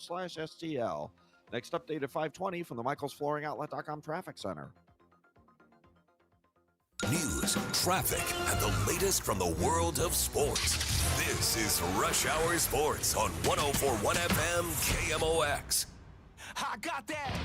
michaelsflooring.com/STL. Next update at 5:20 from the michaelsflooringoutlet.com traffic center. News, traffic, and the latest from the world of sports. This is Rush Hour Sports on 104.1 FM KMOX. I got that.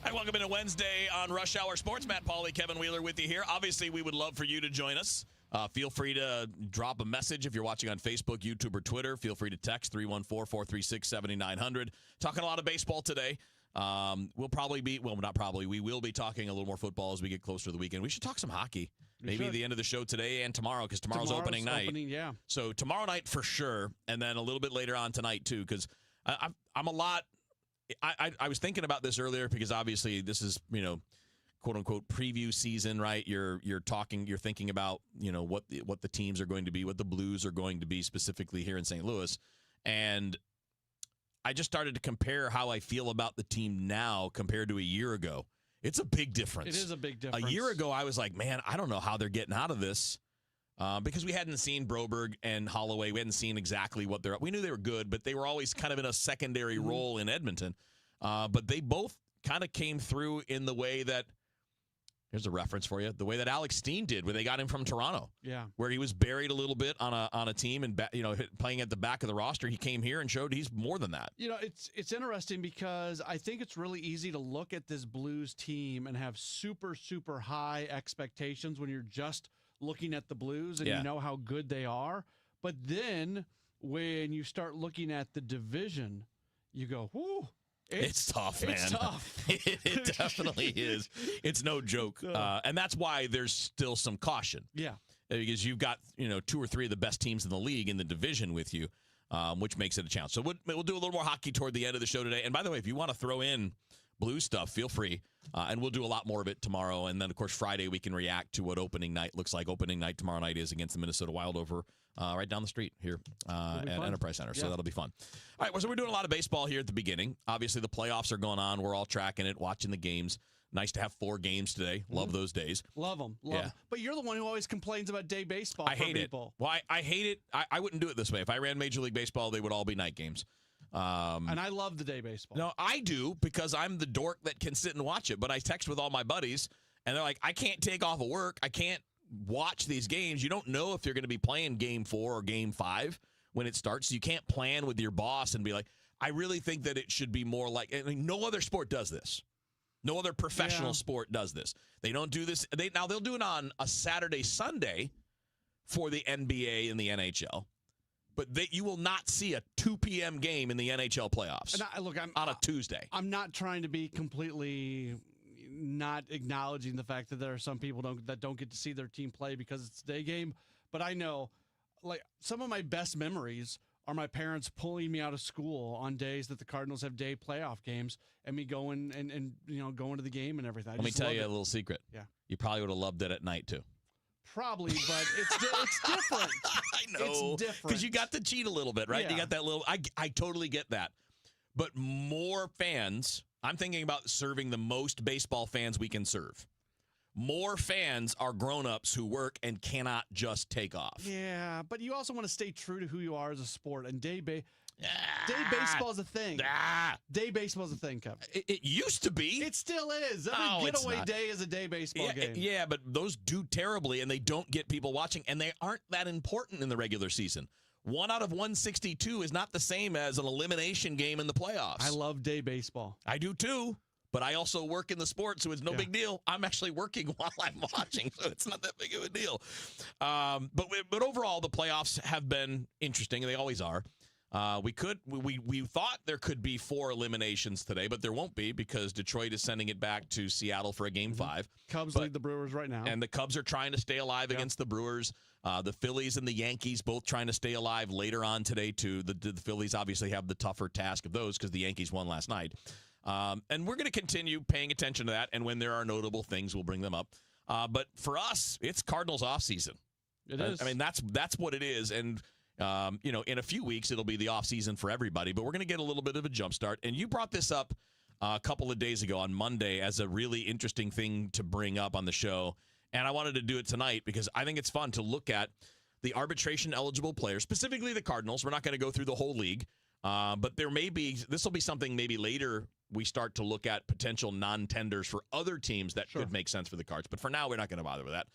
Hi, welcome into Wednesday on Rush Hour Sports. Matt Pauley, Kevin Wheeler with you here. Obviously, we would love for you to join us. Feel free to drop a message if you're watching on Facebook, YouTube, or Twitter. Feel free to text 314-436-7900. Talking a lot of baseball today. We'll probably be, well, not probably, we will be talking a little more football as we get closer to the weekend. We should talk some hockey. Maybe at the end of the show today and tomorrow, because tomorrow's opening night. Yeah. So tomorrow night for sure, and then a little bit later on tonight too, because I'm a lot. I was thinking about this earlier because obviously this is, quote unquote preview season, right? You're thinking about, what the teams are going to be, what the Blues are going to be specifically here in St. Louis. And I just started to compare how I feel about the team now compared to a year ago. It's a big difference. It is a big difference. A year ago, I was like, man, I don't know how they're getting out of this. Because we hadn't seen Broberg and Holloway. We hadn't seen exactly what they're – we knew they were good, but they were always kind of in a secondary role in Edmonton. But they both kind of came through in the way that – here's a reference for you. The way that Alex Steen did when they got him from Toronto. Yeah. Where he was buried a little bit on a team and, playing at the back of the roster. He came here and showed he's more than that. It's interesting because I think it's really easy to look at this Blues team and have super, super high expectations when you're just – looking at the Blues and you know how good they are. But then when you start looking at the division, you go, whoo. It's tough, man. It's tough. It definitely is. It's no joke. And that's why there's still some caution. Yeah. Because you've got, 2 or 3 of the best teams in the league in the division with you, which makes it a challenge. So we'll do a little more hockey toward the end of the show today. And by the way, if you want to throw in Blues stuff, feel free. And we'll do a lot more of it tomorrow. And then, of course, Friday we can react to what opening night looks like. Opening night tomorrow night is against the Minnesota Wild over right down the street here at Enterprise Center. So that'll be fun. All right, so we're doing a lot of baseball here at the beginning. Obviously, the playoffs are going on. We're all tracking it, watching the games. Nice to have 4 games today. Love those days. Love them. But you're the one who always complains about day baseball. I hate people. It. Well, I hate it. I wouldn't do it this way. If I ran Major League Baseball, they would all be night games. And I love the day baseball. No, I do because I'm the dork that can sit and watch it. But I text with all my buddies, and they're like, I can't take off of work. I can't watch these games. You don't know if you're going to be playing Game 4 or Game 5 when it starts. So you can't plan with your boss and be like, I really think that it should be more like – I mean, no other sport does this. No other professional sport does this. They don't do this. Now, they'll do it on a Saturday, Sunday for the NBA and the NHL. But you will not see a 2 p.m. game in the NHL playoffs on a Tuesday. I'm not trying to be completely not acknowledging the fact that there are some people that don't get to see their team play because it's a day game. But I know, like, some of my best memories are my parents pulling me out of school on days that the Cardinals have day playoff games and me going and going to the game and everything. Let me tell you a little secret. Yeah. You probably would have loved it at night, too. Probably, but it's different. I know. It's different. Because you got to cheat a little bit, right? Yeah. You got that little – I totally get that. But more fans – I'm thinking about serving the most baseball fans we can serve. More fans are grown-ups who work and cannot just take off. Yeah, but you also want to stay true to who you are as a sport. And day baseball is a thing. Day baseball is a thing, Kevin. It used to be. It still is. Every getaway day is a day baseball game. Yeah, but those do terribly, and they don't get people watching, and they aren't that important in the regular season. 1 out of 162 is not the same as an elimination game in the playoffs. I love day baseball. I do, too. But I also work in the sport, so it's no big deal. I'm actually working while I'm watching, so it's not that big of a deal. But overall, the playoffs have been interesting, and they always are. We thought there could be 4 eliminations today, but there won't be because Detroit is sending it back to Seattle for a Game 5. Cubs lead the Brewers right now. And the Cubs are trying to stay alive against the Brewers. The Phillies and the Yankees both trying to stay alive later on today, too. The Phillies obviously have the tougher task of those because the Yankees won last night. And we're going to continue paying attention to that, and when there are notable things, we'll bring them up. But for us, it's Cardinals offseason. It is. I mean, that's what it is, and in a few weeks, it'll be the offseason for everybody, but we're going to get a little bit of a jump start. And you brought this up a couple of days ago on Monday as a really interesting thing to bring up on the show, and I wanted to do it tonight because I think it's fun to look at the arbitration eligible players, specifically the Cardinals. We're not going to go through the whole league, but this will be something maybe later we start to look at potential non-tenders for other teams that could make sense for the Cards. But for now, we're not going to bother with that.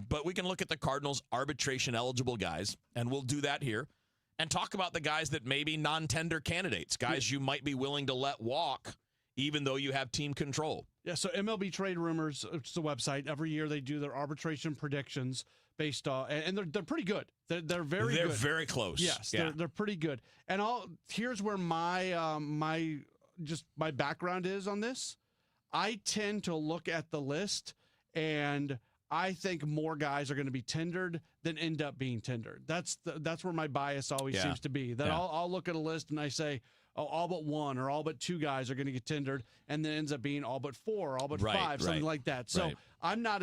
But we can look at the Cardinals arbitration eligible guys, and we'll do that here, and talk about the guys that may be non-tender candidates, guys you might be willing to let walk even though you have team control. Yeah, so MLB Trade Rumors, it's the website. Every year they do their arbitration predictions based on, and they're pretty good. They're very good. They're very close. Yes, yeah. they're pretty good. And here's where my my background is on this. I tend to look at the list, and I think more guys are going to be tendered than end up being tendered. That's where my bias always seems to be. That I'll look at a list and I say, oh, all but one or all but two guys are going to get tendered, and then it ends up being all but four, or all but five, something like that. So I'm not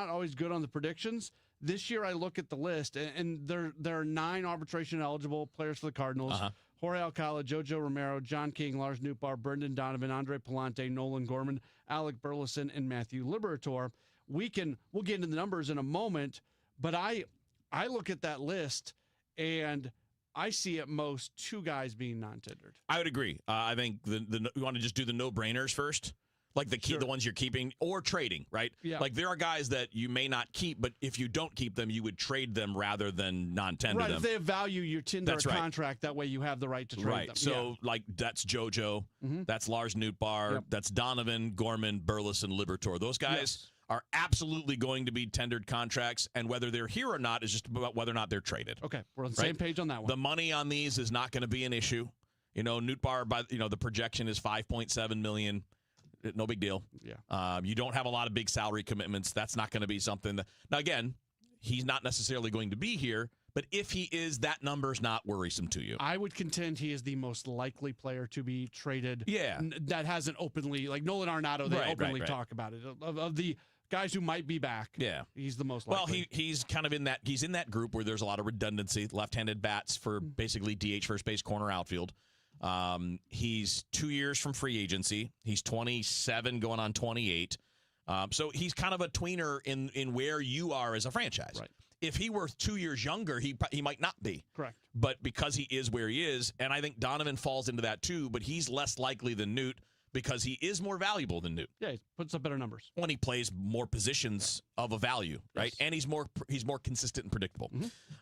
always good on the predictions. This year I look at the list, and there are 9 arbitration eligible players for the Cardinals. Jorge Alcala, JoJo Romero, John King, Lars Nootbaar, Brendan Donovan, Andre Palante, Nolan Gorman, Alec Burleson, and Matthew Liberatore. We'll get into the numbers in a moment, but I look at that list and I see at most 2 guys being non-tendered. I would agree. I think you want to just do the no-brainers first, like the ones you're keeping or trading, right? Yeah. Like there are guys that you may not keep, but if you don't keep them, you would trade them rather than non-tender them. Right. If they have value, you tender a contract. That way you have the right to trade them. So like that's JoJo, that's Lars Nootbaar, that's Donovan, Gorman, Burleson, Liberatore. Those guys are absolutely going to be tendered contracts, and whether they're here or not is just about whether or not they're traded. Okay, we're on the same page on that one. The money on these is not going to be an issue. You know, Nootbaar, the projection is $5.7 million. No big deal. Yeah. You don't have a lot of big salary commitments. That's not going to be something that. Now, again, he's not necessarily going to be here, but if he is, that number's not worrisome to you. I would contend he is the most likely player to be traded. Yeah. That hasn't openly, like Nolan Arenado, they openly talk about it. Of the guys who might be back, he's the most likely. Well, he's kind of in that group where there's a lot of redundancy, left-handed bats for basically DH, first base, corner, outfield. He's 2 years from free agency. He's 27 going on 28. So he's kind of a tweener in where you are as a franchise. Right. If he were 2 years younger, he might not be. Correct. But because he is where he is, and I think Donovan falls into that too, but he's less likely than Newt because he is more valuable than Newt. Yeah, he puts up better numbers. When he plays more positions of a value, right? Yes. And he's more consistent and predictable.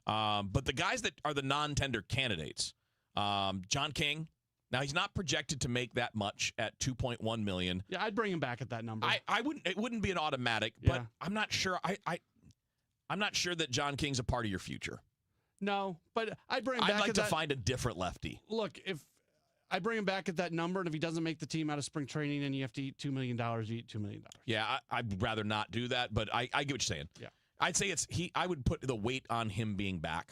But the guys that are the non-tender candidates, John King. Now he's not projected to make that much at $2.1 million. Yeah, I'd bring him back at that number. I wouldn't. It wouldn't be an automatic, but I'm not sure. I'm not sure that John King's a part of your future. No, but I'd bring him back. I'd like to find a different lefty. Look, if I bring him back at that number, and if he doesn't make the team out of spring training and you have to eat $2 million, you eat $2 million. Yeah, I'd rather not do that, but I get what you're saying. Yeah. I'd say I would put the weight on him being back.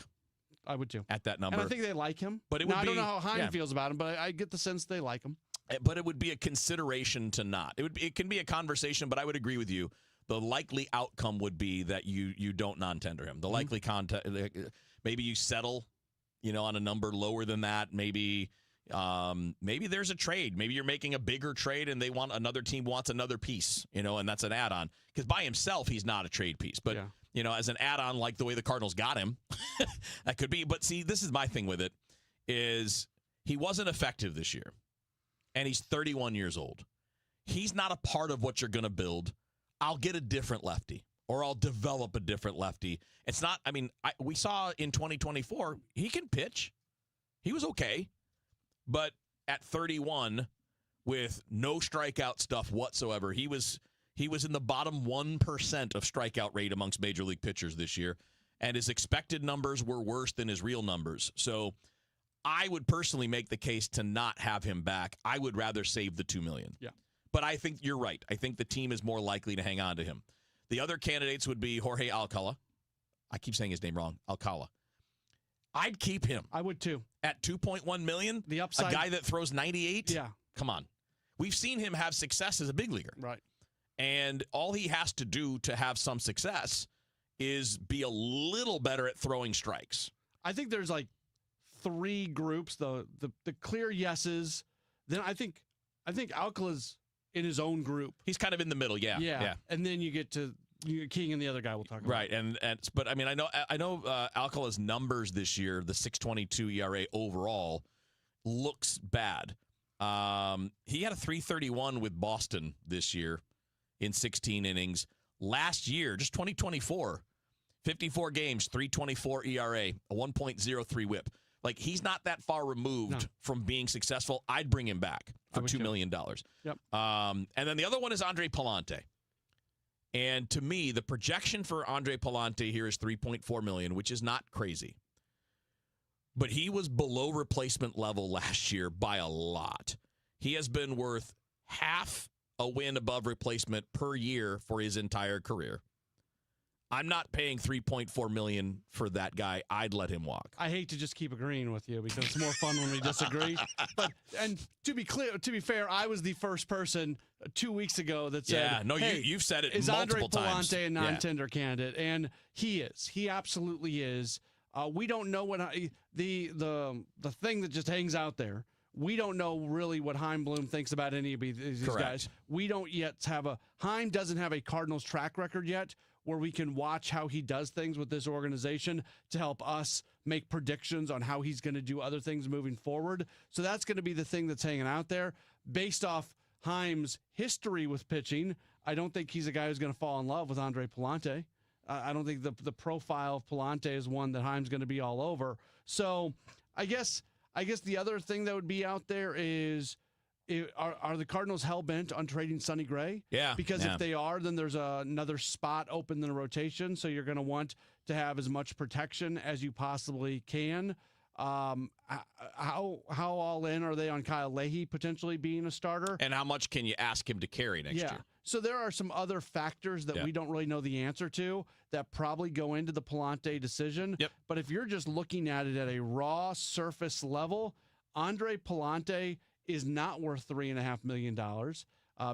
I would too. At that number. And I think they like him. But it now, would I don't know how Heine feels about him, but I get the sense they like him. But it would be a consideration to not. It can be a conversation, but I would agree with you. The likely outcome would be that you don't non-tender him. The likely maybe you settle, on a number lower than that. Maybe there's a trade. Maybe you're making a bigger trade and another team wants another piece, and that's an add-on. Because by himself, he's not a trade piece. But, as an add-on, like the way the Cardinals got him, that could be. But see, this is my thing with it, is he wasn't effective this year. And he's 31 years old. He's not a part of what you're going to build. I'll get a different lefty, or I'll develop a different lefty. It's not, we saw in 2024, he can pitch. He was okay. But at 31, with no strikeout stuff whatsoever, he was in the bottom 1% of strikeout rate amongst major league pitchers this year. And his expected numbers were worse than his real numbers. So I would personally make the case to not have him back. I would rather save the $2 million. Yeah. But I think you're right. I think the team is more likely to hang on to him. The other candidates would be Jorge Alcala. I keep saying his name wrong. Alcala. I'd keep him. I would too. At $2.1 million, the upside, a guy that throws 98? Yeah. Come on. We've seen him have success as a big leaguer. Right. And all he has to do to have some success is be a little better at throwing strikes. I think there's like 3 groups, the clear yeses. Then I think Alcala's in his own group. He's kind of in the middle, yeah. And then you get to King and the other guy we'll talk about. Right, but I mean, I know Alcala's numbers this year, the 6.22 ERA overall, looks bad. He had a 3.31 with Boston this year in 16 innings. Last year, just 2024, 54 games, 3.24 ERA, a 1.03 WHIP. Like, he's not that far removed from being successful. I'd bring him back for $2 million. Yep. And then the other one is Andre Palante. And to me, the projection for Andre Palante here is $3.4 million, which is not crazy. But he was below replacement level last year by a lot. He has been worth half a win above replacement per year for his entire career. I'm not paying $3.4 million for that guy. I'd let him walk. I hate to just keep agreeing with you because it's more fun when we disagree. And to be fair, I was the first person 2 weeks ago that said, hey, you've said it is multiple Andre times. Palante a non-tender candidate? And he is. He absolutely is. We don't know what the thing that just hangs out there. We don't know really what Bloom thinks about any of these guys. We don't yet have Heim doesn't have a Cardinals track record yet where we can watch how he does things with this organization to help us make predictions on how he's going to do other things moving forward. So that's going to be the thing that's hanging out there. Based off Heim's history with pitching, I don't think he's a guy who's going to fall in love with Andre Palante. I don't think the profile of Palante is one that Heim's going to be all over. So I guess the other thing that would be out there is, are the Cardinals hell-bent on trading Sonny Gray? Yeah. Because if they are, then there's another spot open in the rotation, so you're going to want to have as much protection as you possibly can. How all in are they on Kyle Leahy potentially being a starter? And how much can you ask him to carry next year? So there are some other factors that we don't really know the answer to that probably go into the Palante decision. Yep. But if you're just looking at it at a raw surface level, Andre Palante is not worth $3.5 million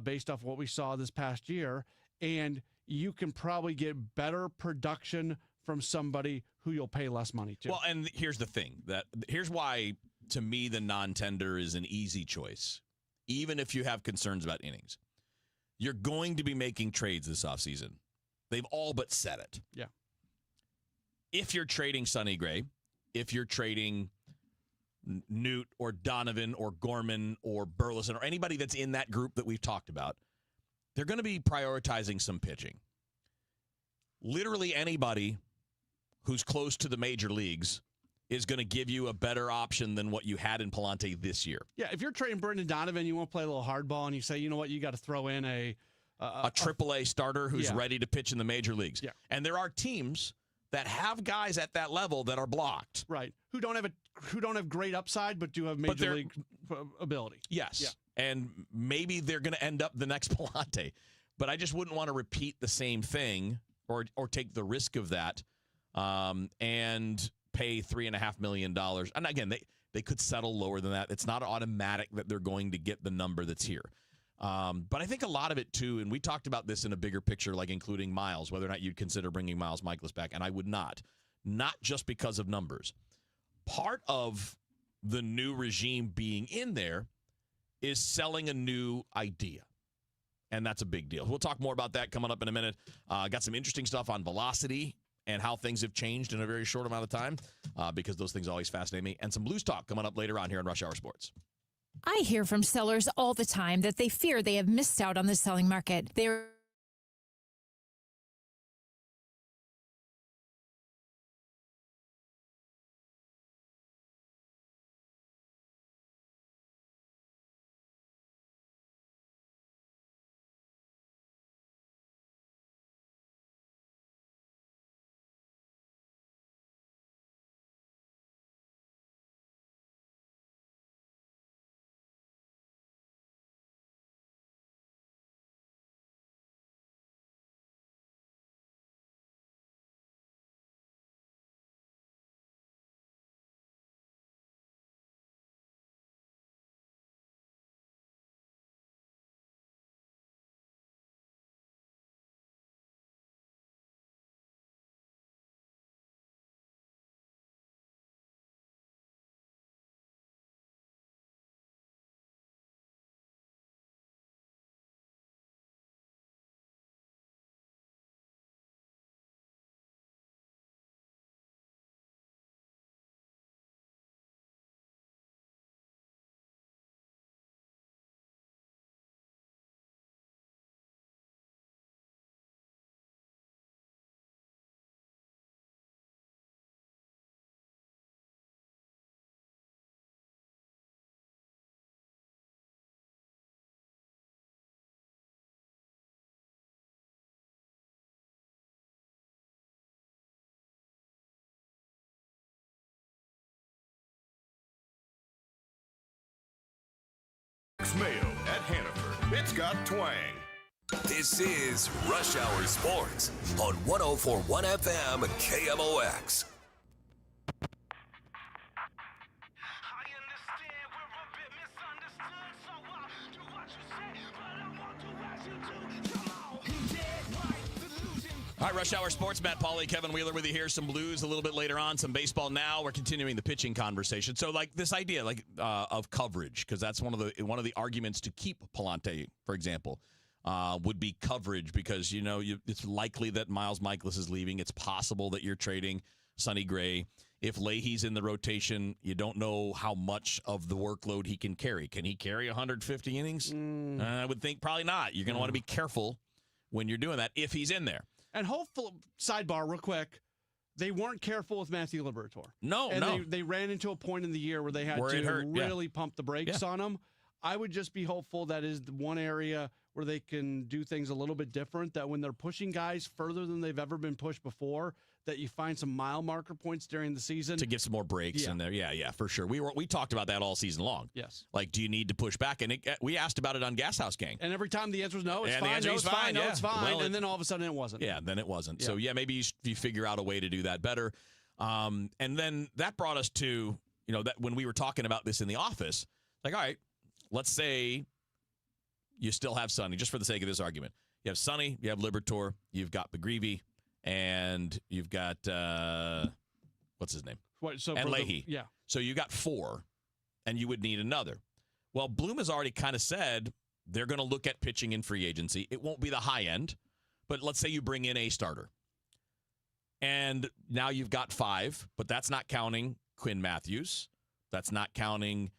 based off what we saw this past year. And you can probably get better production from somebody who you'll pay less money to. Well, and here's the thing. Here's why, to me, the non-tender is an easy choice, even if you have concerns about innings. You're going to be making trades this offseason. They've all but said it. Yeah. If you're trading Sonny Gray, if you're trading Newt or Donovan or Gorman or Burleson or anybody that's in that group that we've talked about, they're going to be prioritizing some pitching. Literally anybody who's close to the major leagues is going to give you a better option than what you had in Palante this year. Yeah, if you're trading Brendan Donovan, you want to play a little hardball, and you say, you know what, you got to throw in a AAA starter who's ready to pitch in the major leagues. Yeah. And there are teams that have guys at that level that are blocked. Right. Who don't have great upside, but do have major league ability. Yes. Yeah. And maybe they're going to end up the next Palante. But I just wouldn't want to repeat the same thing or take the risk of that and pay $3.5 million. And again, they could settle lower than that. It's not automatic that they're going to get the number that's here. But I think a lot of it, too, and we talked about this in a bigger picture, like including Miles, whether or not you'd consider bringing Miles Michaelis back, and I would not just because of numbers. Part of the new regime being in there is selling a new idea, and that's a big deal. We'll talk more about that coming up in a minute. Got some interesting stuff on velocity and how things have changed in a very short amount of time because those things always fascinate me, and some Blues talk coming up later on here on Rush Hour Sports. I hear from sellers all the time that they fear they have missed out on the selling market. They're It's Mayo at Hannaford. It's got twang. This is Rush Hour Sports on 104.1 FM KMOX. All right, Rush Hour Sports, Matt Pauley, Kevin Wheeler with you here. Some Blues a little bit later on, some baseball now. We're continuing the pitching conversation. So, like this idea, of coverage, because that's one of the arguments to keep Palante, for example, would be coverage, because it's likely that Miles Mikolas is leaving. It's possible that you're trading Sonny Gray. If Leahy's in the rotation, you don't know how much of the workload he can carry. Can he carry 150 innings? I would think probably not. You're going to want to be careful when you're doing that if he's in there. And hopefully, sidebar real quick, they weren't careful with Matthew Liberatore. No. They ran into a point in the year where they had to really pump the brakes on him. I would just be hopeful that is the one area where they can do things a little bit different, that when they're pushing guys further than they've ever been pushed before, that you find some mile marker points during the season. To give some more breaks in there. Yeah, for sure. We talked about that all season long. Yes. Like, do you need to push back? And we asked about it on Gas House Gang. And every time the answer was no, it's fine, no, it's fine. No, it's fine. Well, and then all of a sudden it wasn't. Yeah, then it wasn't. Yeah. So, maybe you figure out a way to do that better. And then that brought us to, that when we were talking about this in the office, like, all right, let's say you still have Sonny, just for the sake of this argument. You have Sonny, you have Liberatore, you've got McGreevy, and you've got, what's his name? And Leahy. Yeah. So you got 4, and you would need another. Well, Bloom has already kind of said they're going to look at pitching in free agency. It won't be the high end, but let's say you bring in a starter. And now you've got 5, but that's not counting Quinn Matthews. That's not counting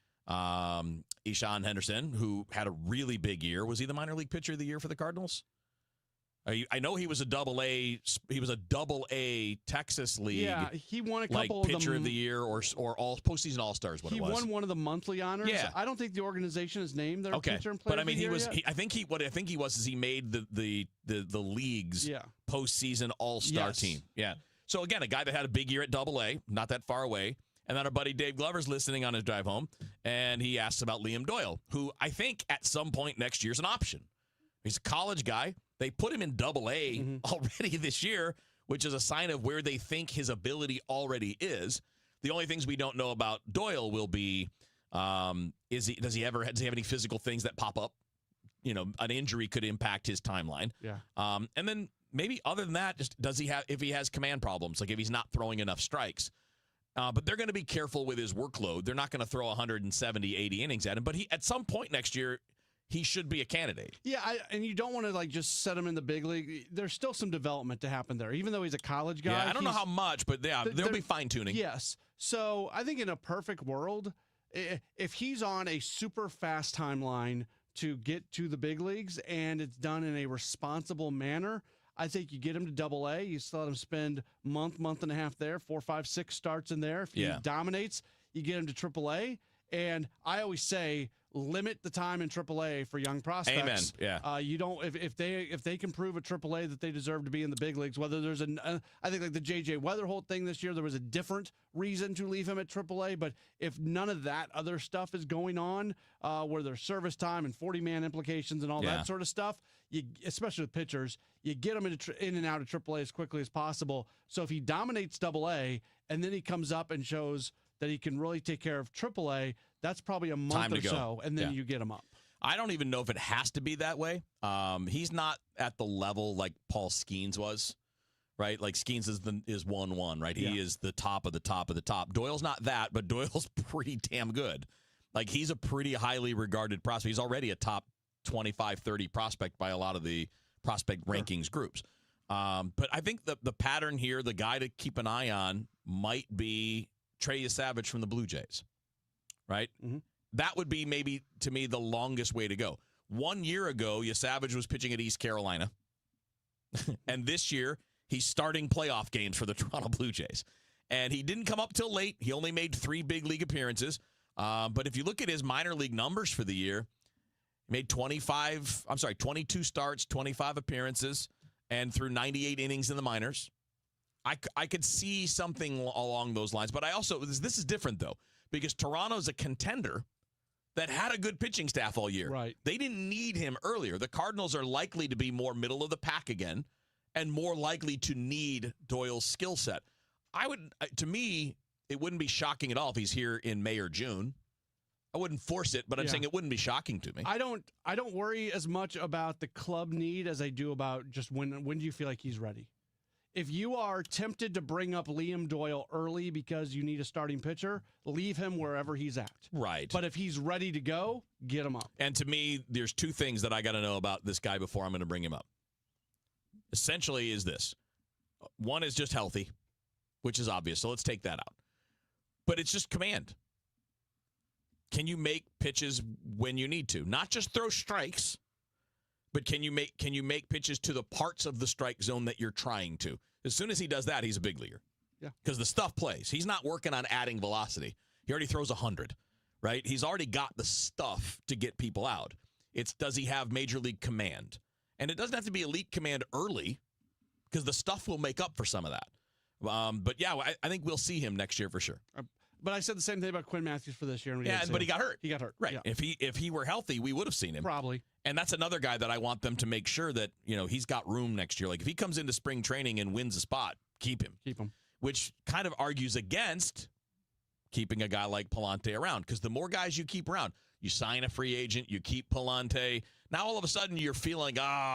Ishan Henderson, who had a really big year. Was he the minor league pitcher of the year for the Cardinals? I know he was a double-A. He was a double-A Texas League. Yeah, he won a couple of pitcher of the year or all postseason All-Stars. He won one of the monthly honors. Yeah. I don't think the organization has named their pitcher and player. But I mean, I think he was is he made the league's postseason All-Star team. Yeah. So again, a guy that had a big year at Double-A, not that far away. And then our buddy Dave Glover's listening on his drive home, and he asks about Liam Doyle, who I think at some point next year is an option. He's a college guy. They put him in Double-A already this year, which is a sign of where they think his ability already is. The only things we don't know about Doyle will be, does he have any physical things that pop up? An injury could impact his timeline. Yeah. And then maybe other than that, just if he has command problems, like if he's not throwing enough strikes. But they're going to be careful with his workload. They're not going to throw 170, 80 innings at him. But at some point next year, he should be a candidate. Yeah, and you don't want to just set him in the big league. There's still some development to happen there, even though he's a college guy. Yeah, I don't know how much, but there'll be fine-tuning. Yes. So I think in a perfect world, if he's on a super fast timeline to get to the big leagues and it's done in a responsible manner, I think you get him to Double-A. You still let him spend month and a half there, 4, 5, 6 starts in there. If he dominates, you get him to Triple-A. And I always say, limit the time in Triple-A for young prospects. Amen. Yeah. You don't if they can prove at Triple-A that they deserve to be in the big leagues. Whether there's I think like the JJ Weatherholt thing this year, there was a different reason to leave him at Triple-A. But if none of that other stuff is going on, where there's service time and 40-man implications and all that sort of stuff, especially with pitchers, you get them in and out of Triple-A as quickly as possible. So if he dominates Double-A and then he comes up and shows that he can really take care of Triple-A, that's probably a month or so, and then you get him up. I don't even know if it has to be that way. He's not at the level like Paul Skeens was, right? Like Skeens is 1-1, right? He is the top of the top of the top. Doyle's not that, but Doyle's pretty damn good. Like he's a pretty highly regarded prospect. He's already a top 25, 30 prospect by a lot of the prospect rankings groups. But I think the pattern here, the guy to keep an eye on might be Trey Savage from the Blue Jays, right? Mm-hmm. That would be maybe, to me, the longest way to go. 1 year ago, Savage was pitching at East Carolina. And this year, he's starting playoff games for the Toronto Blue Jays. And he didn't come up till late. He only made 3 big league appearances. But if you look at his minor league numbers for the year, he made 22 starts, 25 appearances, and threw 98 innings in the minors. I could see something along those lines. But I also, this is different, though, because Toronto's a contender that had a good pitching staff all year. Right. They didn't need him earlier. The Cardinals are likely to be more middle of the pack again and more likely to need Doyle's skill set. To me, it wouldn't be shocking at all if he's here in May or June. I wouldn't force it, but I'm saying it wouldn't be shocking to me. I don't worry as much about the club need as I do about just when do you feel like he's ready. If you are tempted to bring up Liam Doyle early because you need a starting pitcher, leave him wherever he's at. Right. But if he's ready to go, get him up. And to me, there's two things that I got to know about this guy before I'm going to bring him up. Essentially is this. One is just healthy, which is obvious, so let's take that out. But it's just command. Can you make pitches when you need to? Not just throw strikes, but can you make pitches to the parts of the strike zone that you're trying to? As soon as he does that, he's a big leaguer. Yeah. Because the stuff plays. He's not working on adding velocity. He already throws 100, right? He's already got the stuff to get people out. It's does he have major league command? And it doesn't have to be elite command early because the stuff will make up for some of that. But yeah, I think we'll see him next year for sure. But I said the same thing about Quinn Matthews for this year. And but he got hurt. He got hurt. Right. Yeah. If he were healthy, we would have seen him. Probably. And that's another guy that I want them to make sure that, he's got room next year. Like if he comes into spring training and wins a spot, keep him. Keep him. Which kind of argues against keeping a guy like Palante around. Because the more guys you keep around, you sign a free agent, you keep Palante. Now all of a sudden you're feeling,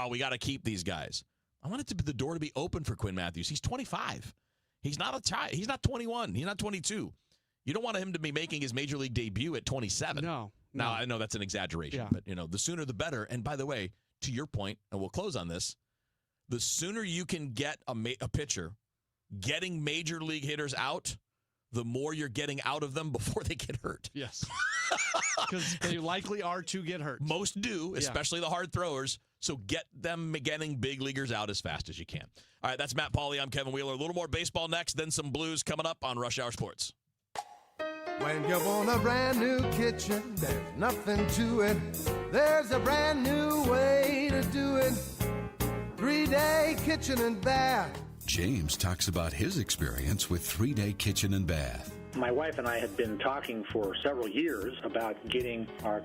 we got to keep these guys. I want the door to be open for Quinn Matthews. He's 25. He's not he's not 21. He's not 22. You don't want him to be making his major league debut at 27. No. Now, I know that's an exaggeration, but, the sooner the better. And by the way, to your point, and we'll close on this, the sooner you can get a pitcher getting major league hitters out, the more you're getting out of them before they get hurt. Yes. Because they likely are to get hurt. Most do, especially the hard throwers. So get them getting big leaguers out as fast as you can. All right, that's Matt Pauley. I'm Kevin Wheeler. A little more baseball next, then some blues coming up on Rush Hour Sports. When you want a brand new kitchen, there's nothing to it. There's a brand new way to do it. 3-day kitchen and bath. James talks about his experience with 3-day kitchen and bath. My wife and I had been talking for several years about getting our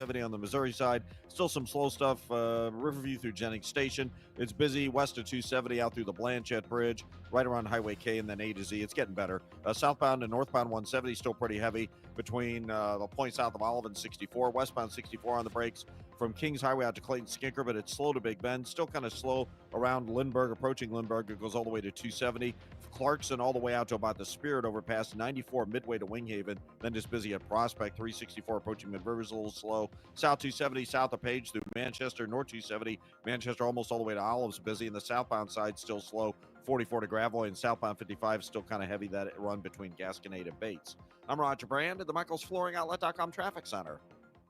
270 on the Missouri side. Still some slow stuff. Riverview through Jennings Station. It's busy west of 270 out through the Blanchette Bridge, right around Highway K and then A to Z. It's getting better. Southbound and northbound 170 still pretty heavy between the point south of Olive and 64. Westbound 64 on the brakes from Kings Highway out to Clayton Skinker, but it's slow to Big Bend. Still kind of slow around Lindbergh, approaching Lindbergh. It goes all the way to 270. Clarkson all the way out to about the Spirit overpass, 94 midway to Winghaven, then just busy at Prospect. 364 approaching Mid River's a little slow. South 270 south of Page through Manchester. North 270 Manchester almost all the way to Olive's busy, and the southbound side still slow. 44 to Gravois, and southbound 55 still kind of heavy, that run between Gasconade and Bates. I'm Roger Brand at the Michaels Flooring Outlet.com Traffic Center.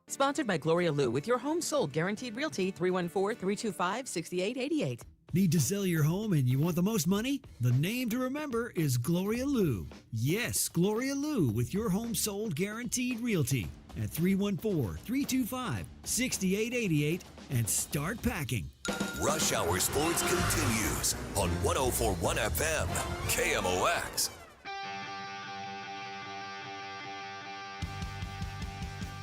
Sponsored by Gloria Lou, with your home sold guaranteed realty, 314-325-6888. Need to sell your home and you want the most money? The name to remember is Gloria Lou. Yes, Gloria Lou, with your home sold guaranteed realty at 314-325-6888 and start packing. Rush Hour Sports continues on 104.1 FM, KMOX.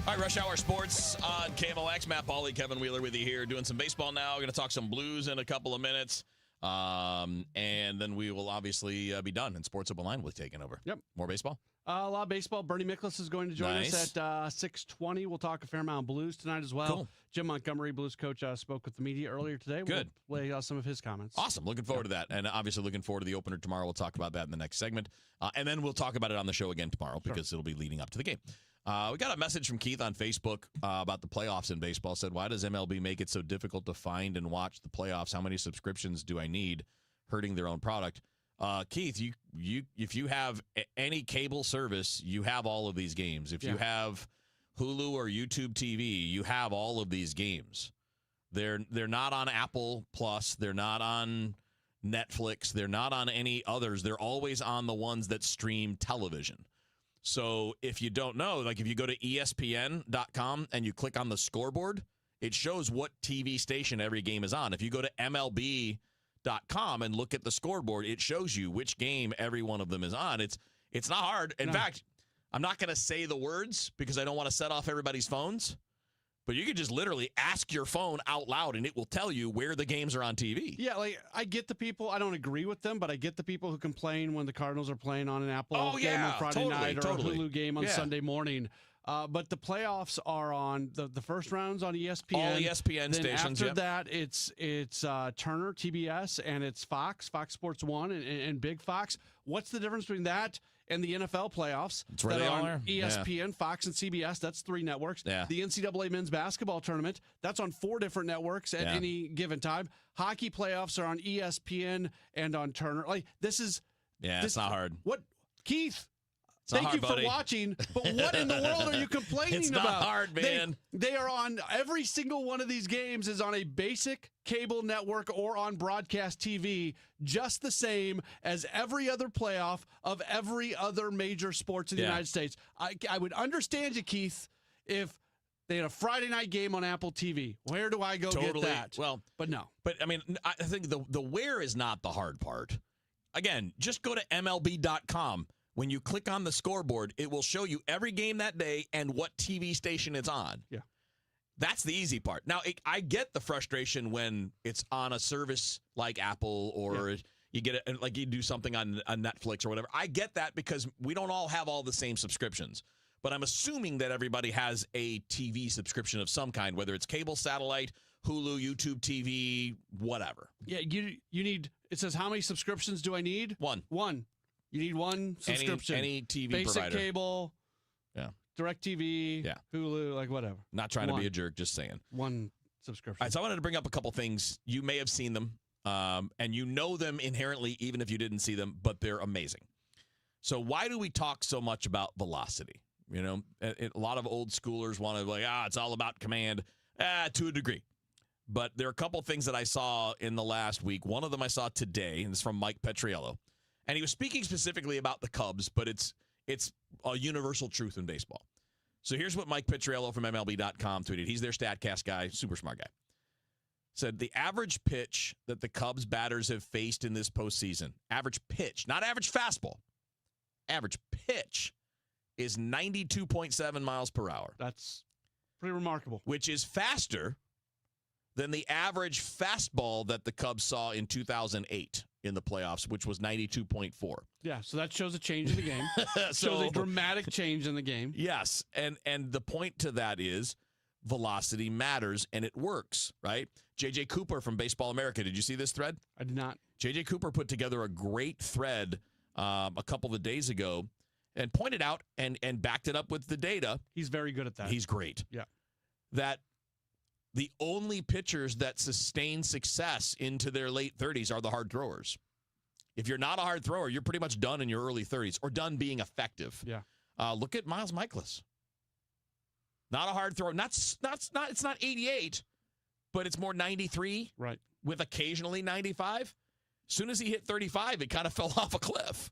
All right, Rush Hour Sports on KMOX. Matt Pauley, Kevin Wheeler with you here, doing some baseball now. We're going to talk some Blues in a couple of minutes. And then we will obviously be done, and Sports Open Line will be taking over. Yep. More baseball? A lot of baseball. Bernie Miklasz is going to join us at 6:20. We'll talk a fair amount of Blues tonight as well. Cool. Jim Montgomery, Blues coach, spoke with the media earlier today. Good. We'll lay some of his comments. Awesome. Looking forward to that. And obviously looking forward to the opener tomorrow. We'll talk about that in the next segment. And then we'll talk about it on the show again tomorrow because it'll be leading up to the game. We got a message from Keith on Facebook about the playoffs in baseball. Said, why does MLB make it so difficult to find and watch the playoffs? How many subscriptions do I need? Hurting their own product. Keith, you if you have any cable service, you have all of these games. If you have Hulu or YouTube TV, you have all of these games. They're not on Apple Plus. They're not on Netflix. They're not on any others. They're always on the ones that stream television. So if you don't know, like if you go to ESPN.com and you click on the scoreboard, it shows what TV station every game is on. If you go to MLB.com and look at the scoreboard, it shows you which game every one of them is on. It's not hard. In fact, I'm not going to say the words because I don't want to set off everybody's phones. But you could just literally ask your phone out loud, and it will tell you where the games are on TV. Yeah, like I get the people. I don't agree with them, but I get the people who complain when the Cardinals are playing on an Apple game on Friday night or a Hulu game on Sunday morning. But the playoffs are on the first round's on ESPN. All ESPN then stations. After that, it's Turner, TBS, and it's Fox Sports 1, and Big Fox. What's the difference between that and the NFL playoffs that are on on ESPN, Fox, and CBS? That's 3 networks. Yeah. The NCAA men's basketball tournament, that's on 4 different networks at any given time. Hockey playoffs are on ESPN and on Turner. Like it's not hard. What, Keith? It's not Thank hard, you buddy. for watching, but what in the world are you complaining It's about? not hard, man. They are on, every single one of these games is on a basic cable network or on broadcast TV, just the same as every other playoff of every other major sports in the United States. I would understand you, Keith, if they had a Friday night game on Apple TV. Where do I go get that? Well, but no. But, I mean, I think the where is not the hard part. Again, just go to MLB.com. When you click on the scoreboard, it will show you every game that day and what TV station it's on. Yeah. That's the easy part. Now, I get the frustration when it's on a service like Apple or you get it, like you do something on Netflix or whatever. I get that because we don't all have all the same subscriptions. But I'm assuming that everybody has a TV subscription of some kind, whether it's cable, satellite, Hulu, YouTube TV, whatever. Yeah, you need, it says, how many subscriptions do I need? One. You need one subscription. Any TV Basic provider. Cable. Yeah. DirecTV. Yeah. Hulu, like whatever. Not trying to be a jerk, just saying. One subscription. All right, so I wanted to bring up a couple things. You may have seen them, and you know them inherently, even if you didn't see them, but they're amazing. So why do we talk so much about velocity? You know, a lot of old schoolers want to be like, it's all about command, to a degree. But there are a couple things that I saw in the last week. One of them I saw today, and it's from Mike Petriello. And he was speaking specifically about the Cubs, but it's a universal truth in baseball. So here's what Mike Petriello from MLB.com tweeted. He's their StatCast guy, super smart guy. Said the average pitch that the Cubs batters have faced in this postseason, average pitch, not average fastball, average pitch is 92.7 miles per hour. That's Pretty remarkable. Which is faster than the average fastball that the Cubs saw in 2008 in the playoffs, which was 92.4. Yeah, so that shows a change in the game. Shows a dramatic change in the game. Yes, and the point to that is velocity matters, and it works, right? J.J. Cooper from Baseball America, did you see this thread? I did not. J.J. Cooper put together a great thread a couple of days ago and pointed out and backed it up with the data. He's very good at that. He's great. Yeah. That the only pitchers that sustain success into their late 30s are the hard throwers. If you're not a hard thrower, you're pretty much done in your early 30s or done being effective. Yeah. Look at Miles Michaelis. Not a hard thrower. It's not 88, but it's more 93. Right. With occasionally 95. As soon as he hit 35, it kind of fell off a cliff.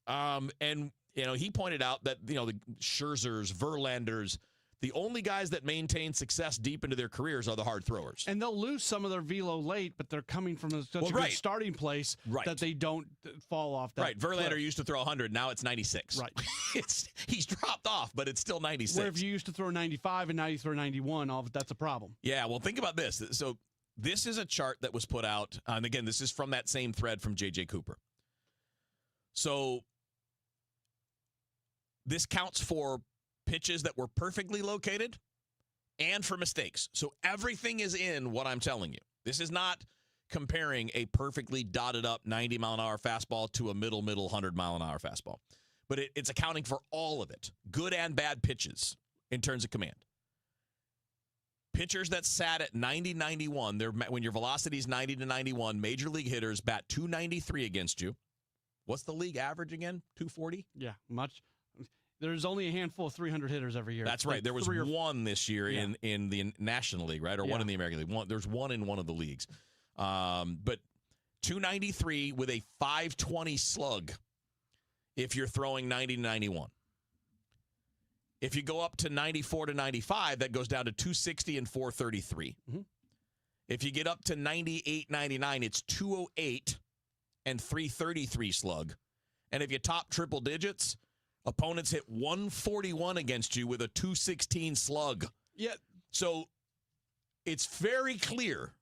And he pointed out that the Scherzers, Verlanders, the only guys that maintain success deep into their careers are the hard throwers. And they'll lose some of their velo late, but they're coming from such a good starting place that they don't fall off that Right. Verlander cliff. used to throw 100. Now it's 96. Right. He's dropped off, but it's still 96. Where if you used to throw 95 and now you throw 91, that's a problem. Yeah, well, think about this. So this is a chart that was put out, and again, this is from that same thread from J.J. Cooper. So this counts for pitches that were perfectly located and for mistakes. So everything is in what I'm telling you. This is not comparing a perfectly dotted up 90-mile-an-hour fastball to a middle 100-mile-an-hour fastball. But it's accounting for all of it, good and bad pitches in terms of command. Pitchers that sat at 90-91, when your velocity is 90 to 91, major league hitters bat 293 against you. What's the league average again? 240? Yeah, much. There's only a handful of 300 hitters every year. That's right. There was one this year in the National League, right? Or one in the American League. There's one in one of the leagues. But 293 with a 520 slug if you're throwing 90 to 91. If you go up to 94 to 95, that goes down to 260 and 433. Mm-hmm. If you get up to 98, 99, it's 208 and 333 slug. And if you top triple digits, opponents hit 141 against you with a 216 slug. Yeah. So it's very clear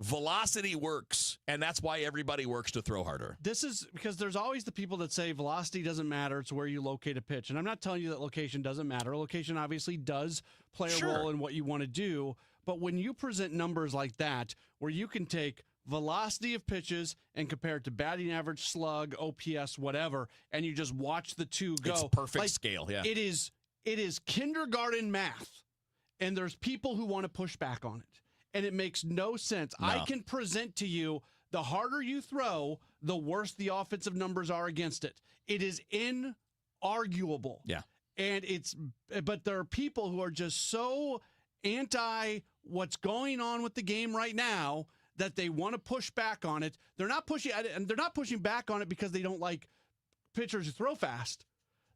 velocity works, and that's why everybody works to throw harder. This is because there's always the people that say velocity doesn't matter. It's where you locate a pitch. And I'm not telling you that location doesn't matter. Location obviously does play a role in what you want to do. But when you present numbers like that, where you can take velocity of pitches and compare it to batting average, slug, OPS, whatever, and you just watch the two go. It's perfect scale, yeah. It is kindergarten math, and there's people who want to push back on it. And it makes no sense. No. I can present to you the harder you throw, the worse the offensive numbers are against it. It is inarguable. Yeah. But there are people who are just so anti what's going on with the game right now that they want to push back on it. They're not pushing back on it because they don't like pitchers who throw fast.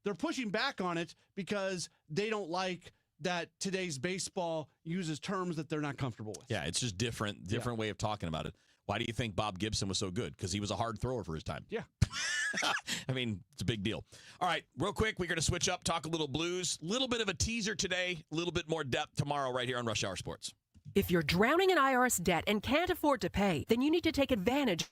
They're pushing back on it because they don't like that today's baseball uses terms that they're not comfortable with. Yeah, it's just different way of talking about it. Why do you think Bob Gibson was so good? Because he was a hard thrower for his time. Yeah. I mean, it's a big deal. All right, real quick, we're going to switch up, talk a little Blues. A little bit of a teaser today, a little bit more depth tomorrow right here on Rush Hour Sports. If you're drowning in IRS debt and can't afford to pay, then you need to take advantage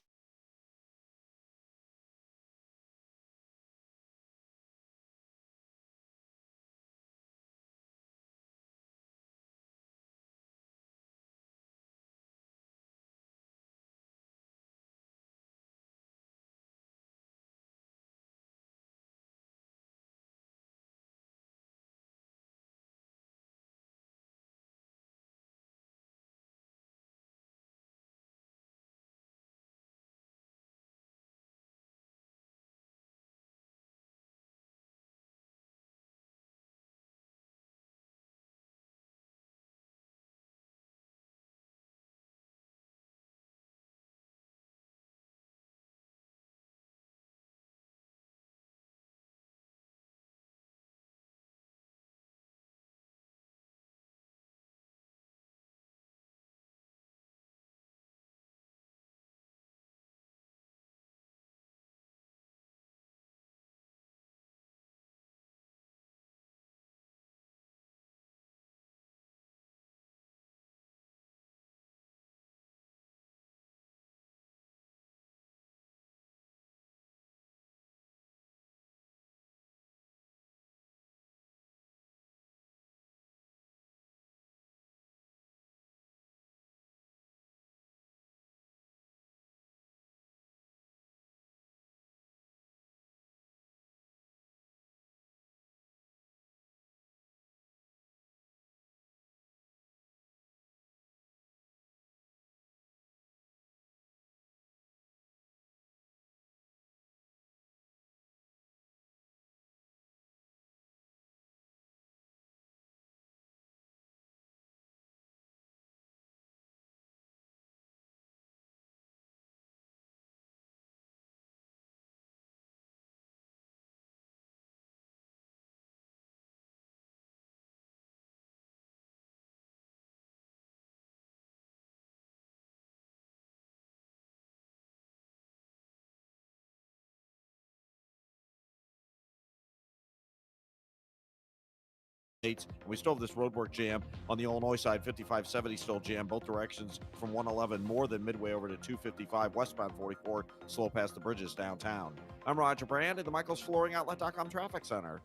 And we still have this roadwork jam on the Illinois side, 5570 still jam both directions from 111 more than midway over to 255 westbound 44, slow past the bridges downtown. I'm Roger Brand at the Michaels Flooring Outlet.com Traffic Center.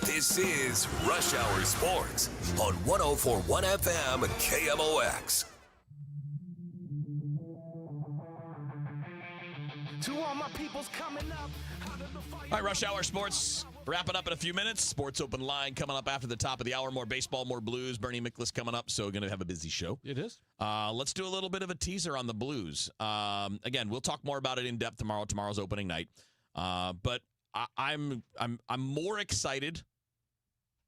This is Rush Hour Sports on 104.1 FM KMOX. To all my people's coming up. All right, Rush Hour Sports wrapping up in a few minutes. Sports Open Line coming up after the top of the hour. More baseball, more blues. Bernie Miklasz coming up, so going to have a busy show. It is. Let's do a little bit of a teaser on the Blues. Again, we'll talk more about it in depth tomorrow. Tomorrow's opening night. But I'm more excited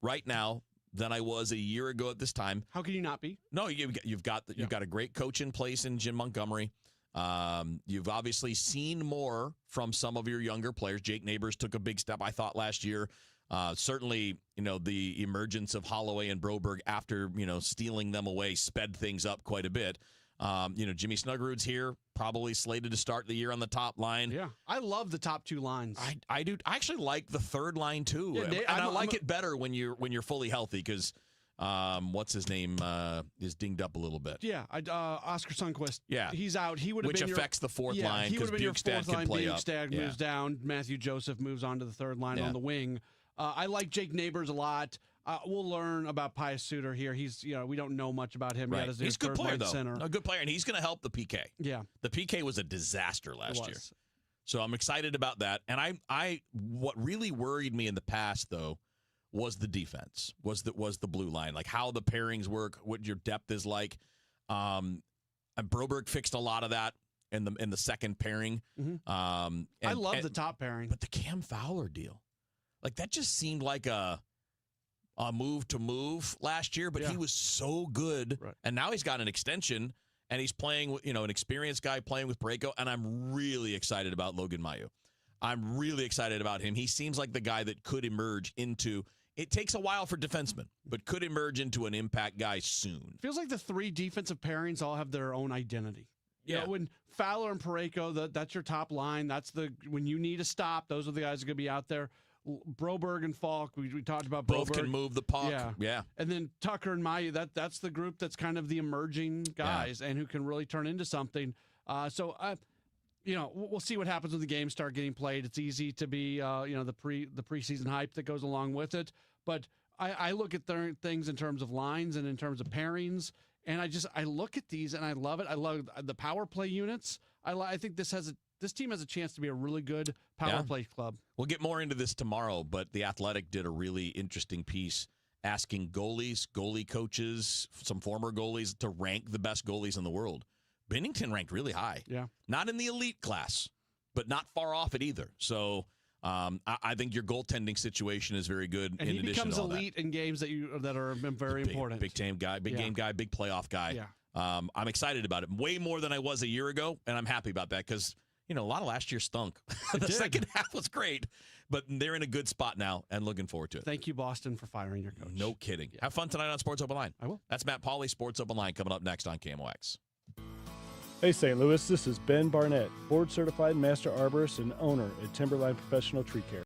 right now than I was a year ago at this time. How can you not be? No, you've got a great coach in place in Jim Montgomery. You've obviously seen more from some of your younger players. Jake Neighbors took a big step, I thought, last year. Certainly, the emergence of Holloway and Broberg after, stealing them away sped things up quite a bit. Jimmy Snuggerud's here, probably slated to start the year on the top line. Yeah, I love the top two lines. I do. I actually like the third line too, Yeah, I like it better when you're fully healthy because. What's his name is dinged up a little bit. Yeah, Oscar Sundqvist. Yeah, he's out. He would have which been affects the fourth line because Bukestad can play up. Bukestad moves down. Matthew Joseph moves on to the third line on the wing. I like Jake Neighbors a lot. We'll learn about Pius Suter here. He's we don't know much about him yet. As He's a good player though. Center. A good player, and he's going to help the PK. Yeah, the PK was a disaster last year, so I'm excited about that. And I what really worried me in the past though. Was the defense, was the blue line, like how the pairings work, what your depth is like. And Broberg fixed a lot of that in the second pairing. Mm-hmm. I love the top pairing. But the Cam Fowler deal, like that just seemed like a move to move last year, but he was so good. Right. And now he's got an extension and he's playing with, an experienced guy playing with Parayko. And I'm really excited about Logan Mailloux. I'm really excited about him. He seems like the guy that could emerge into. It takes a while for defensemen, but could emerge into an impact guy soon. Feels like the three defensive pairings all have their own identity. Yeah. When Fowler and Parayko, that's your top line. That's when you need a stop. Those are the guys that are going to be out there. Broberg and Falk, we talked about Broberg. Both can move the puck. Yeah. And then Tucker and Mailloux, that's the group that's kind of the emerging guys and who can really turn into something. We'll see what happens when the games start getting played. It's easy to be, the preseason hype that goes along with it. But I look at things in terms of lines and in terms of pairings, and I look at these and I love it. I love the power play units. I think this team has a chance to be a really good power play club. We'll get more into this tomorrow, but The Athletic did a really interesting piece asking goalie coaches, some former goalies, to rank the best goalies in the world. Bennington ranked really high. Yeah. Not in the elite class, but not far off it either. So I think your goaltending situation is very good. And he becomes elite in games that are very important. Big game guy, game guy, big playoff guy. Yeah. I'm excited about it way more than I was a year ago, and I'm happy about that because a lot of last year stunk. The second half was great, but they're in a good spot now and looking forward to it. Thank you, Boston, for firing your coach. No kidding. Yeah. Have fun tonight on Sports Open Line. I will. That's Matt Pauley, Sports Open Line, coming up next on KMOX. Hey St. Louis, this is Ben Barnett, board-certified master arborist and owner at Timberline Professional Tree Care.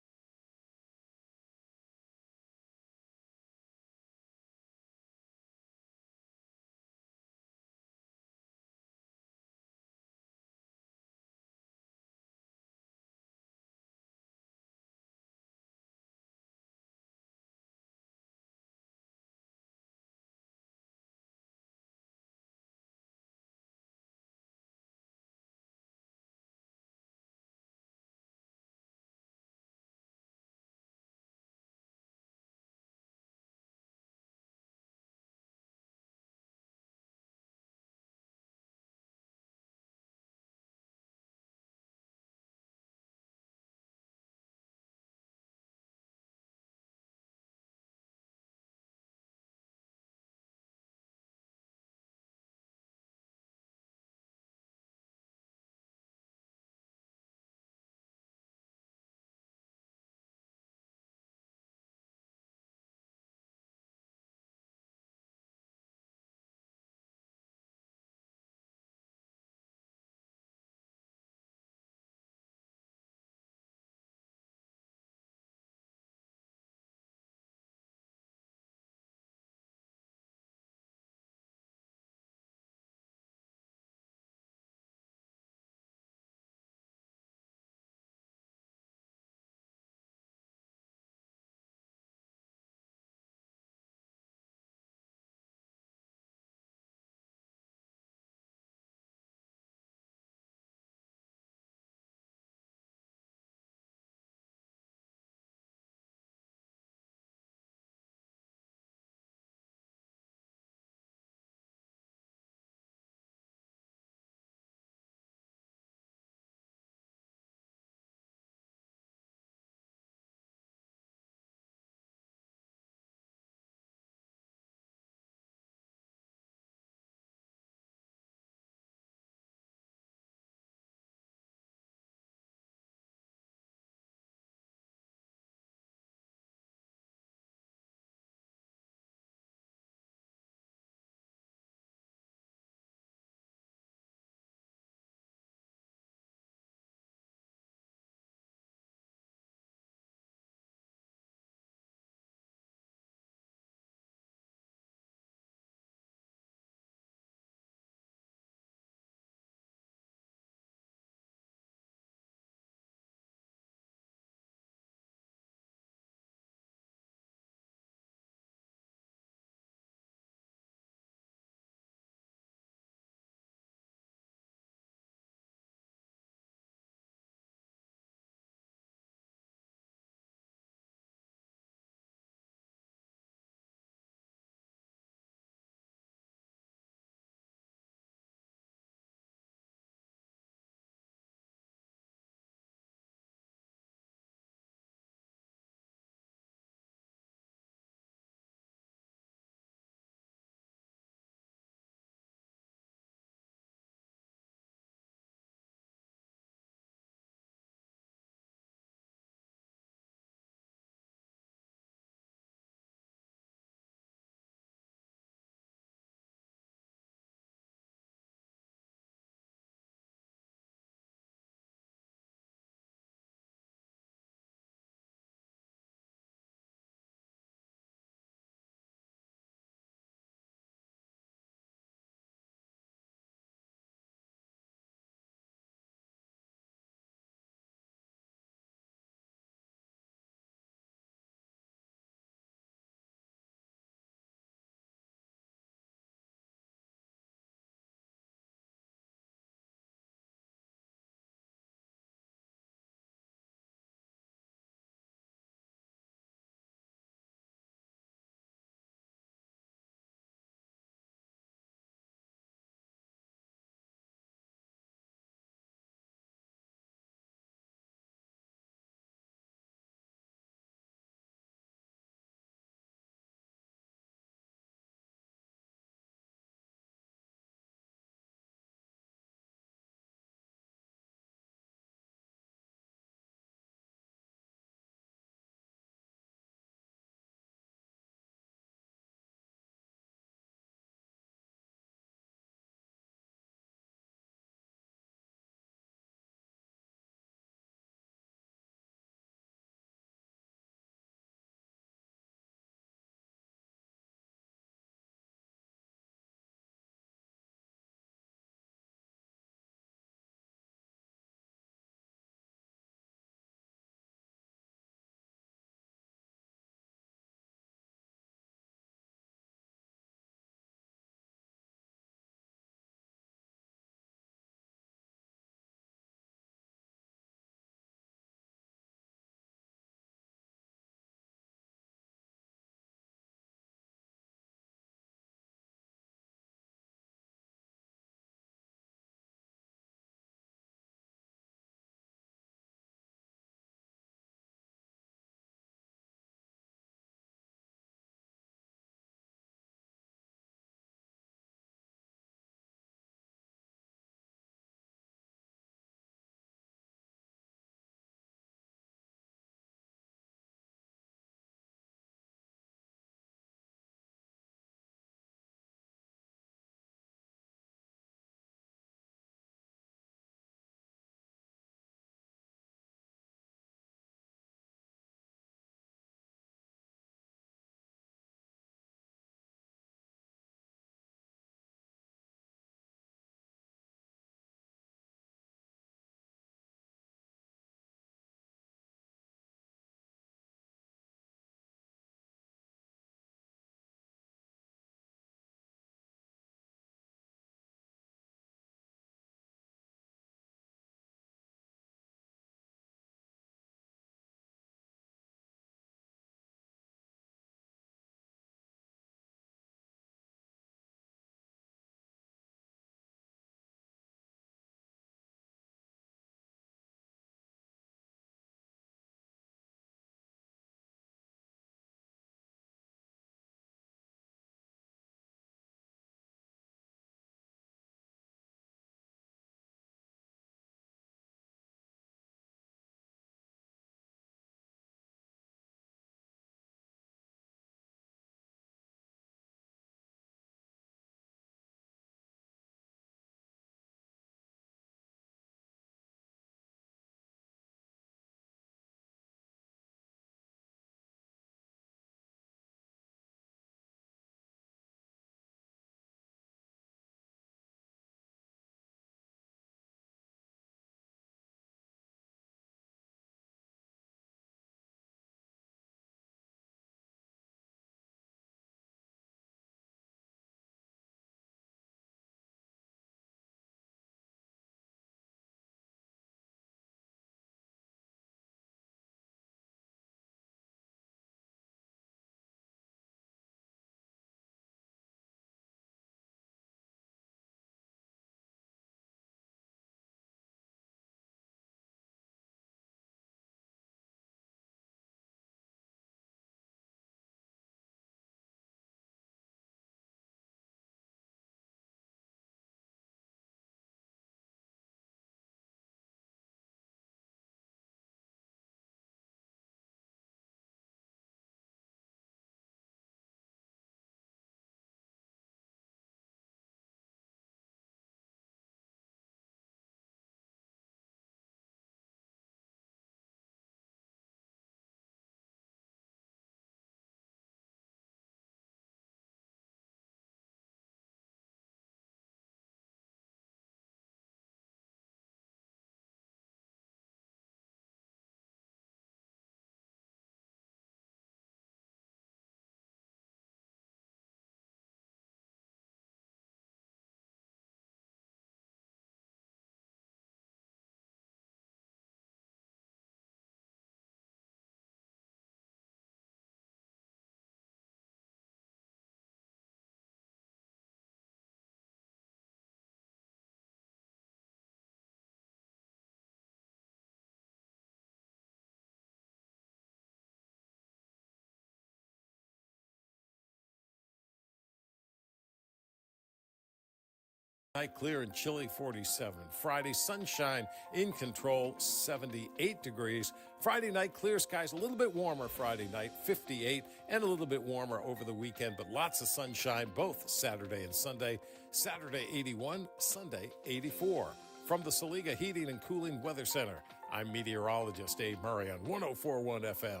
Night clear and chilly, 47. Friday, sunshine in control, 78 degrees. Friday night, clear skies, a little bit warmer Friday night, 58, and a little bit warmer over the weekend, but lots of sunshine both Saturday and Sunday. Saturday, 81, Sunday, 84. From the Saliga Heating and Cooling Weather Center, I'm meteorologist Dave Murray on 104.1 FM.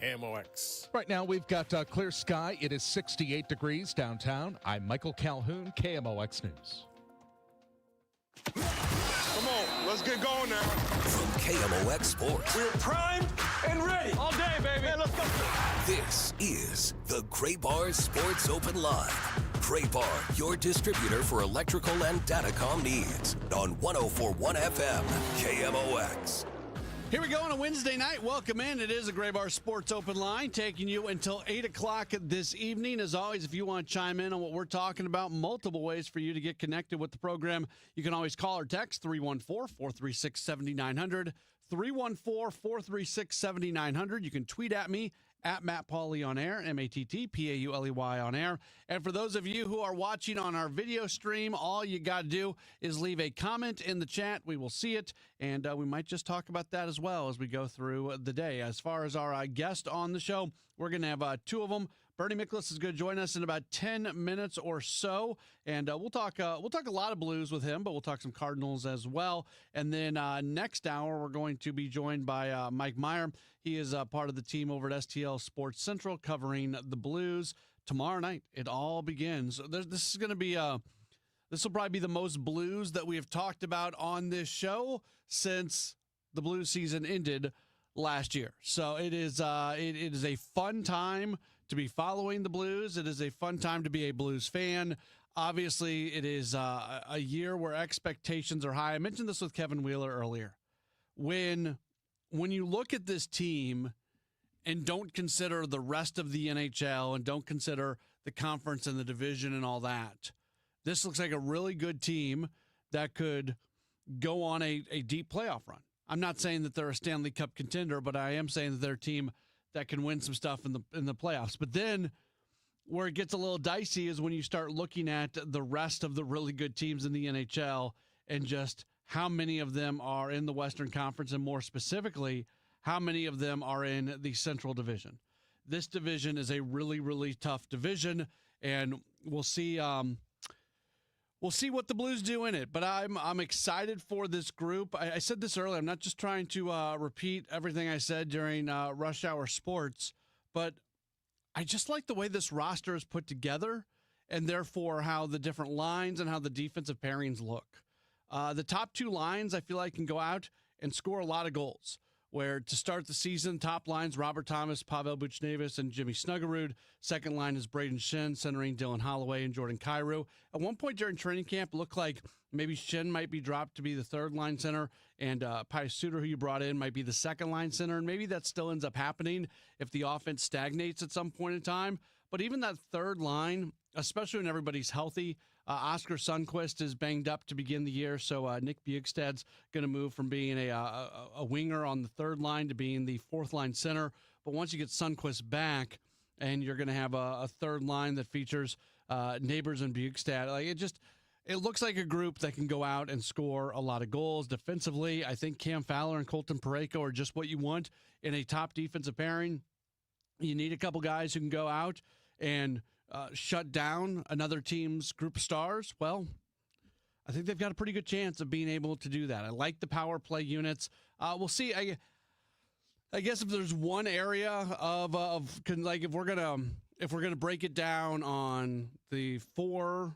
KMOX. Right now, we've got clear sky. It is 68 degrees downtown. I'm Michael Calhoun, KMOX News. Come on, let's get going now. From KMOX Sports. We're primed and ready. All day, baby. Man, let's go. This is the Gray Bar Sports Open Live. Gray Bar, your distributor for electrical and datacom needs. On 104.1 FM, KMOX. Here we go on a Wednesday night. Welcome in. It is a Gray Bar Sports Open Line, taking you until 8 o'clock this evening. As always, if you want to chime in on what we're talking about, multiple ways for you to get connected with the program. You can always call or text 314-436-7900, 314-436-7900. You can tweet at me, at Matt Pauley on air, MattPauley on air. And for those of you who are watching on our video stream, all you got to do is leave a comment in the chat. We will see it, and we might just talk about that as well as we go through the day. As far as our guest on the show, we're going to have two of them. Bernie Miklasz is going to join us in about 10 minutes or so, and we'll talk a lot of Blues with him, but we'll talk some Cardinals as well. And then next hour, we're going to be joined by Mike Meyer. He is part of the team over at STL Sports Central covering the Blues. Tomorrow night, it all begins. This is going to be this will probably be the most Blues that we have talked about on this show since the Blues season ended last year. So it is a fun time to be following the Blues. It is a fun time to be a Blues fan. Obviously, it is a year where expectations are high. I mentioned this with Kevin Wheeler earlier. When you look at this team and don't consider the rest of the NHL and don't consider the conference and the division and all that, this looks like a really good team that could go on a deep playoff run. I'm not saying that they're a Stanley Cup contender, but I am saying that they're a team that can win some stuff in the playoffs. But then where it gets a little dicey is when you start looking at the rest of the really good teams in the NHL and just how many of them are in the Western Conference, and more specifically, how many of them are in the Central Division. This division is a really, really tough division, and we'll see what the Blues do in it. But I'm excited for this group. I said this earlier. I'm not just trying to repeat everything I said during Rush Hour Sports, but I just like the way this roster is put together, and therefore how the different lines and how the defensive pairings look. The top two lines, I feel like, can go out and score a lot of goals. Where to start the season, top lines, Robert Thomas, Pavel Buchnevich, and Jimmy Snuggerud. Second line is Braden Shen, centering Dylan Holloway and Jordan Kyrou. At one point during training camp, it looked like maybe Shen might be dropped to be the third line center, and Pius Suter, who you brought in, might be the second line center, and maybe that still ends up happening if the offense stagnates at some point in time. But even that third line, especially when everybody's healthy, Oscar Sundqvist is banged up to begin the year, so Nick Bjugstad's going to move from being a winger on the third line to being the fourth line center. But once you get Sundqvist back, and you're going to have a third line that features Neighbors and Bjugstad, it looks like a group that can go out and score a lot of goals. Defensively, I think Cam Fowler and Colton Parayko are just what you want in a top defensive pairing. You need a couple guys who can go out and shut down another team's group of stars. Well, I think they've got a pretty good chance of being able to do that. I like the power play units. We'll see. I guess if there's one area of like if we're gonna break it down on the 4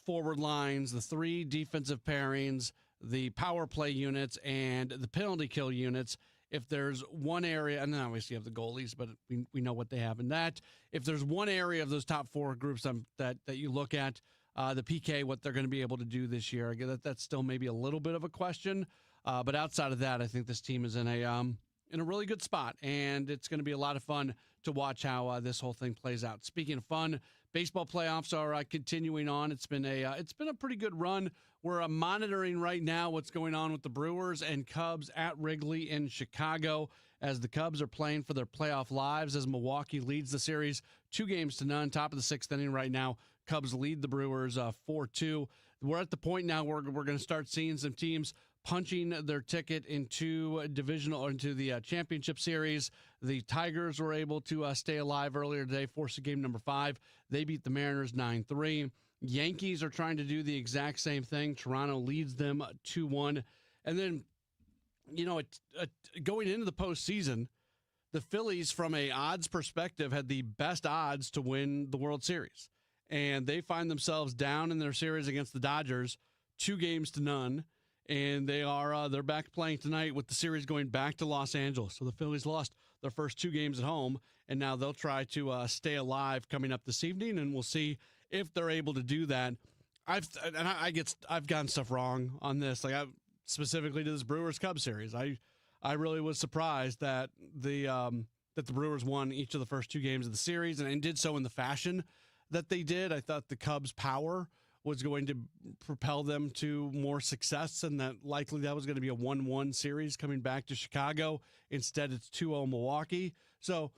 forward lines, the 3 defensive pairings, the power play units, and the penalty kill units. If there's one area, and then obviously you have the goalies, but we know what they have in that. If there's one area of those top 4 groups that you look at, the PK, what they're going to be able to do this year, that's still maybe a little bit of a question. But outside of that, I think this team is in a really good spot, and it's going to be a lot of fun to watch how this whole thing plays out. Speaking of fun, baseball playoffs are continuing on. It's been a pretty good run. We're monitoring right now what's going on with the Brewers and Cubs at Wrigley in Chicago, as the Cubs are playing for their playoff lives as Milwaukee leads the series 2-0. Top of the 6th inning right now. Cubs lead the Brewers 4-2. we're at the point now where we're going to start seeing some teams punching their ticket into the championship series. The Tigers were able to stay alive earlier today, forced to game number 5. They beat the Mariners 9-3. Yankees are trying to do the exact same thing. Toronto leads them 2-1. And then, going into the postseason, the Phillies, from a odds perspective, had the best odds to win the World Series. And they find themselves down in their series against the Dodgers, 2-0. And they're back playing tonight with the series going back to Los Angeles. So the Phillies lost their first 2 games at home, and now they'll try to stay alive coming up this evening, and we'll see if they're able to do that. I've gotten stuff wrong on this, specifically to this Brewers Cubs series. I really was surprised that the Brewers won each of the first 2 games of the series and did so in the fashion that they did. I thought the Cubs' power was going to propel them to more success, and that likely that was going to be a 1-1 series coming back to Chicago. Instead, it's 2-0 Milwaukee. So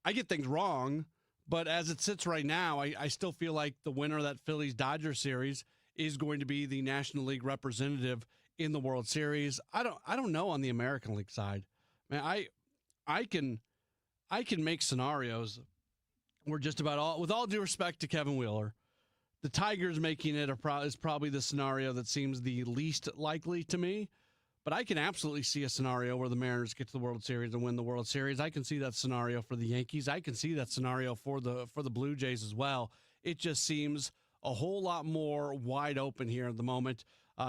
I get things wrong, but as it sits right now, I still feel like the winner of that Phillies-Dodgers series is going to be the National League representative in the World Series. I don't know on the American League side. Man, I can make scenarios where just about all, with all due respect to Kevin Wheeler, the Tigers making it is probably the scenario that seems the least likely to me. But I can absolutely see a scenario where the Mariners get to the World Series and win the World Series. I can see that scenario for the Yankees. I can see that scenario for the Blue Jays as well. It just seems a whole lot more wide open here at the moment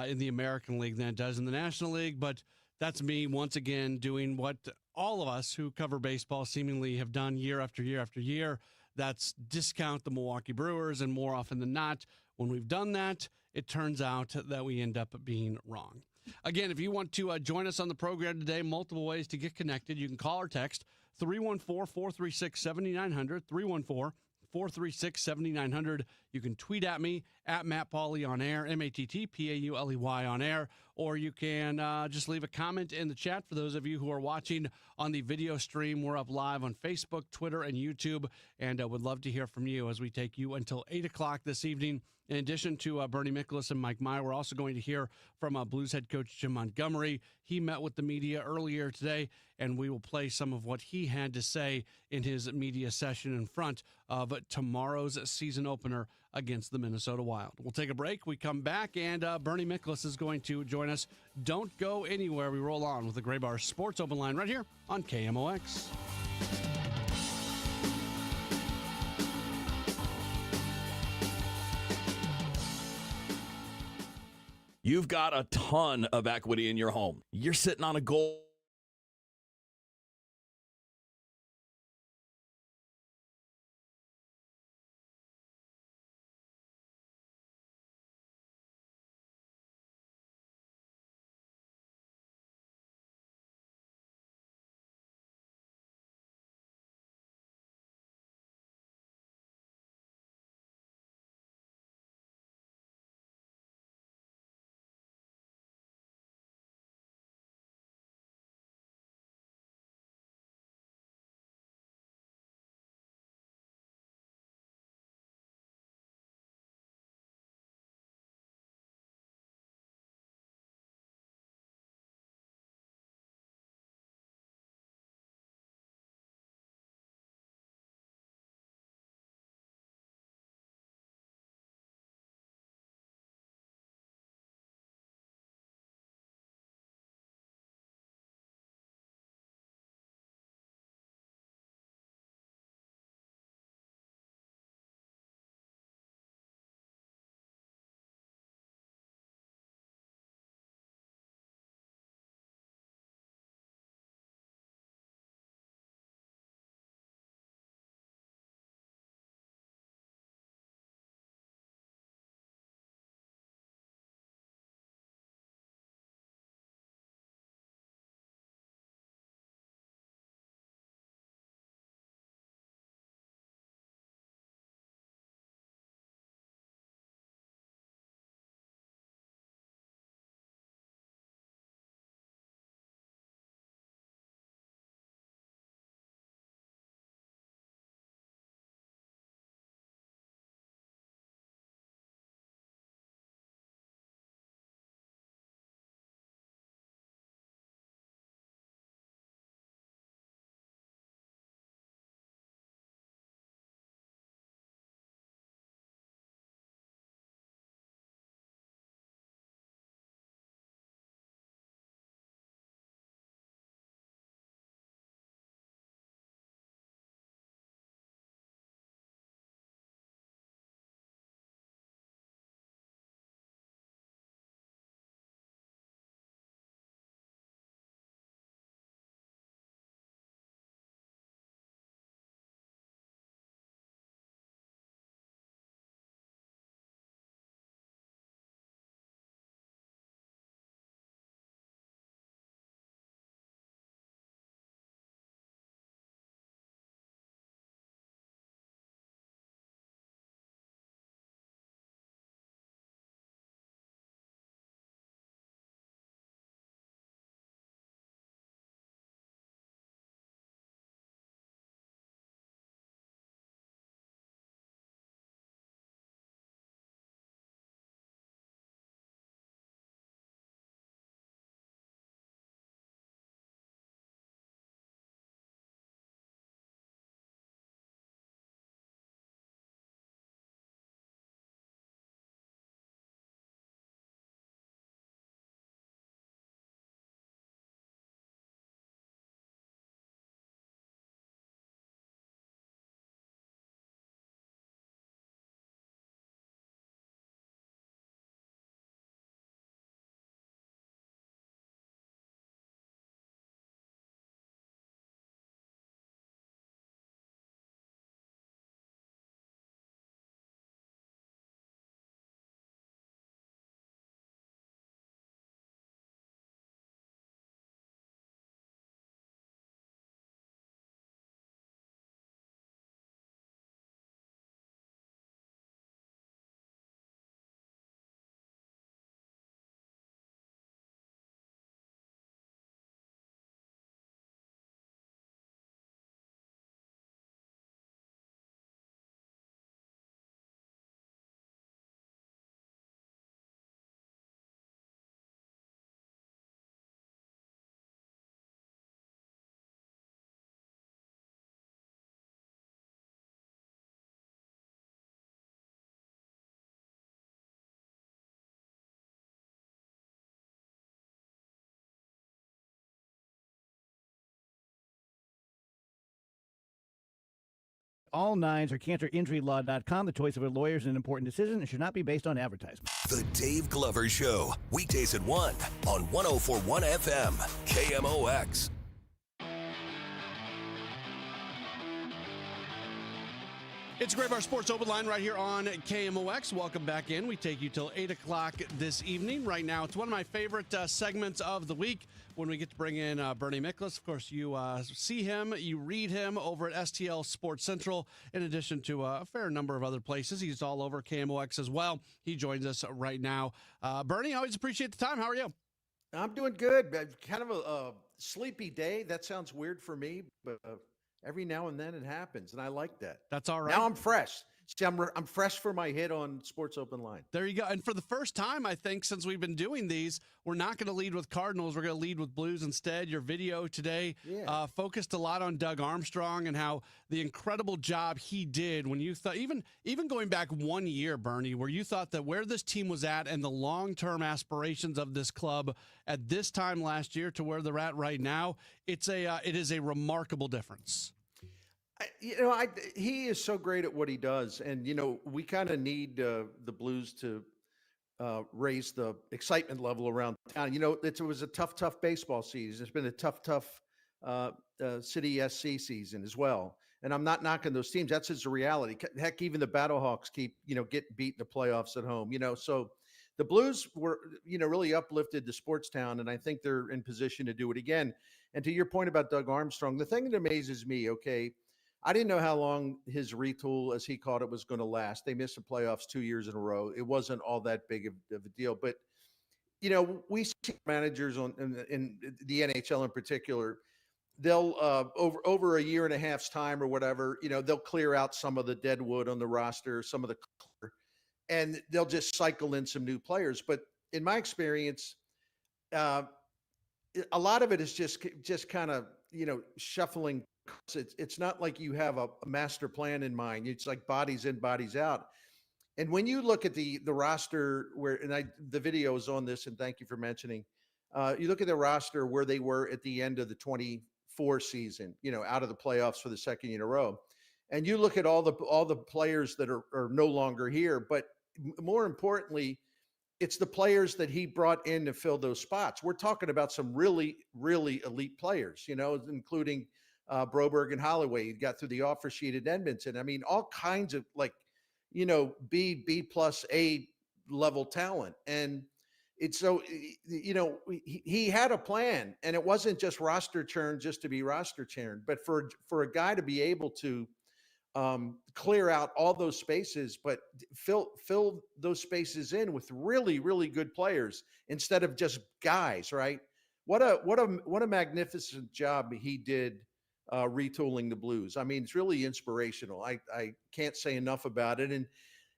in the American League than it does in the National League. But that's me once again doing what all of us who cover baseball seemingly have done year after year after year. That's discount the Milwaukee Brewers, and more often than not, when we've done that, it turns out that we end up being wrong. Again, if you want to join us on the program today, multiple ways to get connected. You can call or text 314-436-7900, 314-436-7900. You can tweet at me, at Matt Pauley on air, MattPauley on air, or you can just leave a comment in the chat. For those of you who are watching on the video stream, we're up live on Facebook, Twitter, and YouTube, and would love to hear from you as we take you until 8 o'clock this evening. In addition to Bernie Miklasz and Mike Meyer, we're also going to hear from Blues head coach Jim Montgomery. He met with the media earlier today, and we will play some of what he had to say in his media session in front of tomorrow's season opener against the Minnesota Wild. We'll take a break. We come back, and Bernie Miklasz is going to join us. Don't go anywhere. We roll on with the Gray Bar Sports Open Line right here on KMOX. You've got a ton of equity in your home. You're sitting on a goal. All nines are cancerinjurylaw.com, the choice of a lawyer is an important decision and should not be based on advertisement. The Dave Glover Show, weekdays at 1 on 104.1 FM, KMOX. It's Great Bar Sports Open Line right here on KMOX. Welcome back in. We take you till 8 o'clock this evening. Right now, it's one of my favorite segments of the week when we get to bring in Bernie Miklasz. Of course, you see him, you read him over at STL Sports Central, in addition to a fair number of other places. He's all over KMOX as well. He joins us right now. Bernie, always appreciate the time. How are you? I'm doing good. Kind of a sleepy day. That sounds weird for me, but every now and then it happens, and I like that. That's all right. Now I'm fresh. See, I'm fresh for my hit on Sports Open Line. There you go. And for the first time, I think, since we've been doing these, we're not going to lead with Cardinals. We're going to lead with Blues instead. Your video today focused a lot on Doug Armstrong and how the incredible job he did when you thought, even going back 1 year, Bernie, where you thought that where this team was at and the long-term aspirations of this club at this time last year to where they're at right now, it is a remarkable difference. He is so great at what he does, and we kind of need the Blues to raise the excitement level around town. It was a tough baseball season. It's been a tough City SC season as well. And I'm not knocking those teams. That's just a reality. Heck, even the Battlehawks keep getting beat in the playoffs at home. So the Blues were really uplifted to Sportstown, and I think they're in position to do it again. And to your point about Doug Armstrong, the thing that amazes me, I didn't know how long his retool, as he called it, was going to last. They missed the playoffs 2 years in a row. It wasn't all that big of a deal. But, we see managers in the NHL in particular, they'll over a year and a half's time or whatever, they'll clear out some of the dead wood on the roster, some of the and they'll just cycle in some new players. But in my experience, a lot of it is just kind of, shuffling. It's not like you have a master plan in mind. It's like bodies in, bodies out. And when you look at the roster the video is on this, and thank you for mentioning, you look at the roster where they were at the end of the 24 season, out of the playoffs for the second year in a row. And you look at all the players that are no longer here, but more importantly, it's the players that he brought in to fill those spots. We're talking about some really, really elite players, including Broberg and Holloway. He got through the offer sheet at Edmonton. I mean, all kinds of B plus A level talent. And it's so, he had a plan, and it wasn't just roster churn just to be roster churn, but for a guy to be able to clear out all those spaces, but fill those spaces in with really, really good players instead of just guys, right? What a magnificent job he did retooling the Blues. I mean, it's really inspirational. I can't say enough about it. And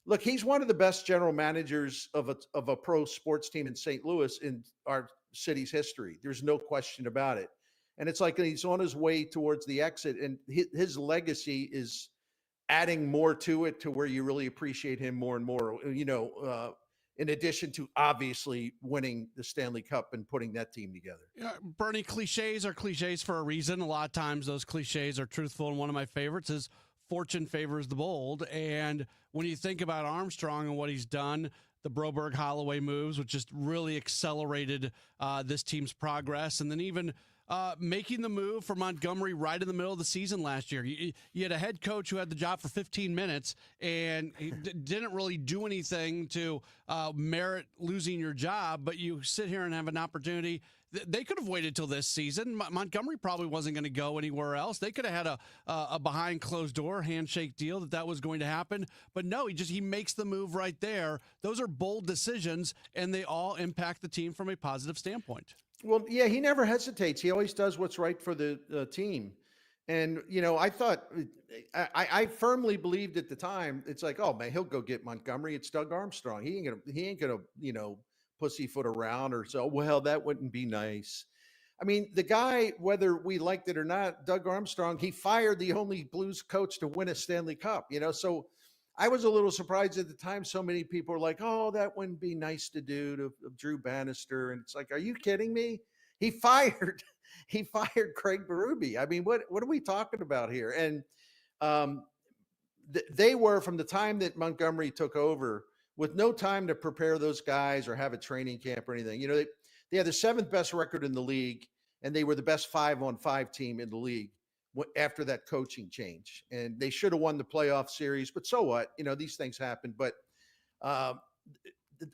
look, he's one of the best general managers of a pro sports team in St. Louis in our city's history. There's no question about it. And it's like he's on his way towards the exit, and his legacy is adding more to it, to where you really appreciate him more and more, in addition to obviously winning the Stanley Cup and putting that team together. Yeah, Bernie, cliches are cliches for a reason. A lot of times those cliches are truthful, and one of my favorites is fortune favors the bold. And when you think about Armstrong and what he's done, the Broberg Holloway moves, which just really accelerated this team's progress, and then even making the move for Montgomery right in the middle of the season last year. You had a head coach who had the job for 15 minutes, and he didn't really do anything to merit losing your job, but you sit here and have an opportunity. They could have waited till this season. Montgomery probably wasn't going to go anywhere else. They could have had a behind closed door handshake deal that was going to happen. But no, he makes the move right there. Those are bold decisions, and they all impact the team from a positive standpoint. Well, yeah, he never hesitates. He always does what's right for the team. And, I thought, I firmly believed at the time, it's like, oh man, he'll go get Montgomery. It's Doug Armstrong. He ain't gonna, pussyfoot around or so. Well, that wouldn't be nice. I mean, the guy, whether we liked it or not, Doug Armstrong, he fired the only Blues coach to win a Stanley Cup, so I was a little surprised at the time. So many people were like, oh, that wouldn't be nice to do to Drew Bannister. And it's like, are you kidding me? He fired Craig Berube. I mean, what are we talking about here? And they were, from the time that Montgomery took over, with no time to prepare those guys or have a training camp or anything. They had the 7th best record in the league, and they were the best 5-on-5 team in the league after that coaching change. And they should have won the playoff series, but so what? These things happen. But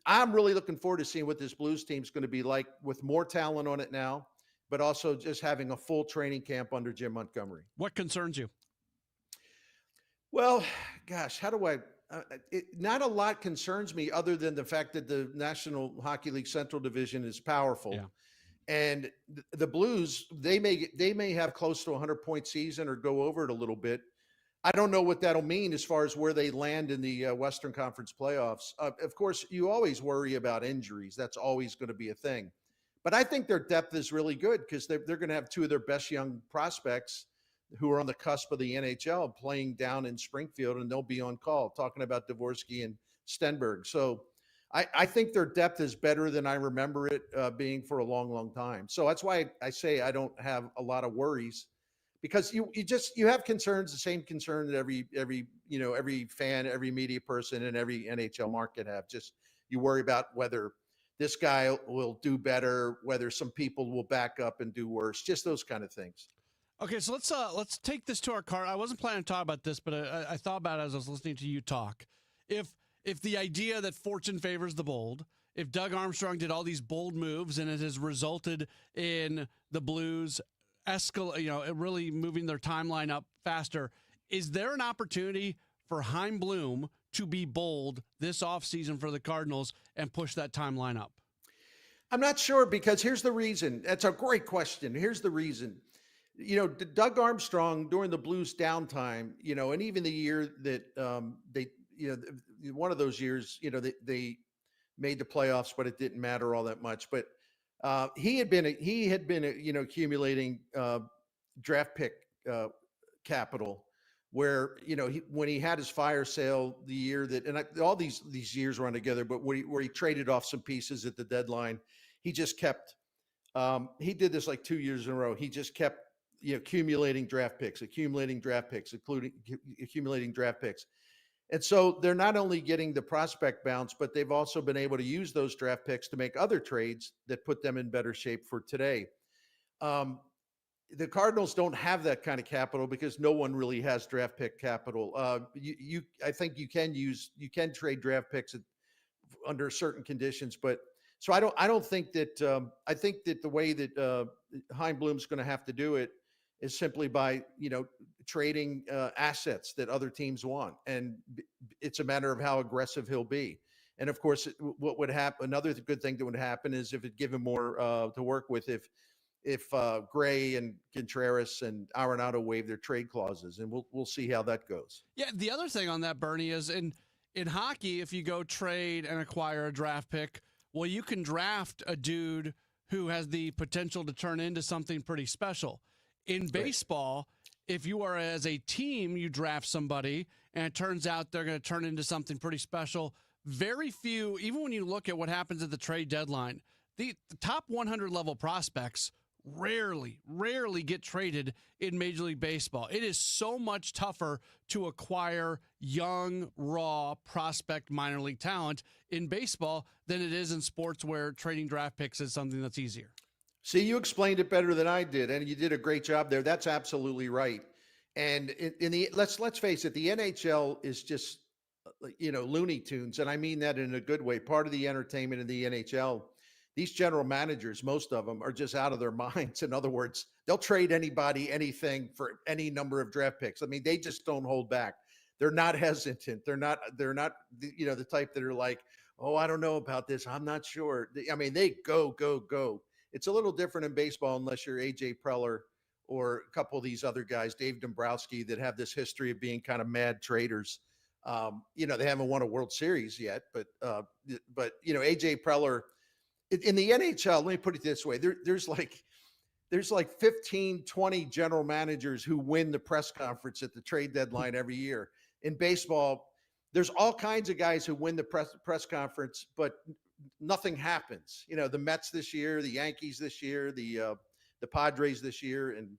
I'm really looking forward to seeing what this Blues team is going to be like with more talent on it now, but also just having a full training camp under Jim Montgomery. What concerns you? Well, gosh, how do I? Not a lot concerns me other than the fact that the National Hockey League Central Division is powerful. Yeah. And the Blues, they may have close to a 100-point season or go over it a little bit. I don't know what that'll mean as far as where they land in the Western Conference playoffs. Of course, you always worry about injuries. That's always going to be a thing. But I think their depth is really good because they're going to have 2 of their best young prospects who are on the cusp of the NHL playing down in Springfield, and they'll be on call, talking about Dvorsky and Stenberg. So I think their depth is better than I remember it being for a long, long time. So that's why I say I don't have a lot of worries, because you have concerns, the same concern that every fan, every media person, and every NHL market have. Just you worry about whether this guy will do better, whether some people will back up and do worse, just those kind of things. Okay, so let's take this to our car. I wasn't planning to talk about this, but I thought about it as I was listening to you talk. If the idea that fortune favors the bold, if Doug Armstrong did all these bold moves and it has resulted in the Blues really moving their timeline up faster, is there an opportunity for Chaim Bloom to be bold this offseason for the Cardinals and push that timeline up? I'm not sure, because here's the reason. That's a great question. Here's the reason. Doug Armstrong during the Blues downtime, and even the year that one of those years, they made the playoffs, but it didn't matter all that much. But he had been accumulating draft pick capital, where when he had his fire sale the year that, and all these years run together, but where he traded off some pieces at the deadline, he just kept. He did this like 2 years in a row. He just kept accumulating draft picks, including accumulating draft picks. And so they're not only getting the prospect bounce, but they've also been able to use those draft picks to make other trades that put them in better shape for today. The Cardinals don't have that kind of capital because no one really has draft pick capital. I think you can trade draft picks under certain conditions, but so I don't think that. I think that the way that Chaim Bloom's going to have to do it is simply by trading assets that other teams want, and it's a matter of how aggressive he'll be. And of course, what would happen? Another good thing that would happen is if it give him more to work with. If Gray and Contreras and Arenado waive their trade clauses, and we'll see how that goes. Yeah, the other thing on that, Bernie, is in hockey, if you go trade and acquire a draft pick, well, you can draft a dude who has the potential to turn into something pretty special. In baseball, if you are as a team, you draft somebody and it turns out they're going to turn into something pretty special. Very few, even when you look at what happens at the trade deadline, the top 100 level prospects rarely get traded in Major League Baseball. It is so much tougher to acquire young, raw prospect minor league talent in baseball than it is in sports where trading draft picks is something that's easier. See, you explained it better than I did, and you did a great job there. That's absolutely right. And let's face it, the NHL is just Looney Tunes, and I mean that in a good way. Part of the entertainment in the NHL. These general managers, most of them, are just out of their minds. In other words, they'll trade anybody, anything for any number of draft picks. I mean, they just don't hold back. They're not hesitant. They're not the type that are like, oh, I don't know about this. I'm not sure. I mean, they go. It's a little different in baseball unless you're AJ Preller or a couple of these other guys, Dave Dombrowski, that have this history of being kind of mad traders. They haven't won a World Series yet, but AJ Preller. In the NHL, let me put it this way. There's like 15, 20 general managers who win the press conference at the trade deadline every year. In baseball, there's all kinds of guys who win the press conference, but nothing happens. The Mets this year, the Yankees this year, the Padres this year, and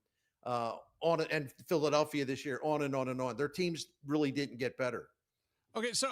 and Philadelphia this year, on and on and on. Their teams really didn't get better. Okay, so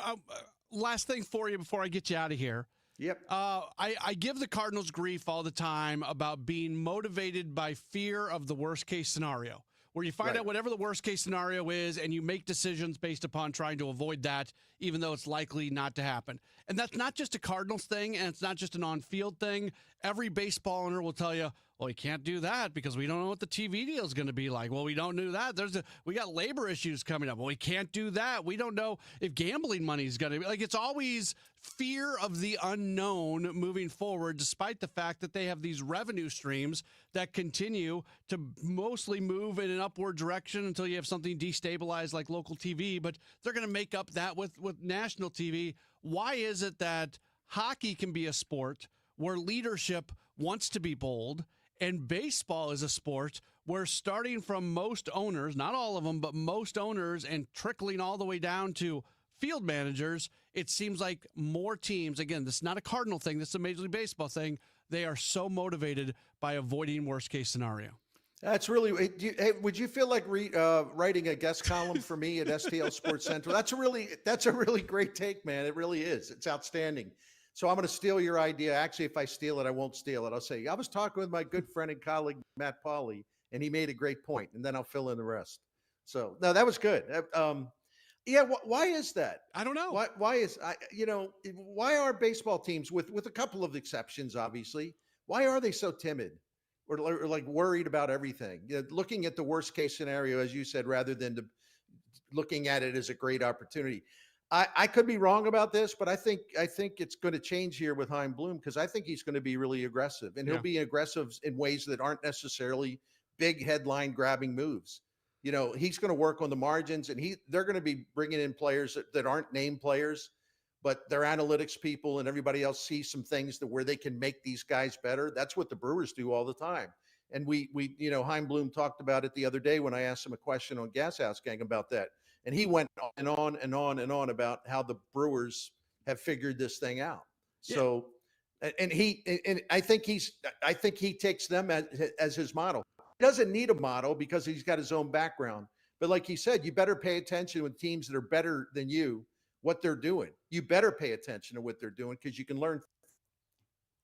last thing for you before I get you out of here. Yep. I give the Cardinals grief all the time about being motivated by fear of the worst case scenario, where you find out whatever the worst case scenario is and you make decisions based upon trying to avoid that, even though it's likely not to happen. And that's not just a Cardinals thing, and it's not just an on-field thing. Every baseball owner will tell you, well, you can't do that because we don't know what the TV deal is going to be like. Well, we don't know that. We got labor issues coming up. Well, we can't do that. We don't know if gambling money is going to be like. It's always fear of the unknown moving forward, despite the fact that they have these revenue streams that continue to mostly move in an upward direction until you have something destabilized like local TV. But they're going to make up that with national TV. Why is it that hockey can be a sport where leadership wants to be bold, and baseball is a sport where, starting from most owners, not all of them, but most owners, and trickling all the way down to field managers, it seems like more teams, again, this is not a Cardinal thing, this is a Major League Baseball thing, they are so motivated by avoiding worst case scenario. That's really. Hey, would you feel like writing a guest column for me at STL Sports Central? That's a really great take, man. It really is. It's outstanding. So I'm going to steal your idea. Actually, if I steal it, I won't steal it. I'll say, I was talking with my good friend and colleague, Matt Pauley, and he made a great point, and then I'll fill in the rest. So, no, that was good. Yeah, why is that? I don't know. Why are baseball teams, with a couple of exceptions, obviously, why are they so timid or like worried about everything? Looking at the worst case scenario, as you said, rather than looking at it as a great opportunity. I could be wrong about this, but I think it's going to change here with Chaim Bloom, because I think he's going to be really aggressive, and he'll be aggressive in ways that aren't necessarily big headline grabbing moves. He's going to work on the margins, and they're going to be bringing in players that aren't name players, but they're analytics people, and everybody else sees some things where they can make these guys better. That's what the Brewers do all the time. And we Chaim Bloom talked about it the other day when I asked him a question on Gas House Gang about that. And he went on and on and on and on about how the Brewers have figured this thing out. Yeah. So, and I think he takes them as his model. He doesn't need a model because he's got his own background. But like he said, you better pay attention with teams that are better than you, what they're doing. You better pay attention to what they're doing, because you can learn.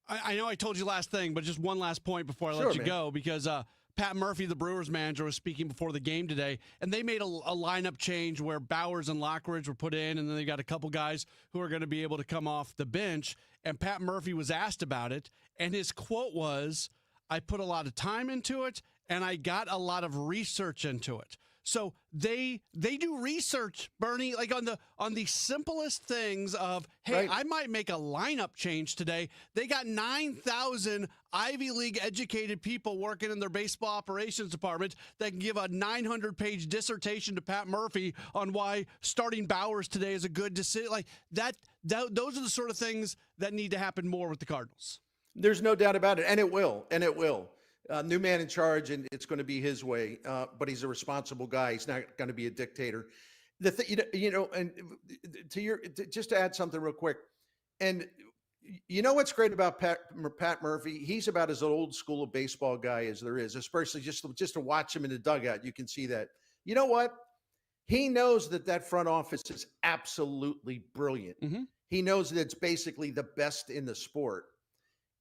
I know I told you last thing, but just one last point before I let you go, because Pat Murphy, the Brewers manager, was speaking before the game today, and they made a lineup change where Bowers and Lockridge were put in, and then they got a couple guys who are going to be able to come off the bench. And Pat Murphy was asked about it, and his quote was, "I put a lot of time into it, and I got a lot of research into it." So they do research, Bernie, like on the simplest things of, hey, I might make a lineup change today. They got 9,000 Ivy League educated people working in their baseball operations department that can give a 900-page dissertation to Pat Murphy on why starting Bowers today is a good decision. Like that those are the sort of things that need to happen more with the Cardinals. There's no doubt about it, and it will. New man in charge, and it's going to be his way. But he's a responsible guy. He's not going to be a dictator. And just to add something real quick, and what's great about Pat Murphy? He's about as old school a baseball guy as there is, especially just to watch him in the dugout. You can see that. You know what? He knows that front office is absolutely brilliant. Mm-hmm. He knows that it's basically the best in the sport.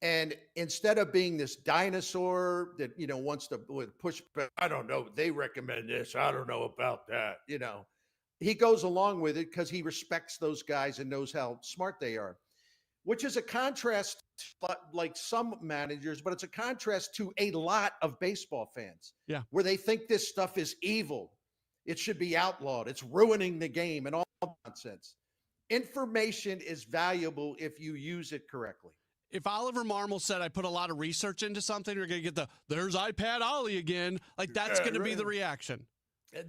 And instead of being this dinosaur that, wants to push, I don't know, they recommend this, I don't know about that, he goes along with it because he respects those guys and knows how smart they are, which is a contrast to, like, some managers, but it's a contrast to a lot of baseball fans, where they think this stuff is evil. It should be outlawed. It's ruining the game and all nonsense. Information is valuable if you use it correctly. If Oliver Marmol said, I put a lot of research into something, you're going to get there's iPad Ollie again. Like, that's going to be the reaction.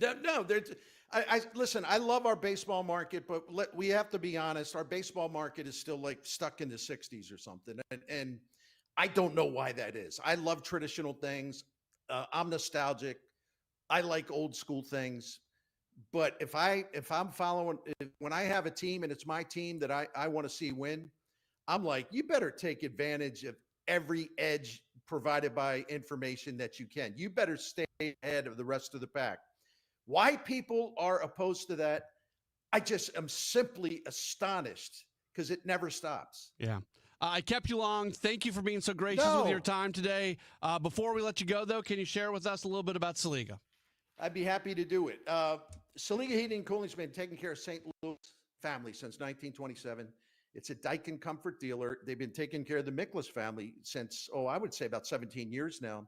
No, listen, I love our baseball market, but we have to be honest. Our baseball market is still like stuck in the 60s or something. And I don't know why that is. I love traditional things. I'm nostalgic. I like old school things. But when I have a team and it's my team that I want to see win, I'm like, you better take advantage of every edge provided by information that you can. You better stay ahead of the rest of the pack. Why people are opposed to that, I just am simply astonished because it never stops. Yeah. I kept you long. Thank you for being so gracious with your time today. Before we let you go, though, can you share with us a little bit about Saliga? I'd be happy to do it. Saliga Heating and Cooling has been taking care of St. Louis family since 1927. It's a Daikin comfort dealer. They've been taking care of the Miklas family since, I would say about 17 years now.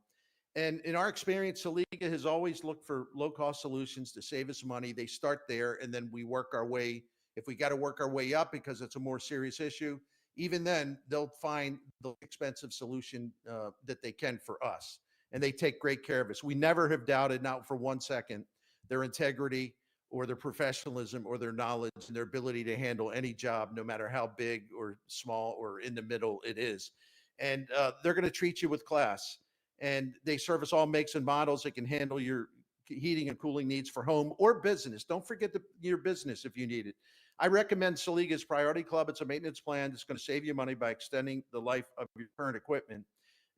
And in our experience, Saliga has always looked for low-cost solutions to save us money. They start there, and then we work our way. If we got to work our way up because it's a more serious issue, even then, they'll find the expensive solution that they can for us. And they take great care of us. We never have doubted, not for 1 second, their integrity or their professionalism or their knowledge and their ability to handle any job, no matter how big or small or in the middle it is. And they're going to treat you with class. And they service all makes and models. They can handle your heating and cooling needs for home or business. Don't forget your business if you need it. I recommend Saliga's Priority Club. It's a maintenance plan that's going to save you money by extending the life of your current equipment.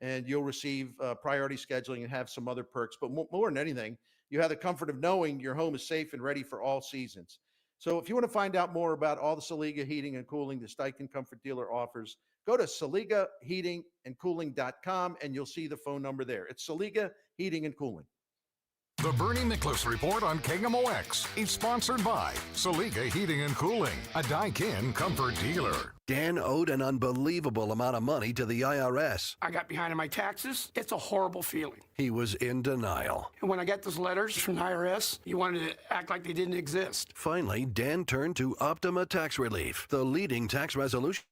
And you'll receive priority scheduling and have some other perks. But more than anything, you have the comfort of knowing your home is safe and ready for all seasons. So if you want to find out more about all the Saliga heating and cooling the Daikin Comfort Dealer offers, go to SaligaHeatingandCooling.com and you'll see the phone number there. It's Saliga Heating and Cooling. The Bernie Nicholas Report on KMOX is sponsored by Saliga Heating and Cooling, a Daikin comfort dealer. Dan owed an unbelievable amount of money to the IRS. I got behind on my taxes. It's a horrible feeling. He was in denial. And when I got those letters from the IRS, you wanted to act like they didn't exist. Finally, Dan turned to Optima Tax Relief, the leading tax resolution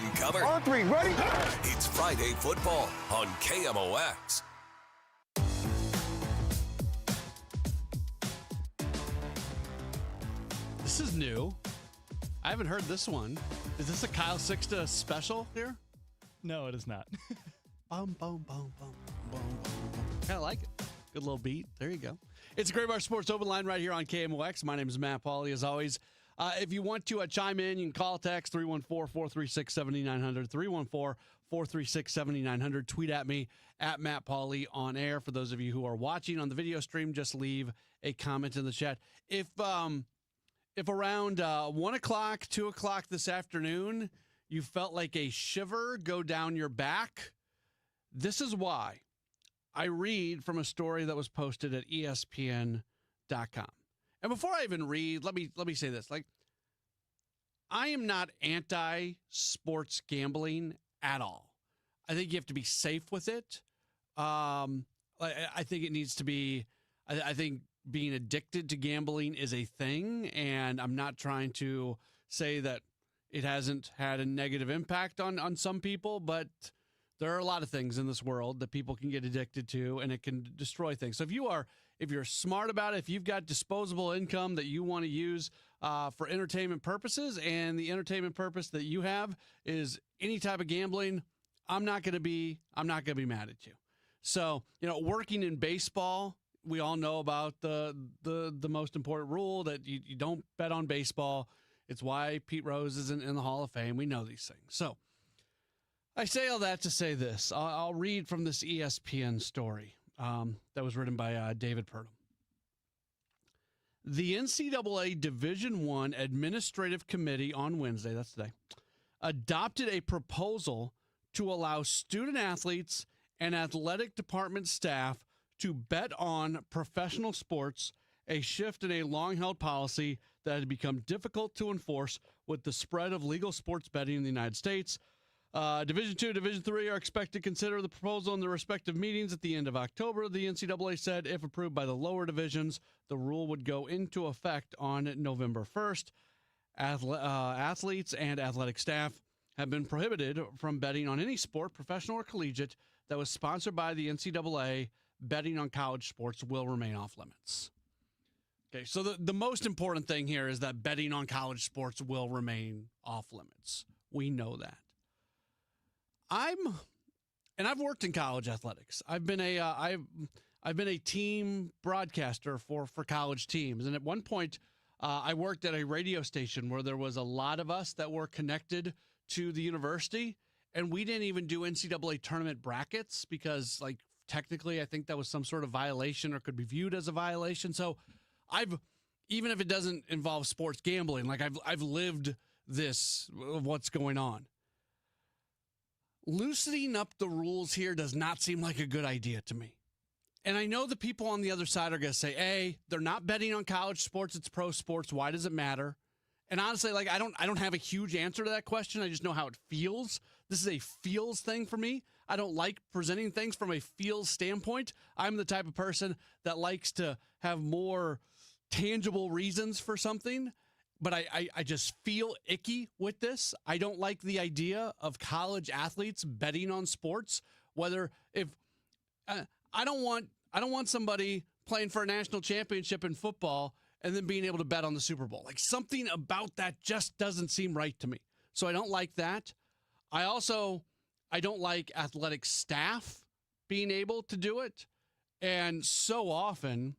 And cover. On three, ready? It's Friday football on KMOX. This is new. I haven't heard this one. Is this a Kyle Sixta special here? No, it is not. Boom, boom, boom, boom, boom, boom. Kind of like it. Good little beat. There you go. It's a Gray Bar Sports Open Line right here on KMOX. My name is Matt Pauley, as always. If you want to chime in, you can call, text 314-436-7900, 314-436-7900. Tweet at me, at Matt Pauley on air. For those of you who are watching on the video stream, just leave a comment in the chat. If around 1 o'clock, 2 o'clock this afternoon, you felt like a shiver go down your back, this is why. I read from a story that was posted at ESPN.com. And before I even read, let me say this. Like, I am not anti-sports gambling at all. I think you have to be safe with it. I think it needs to be, I think being addicted to gambling is a thing, and I'm not trying to say that it hasn't had a negative impact on some people, but there are a lot of things in this world that people can get addicted to, and it can destroy things. So if you're smart about it, if you've got disposable income that you want to use for entertainment purposes, and the entertainment purpose that you have is any type of gambling, I'm not going to be mad at you. So, working in baseball, we all know about the most important rule that you don't bet on baseball. It's why Pete Rose isn't in the Hall of Fame. We know these things. So I say all that to say this. I'll read from this ESPN story that was written by David Purdom. The NCAA Division I Administrative Committee on Wednesday, that's today, adopted a proposal to allow student athletes and athletic department staff to bet on professional sports, a shift in a long-held policy that had become difficult to enforce with the spread of legal sports betting in the United States. Division II, Division III are expected to consider the proposal in their respective meetings at the end of October. The NCAA said if approved by the lower divisions, the rule would go into effect on November 1st. Athletes and athletic staff have been prohibited from betting on any sport, professional or collegiate, that was sponsored by the NCAA. Betting on college sports will remain off limits. Okay, so the most important thing here is that betting on college sports will remain off limits. We know that. I've worked in college athletics. I've been a team broadcaster for college teams, and at one point, I worked at a radio station where there was a lot of us that were connected to the university, and we didn't even do NCAA tournament brackets because, like, technically, I think that was some sort of violation or could be viewed as a violation. So, even if it doesn't involve sports gambling, like I've lived this of what's going on. Loosening up the rules here does not seem like a good idea to me. And I know the people on the other side are going to say, hey, they're not betting on college sports, it's pro sports. Why does it matter? And honestly, like I don't have a huge answer to that question. I just know how it feels. This is a feels thing for me. I don't like presenting things from a feels standpoint. I'm the type of person that likes to have more tangible reasons for something. But I just feel icky with this. I don't like the idea of college athletes betting on sports. Whether if I don't want somebody playing for a national championship in football and then being able to bet on the Super Bowl. Like something about that just doesn't seem right to me. So I don't like that. I don't like athletic staff being able to do it. And so often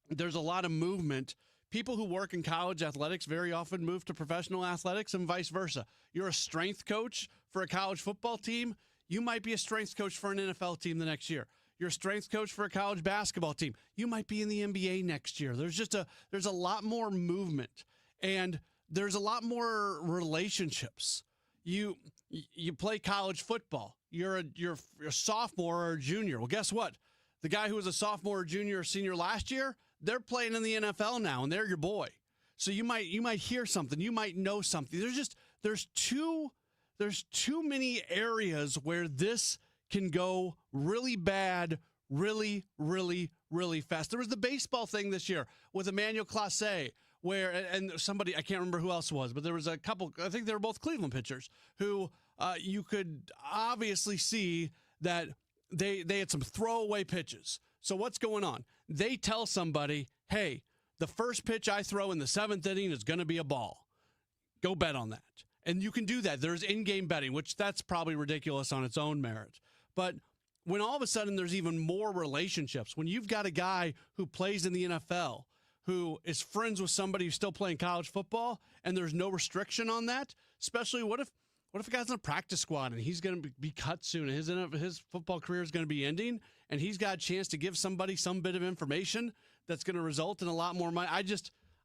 there's a lot of movement. People who work in college athletics very often move to professional athletics and vice versa. You're a strength coach for a college football team. You might be a strength coach for an NFL team the next year. You're a strength coach for a college basketball team. You might be in the NBA next year. There's a lot more movement, and there's a lot more relationships. You play college football. You're a sophomore or a junior. Well, guess what? The guy who was a sophomore or junior or senior last year, they're playing in the NFL now, and they're your boy. So you might hear something. You might know something. There's too many areas where this can go really bad, really, really, really fast. There was the baseball thing this year with Emmanuel Clase, where, and somebody, I can't remember who else it was, but there was a couple, I think they were both Cleveland pitchers, who you could obviously see that they had some throwaway pitches. So what's going on? They tell somebody, hey, the first pitch I throw in the 7th inning is going to be a ball. Go bet on that. And you can do that. There's in-game betting, which that's probably ridiculous on its own merit. But when all of a sudden there's even more relationships, when you've got a guy who plays in the NFL, who is friends with somebody who's still playing college football, and there's no restriction on that, especially what if a guy's in a practice squad and he's going to be cut soon and his football career is going to be ending, and he's got a chance to give somebody some bit of information that's going to result in a lot more money.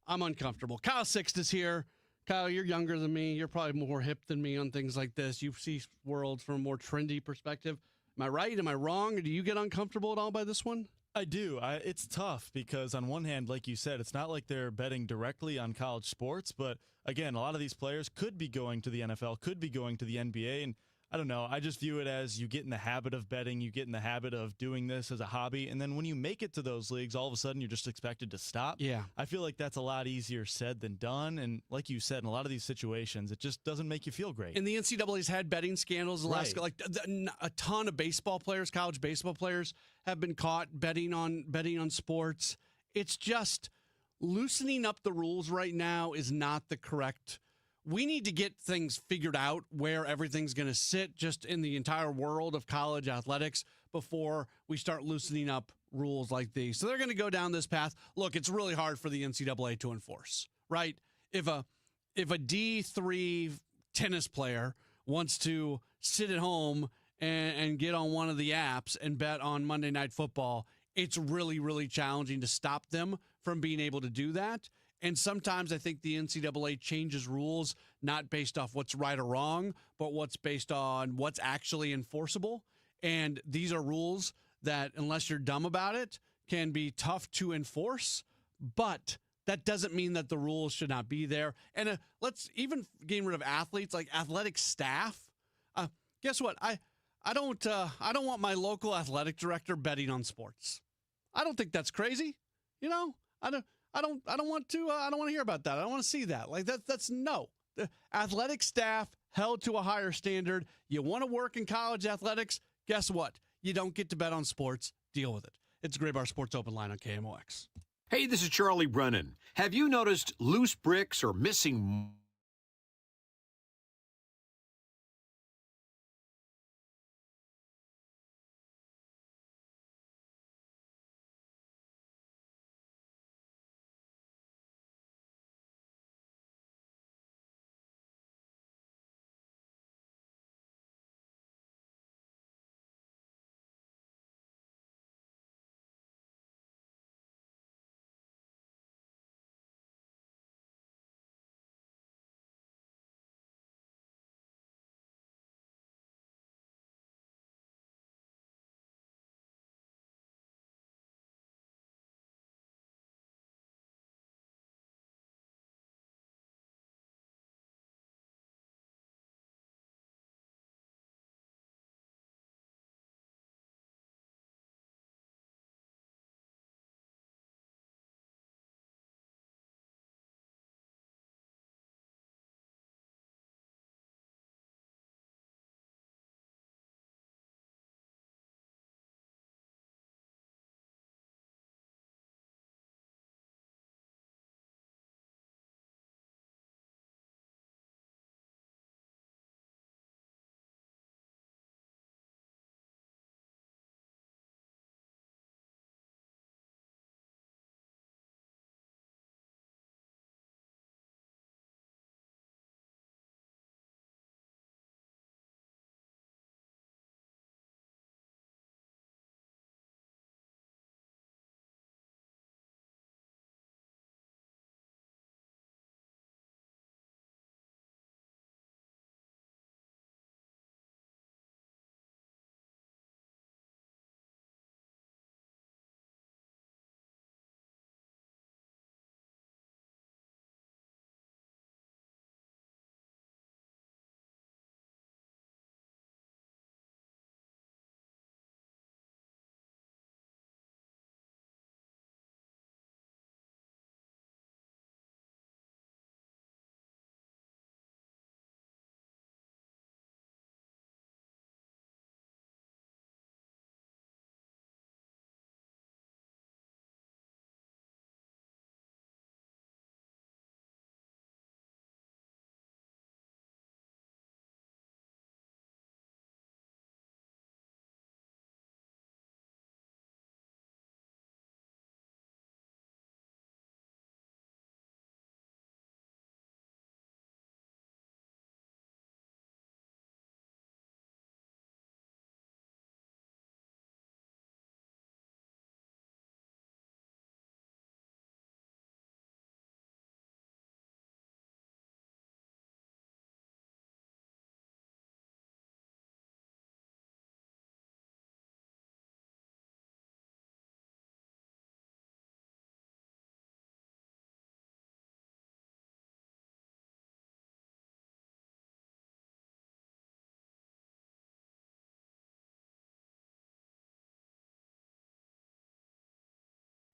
I'm uncomfortable. Kyle Sixt is here. Kyle, you're younger than me. You're probably more hip than me on things like this. You see world from a more trendy perspective. Am I right? Am I wrong? Or do you get uncomfortable at all by this one? I do. It's tough because on one hand, like you said, it's not like they're betting directly on college sports. But again, a lot of these players could be going to the NFL, could be going to the NBA. And I don't know. I just view it as you get in the habit of betting. You get in the habit of doing this as a hobby. And then when you make it to those leagues, all of a sudden you're just expected to stop. Yeah. I feel like that's a lot easier said than done. And like you said, in a lot of these situations, it just doesn't make you feel great. And the NCAA's had betting scandals the last, like a ton of baseball players, college baseball players have been caught betting on sports. It's just loosening up the rules right now is not the correct. We need to get things figured out where everything's going to sit just in the entire world of college athletics before we start loosening up rules like these. So they're going to go down this path. Look, it's really hard for the NCAA to enforce, right? If a D3 tennis player wants to sit at home and get on one of the apps and bet on Monday Night Football, it's really, really challenging to stop them from being able to do that. And sometimes I think the NCAA changes rules not based off what's right or wrong, but what's based on what's actually enforceable. And these are rules that, unless you're dumb about it, can be tough to enforce. But that doesn't mean that the rules should not be there. And let's even get rid of athletes, like athletic staff. Guess what? I don't want my local athletic director betting on sports. I don't think that's crazy. You know, I don't want to hear about that. I don't want to see that. Like that's no. The athletic staff held to a higher standard. You want to work in college athletics? Guess what? You don't get to bet on sports. Deal with it. It's Gray Bar Sports Open Line on KMOX. Hey, this is Charlie Brennan. Have you noticed loose bricks or missing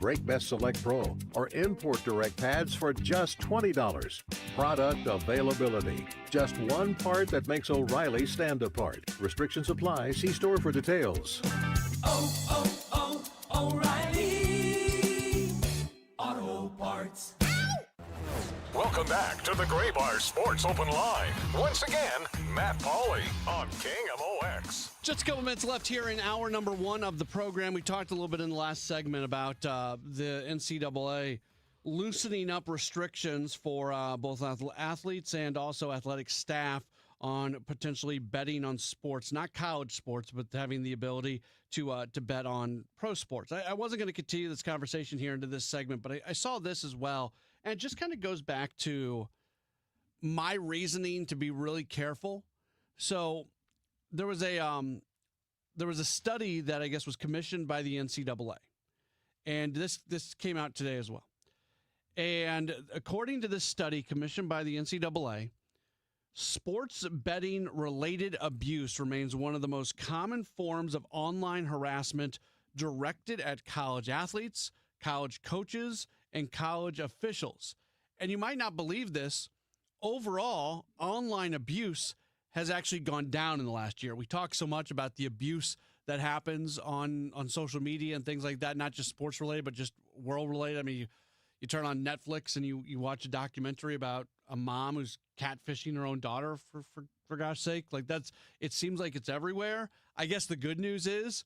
Brake Best Select Pro, or Import Direct pads for just $20. Product availability. Just one part that makes O'Reilly stand apart. Restrictions apply. See store for details. O'Reilly Auto Parts. Welcome back to the Gray Bar Sports Open Line. Once again, Matt Pauley on KMOX. Just a couple minutes left here in hour number one of the program. We talked a little bit in the last segment about the NCAA loosening up restrictions for both athletes and also athletic staff on potentially betting on sports, not college sports, but having the ability to bet on pro sports. I wasn't going to continue this conversation here into this segment, but I saw this as well. And it just kind of goes back to my reasoning to be really careful. So there was a study that I guess was commissioned by the NCAA, and this came out today as well. And according to this study commissioned by the NCAA, sports betting related abuse remains one of the most common forms of online harassment directed at college athletes, college coaches, and college officials. And you might not believe this. Overall, online abuse has actually gone down in the last year. We talk so much about the abuse that happens on social media and things like that, not just sports related, but just world related. I mean, you turn on Netflix and you watch a documentary about a mom who's catfishing her own daughter for gosh sake. Like it seems like it's everywhere. I guess the good news is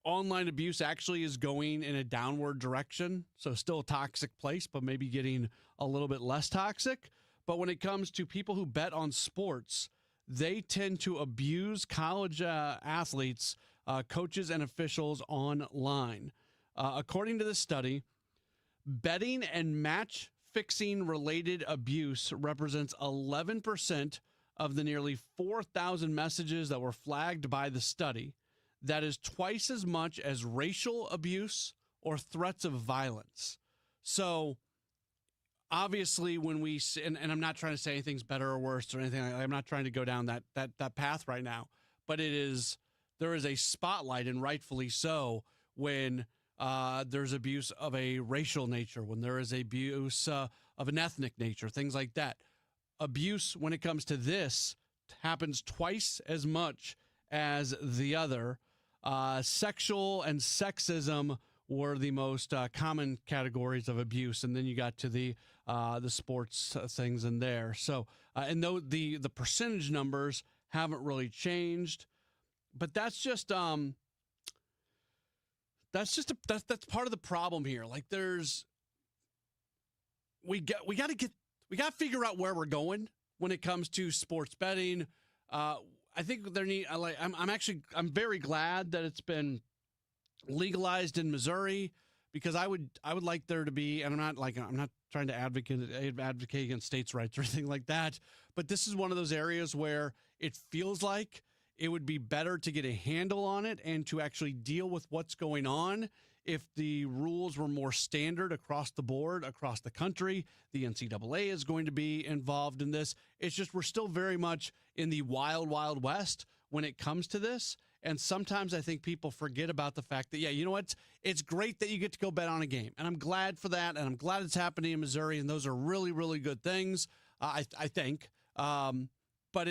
online abuse actually is going in a downward direction. So still a toxic place, but maybe getting a little bit less toxic. But when it comes to people who bet on sports, they tend to abuse college athletes, coaches, and officials online. According to this study, betting and match fixing related abuse represents 11% of the nearly 4,000 messages that were flagged by the study. That is twice as much as racial abuse or threats of violence. So obviously when we, and I'm not trying to say anything's better or worse or anything, I'm not trying to go down that path right now, but there is a spotlight, and rightfully so, when there's abuse of a racial nature, when there is abuse of an ethnic nature, things like that. Abuse when it comes to this happens twice as much as the other. Sexual and sexism were the most common categories of abuse, and then you got to the sports things in there. So, and though the percentage numbers haven't really changed, but that's part of the problem here. Like we got to figure out where we're going when it comes to sports betting. I think I'm very glad that it's been legalized in Missouri, because I would like there to be, and I'm not trying to advocate against states' rights or anything like that, but this is one of those areas where it feels like it would be better to get a handle on it and to actually deal with what's going on if the rules were more standard across the board, across the country. The NCAA is going to be involved in this. It's just we're still very much in the wild, wild west when it comes to this. And sometimes I think people forget about the fact that, yeah, you know what? It's great that you get to go bet on a game. And I'm glad for that. And I'm glad it's happening in Missouri. And those are really, really good things, I think. But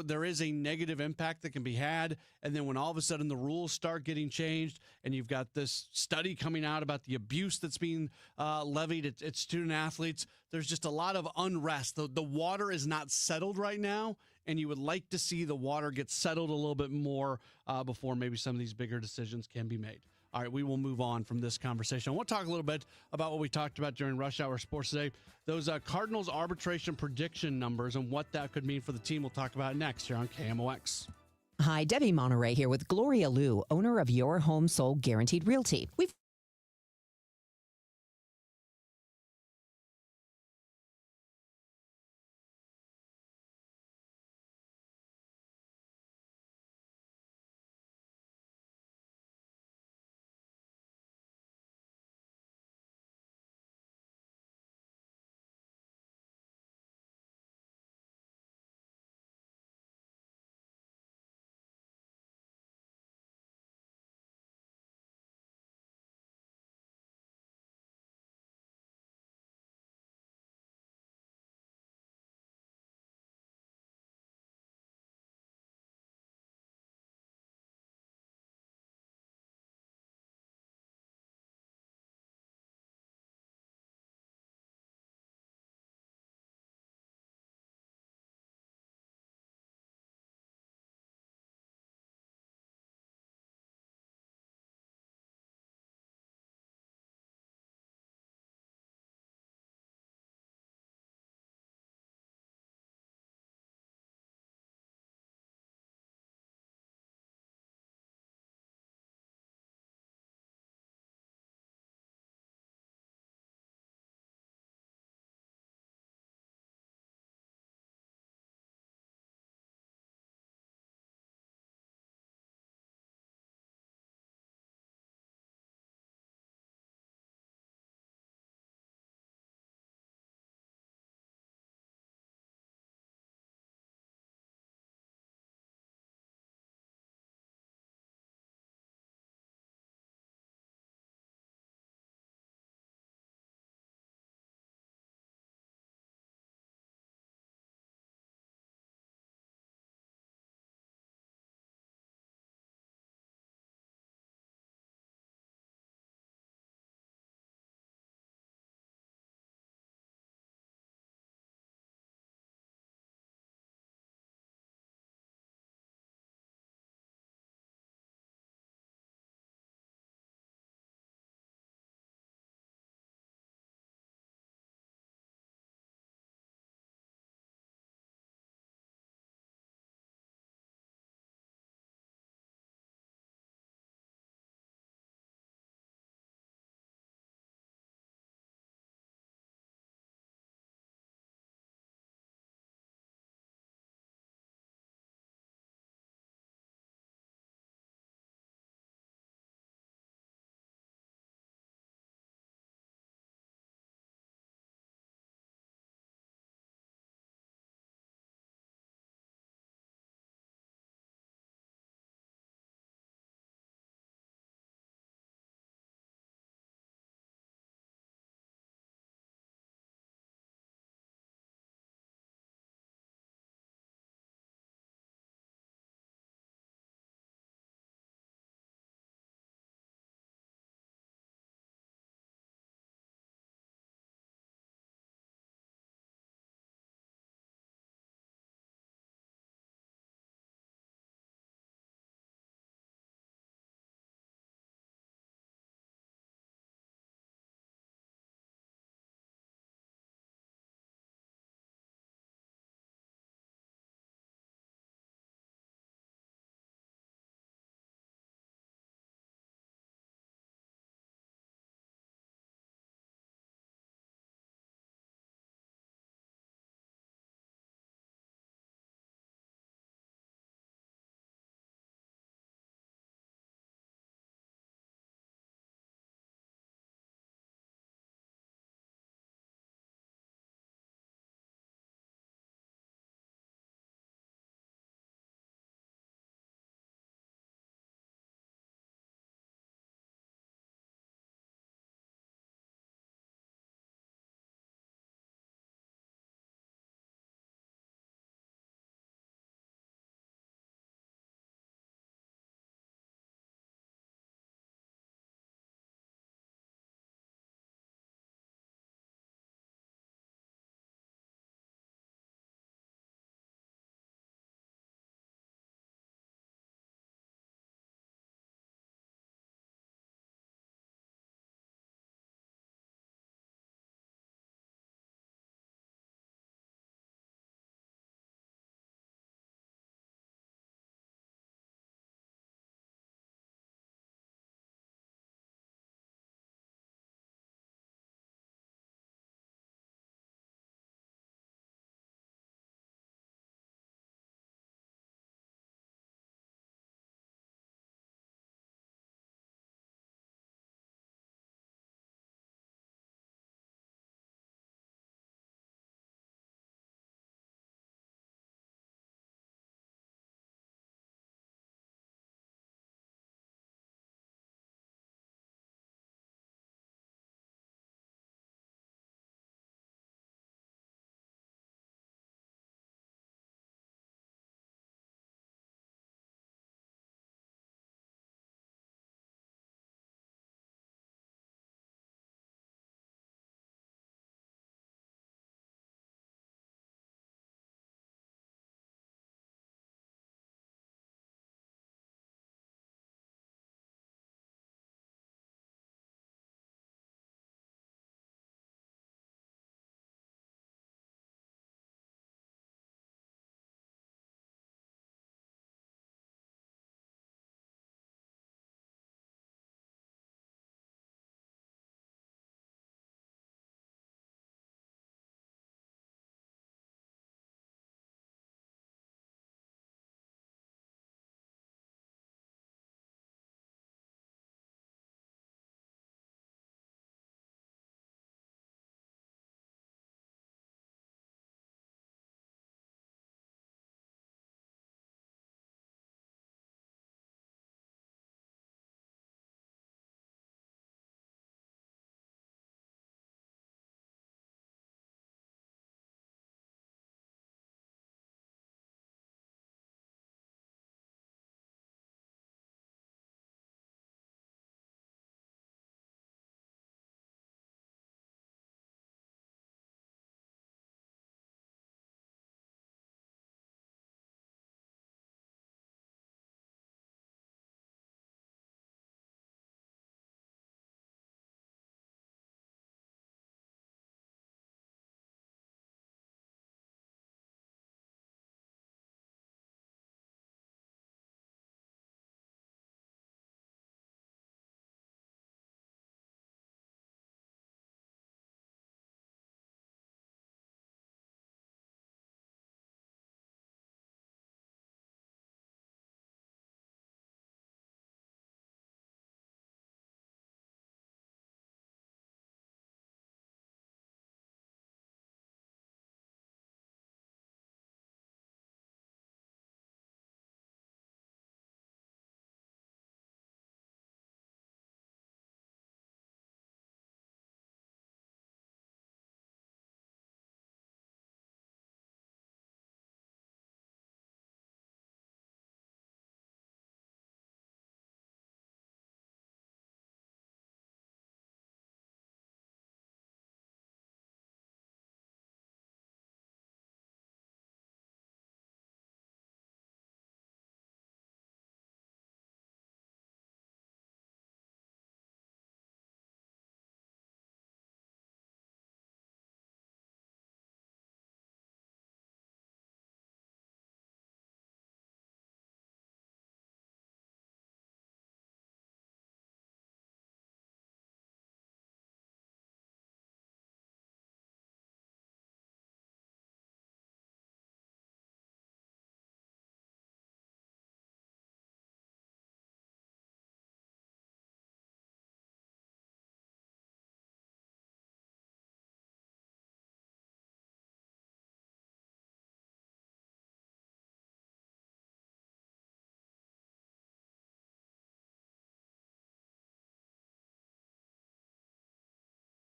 there is a negative impact that can be had. And then when all of a sudden the rules start getting changed and you've got this study coming out about the abuse that's being levied at student athletes, there's just a lot of unrest. The water is not settled right now, and you would like to see the water get settled a little bit more before maybe some of these bigger decisions can be made. All right, we will move on from this conversation. I want to talk a little bit about what we talked about during Rush Hour Sports today. Those Cardinals arbitration prediction numbers and what that could mean for the team. We'll talk about it next here on KMOX. Hi, Debbie Monterey here with Gloria Liu, owner of Your Home Sold Guaranteed Realty. We've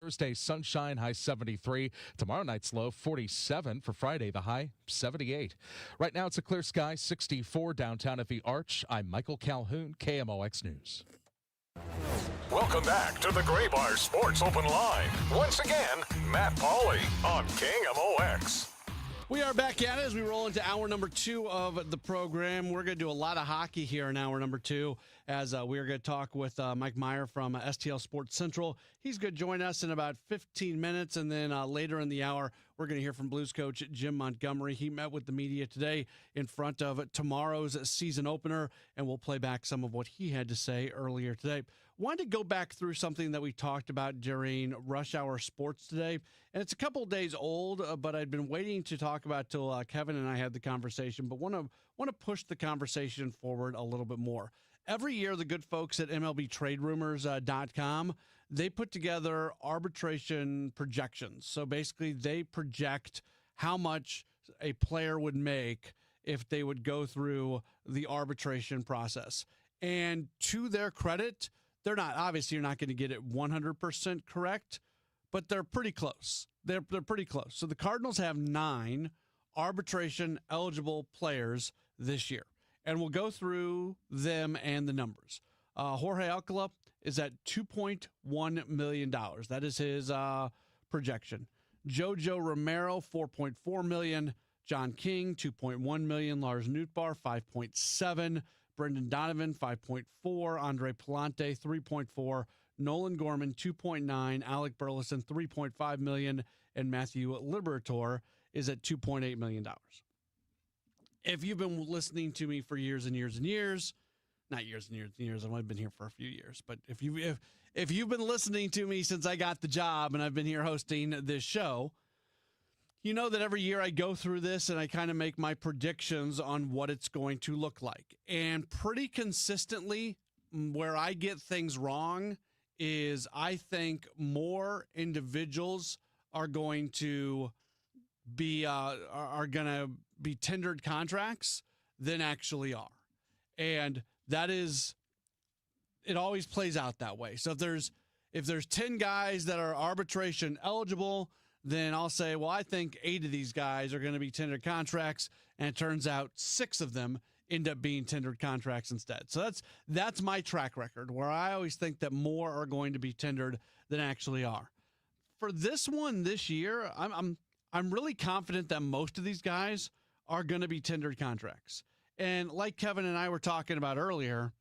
Thursday, sunshine, high 73. Tomorrow night's low, 47. For Friday, the high, 78. Right now, it's a clear sky, 64 downtown at the Arch. I'm Michael Calhoun, KMOX News. Welcome back to the Gray Bar Sports Open Line. Once again, Matt Pauley on KMOX. We are back at it as we roll into hour number 2 of the program. We're going to do a lot of hockey here in hour number 2 as we're going to talk with Mike Meyer from STL Sports Central. He's going to join us in about 15 minutes, and then later in the hour, we're going to hear from Blues coach Jim Montgomery. He met with the media today in front of tomorrow's season opener, and we'll play back some of what he had to say earlier today. Wanted to go back through something that we talked about during Rush Hour Sports today, and it's a couple days old, but I'd been waiting to talk about till Kevin and I had the conversation, but want to push the conversation forward a little bit more. Every year, the good folks at MLBTradeRumors.com, they put together arbitration projections. So basically, they project how much a player would make if they would go through the arbitration process. And to their credit, they're not, obviously, you're not going to get it 100% correct, but they're pretty close. They're pretty close. So the Cardinals have 9 arbitration-eligible players this year. And we'll go through them and the numbers. Jorge Alcala is at $2.1 million. That is his projection. Jojo Romero, $4.4 million. John King, $2.1 million. Lars Nootbaar, $5.7. Brendan Donovan, 5.4. Andre Palante, 3.4. Nolan Gorman, 2.9. Alec Burleson, 3.5 million. And Matthew Liberatore is at $2.8 million. If you've been listening to me for years and years and years, not years and years and years, I've only been here for a few years, but if you've been listening to me since I got the job and I've been here hosting this show, you know that every year I go through this and I kind of make my predictions on what it's going to look like. And pretty consistently, where I get things wrong is I think more individuals are going to be tendered contracts than actually are. And that is, it always plays out that way. So if there's 10 guys that are arbitration eligible, then I'll say, well, I think 8 of these guys are going to be tendered contracts, and it turns out 6 of them end up being tendered contracts instead. So that's my track record, where I always think that more are going to be tendered than actually are. For this one this year, I'm really confident that most of these guys are going to be tendered contracts. And like Kevin and I were talking about earlier,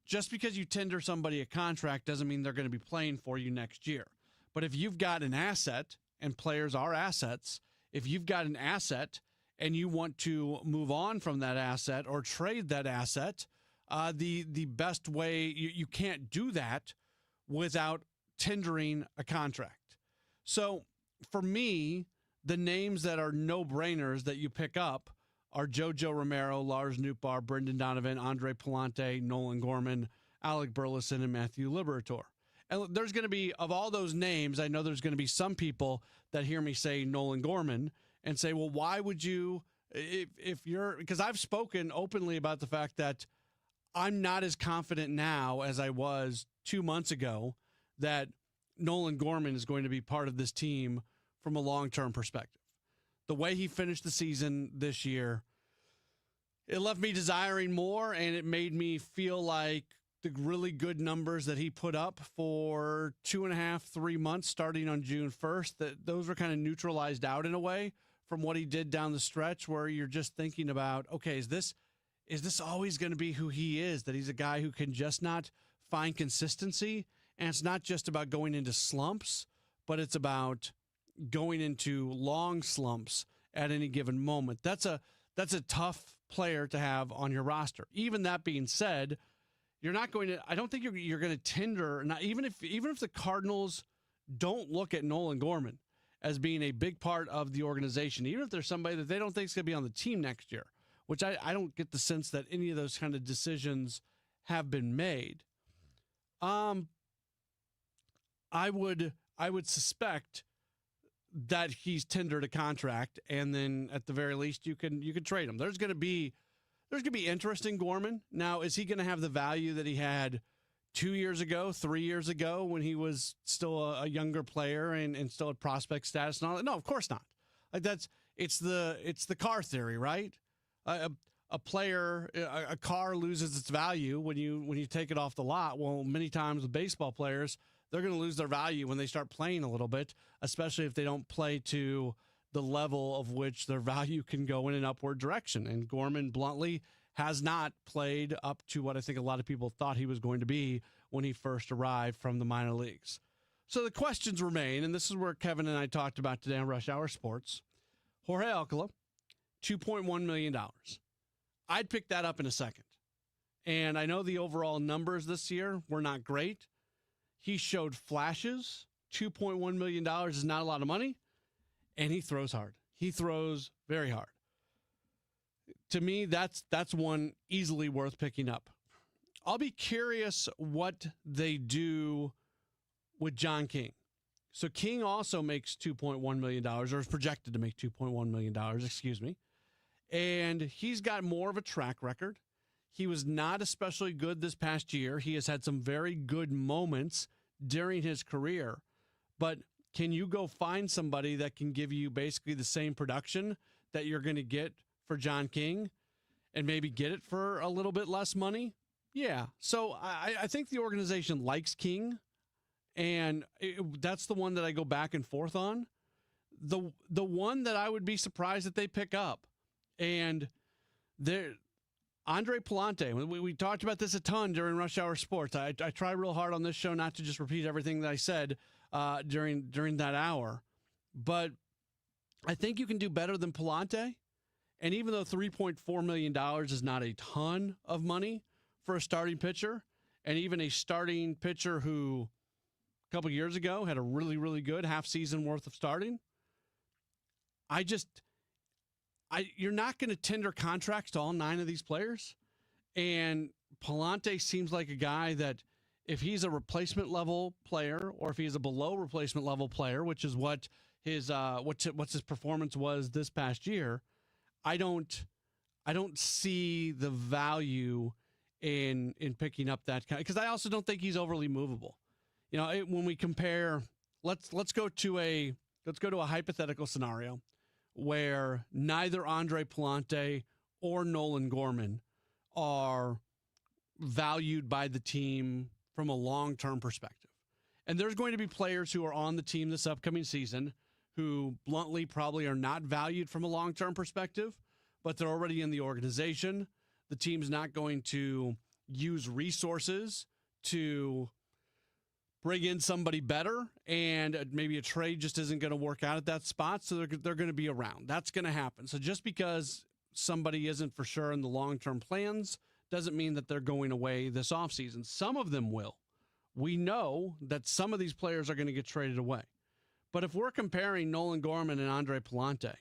just because you tender somebody a contract doesn't mean they're going to be playing for you next year. But if you've got an asset, and players are assets, if you've got an asset and you want to move on from that asset or trade that asset, the best way, you can't do that without tendering a contract. So for me, the names that are no-brainers that you pick up are Jojo Romero, Lars Nootbaar, Brendan Donovan, Andre Palante, Nolan Gorman, Alec Burleson, and Matthew Liberatore. And there's going to be, of all those names, I know there's going to be some people that hear me say Nolan Gorman and say, well, why would you, because I've spoken openly about the fact that I'm not as confident now as I was 2 months ago that Nolan Gorman is going to be part of this team from a long-term perspective. The way he finished the season this year, it left me desiring more, and it made me feel like the really good numbers that he put up for 2.5, 3 months starting on June 1st, that those were kind of neutralized out in a way from what he did down the stretch, where you're just thinking about, okay, is this always going to be who he is, that he's a guy who can just not find consistency? And it's not just about going into slumps, but it's about going into long slumps at any given moment. That's a tough player to have on your roster. Even that being said, you're not going to, I don't think you're going to tender, not even if the Cardinals don't look at Nolan Gorman as being a big part of the organization, even if there's somebody that they don't think is going to be on the team next year, which I don't get the sense that any of those kind of decisions have been made. I would suspect that he's tendered a contract, and then at the very least you can trade him. There's going to be interest in Gorman. Now, is he going to have the value that he had 2 years ago, 3 years ago, when he was still a younger player and still at prospect status and all that? No, of course not. Like it's the car theory, right? A car loses its value when you take it off the lot. Well, many times with baseball players, they're going to lose their value when they start playing a little bit, especially if they don't play to the level of which their value can go in an upward direction. And Gorman bluntly has not played up to what I think a lot of people thought he was going to be when he first arrived from the minor leagues. So the questions remain, and this is where Kevin and I talked about today on Rush Hour Sports. Jorge Alcala, $2.1 million. I'd pick that up in a second. And I know the overall numbers this year were not great. He showed flashes. $2.1 million is not a lot of money. And he throws hard. He throws very hard. To me, that's one easily worth picking up. I'll be curious what they do with John King. So King also makes $2.1 million, or is projected to make $2.1 million, excuse me. And he's got more of a track record. He was not especially good this past year. He has had some very good moments during his career. But can you go find somebody that can give you basically the same production that you're going to get for John King and maybe get it for a little bit less money? Yeah. So I think the organization likes King, and that's the one that I go back and forth on. The one that I would be surprised that they pick up, and Andre Palante. We talked about this a ton during Rush Hour Sports. I try real hard on this show not to just repeat everything that I said during that hour, but I think you can do better than Palante. And even though $3.4 million is not a ton of money for a starting pitcher, and even a starting pitcher who a couple years ago had a really, really good half season worth of starting, you're not going to tender contracts to all 9 of these players. And Palante seems like a guy that if he's a replacement level player, or if he's a below replacement level player, which is what his what's his performance was this past year, I don't see the value in picking up that kind, because I also don't think he's overly movable. You know, when we compare, let's go to a hypothetical scenario where neither Andre Palante or Nolan Gorman are valued by the team from a long-term perspective. And there's going to be players who are on the team this upcoming season who bluntly probably are not valued from a long-term perspective, but they're already in the organization. The team's not going to use resources to bring in somebody better, and maybe a trade just isn't going to work out at that spot, so they're going to be around. That's going to happen. So just because somebody isn't for sure in the long-term plans doesn't mean that they're going away this offseason. Some of them will. We know that some of these players are going to get traded away. But if we're comparing Nolan Gorman and Andre Palante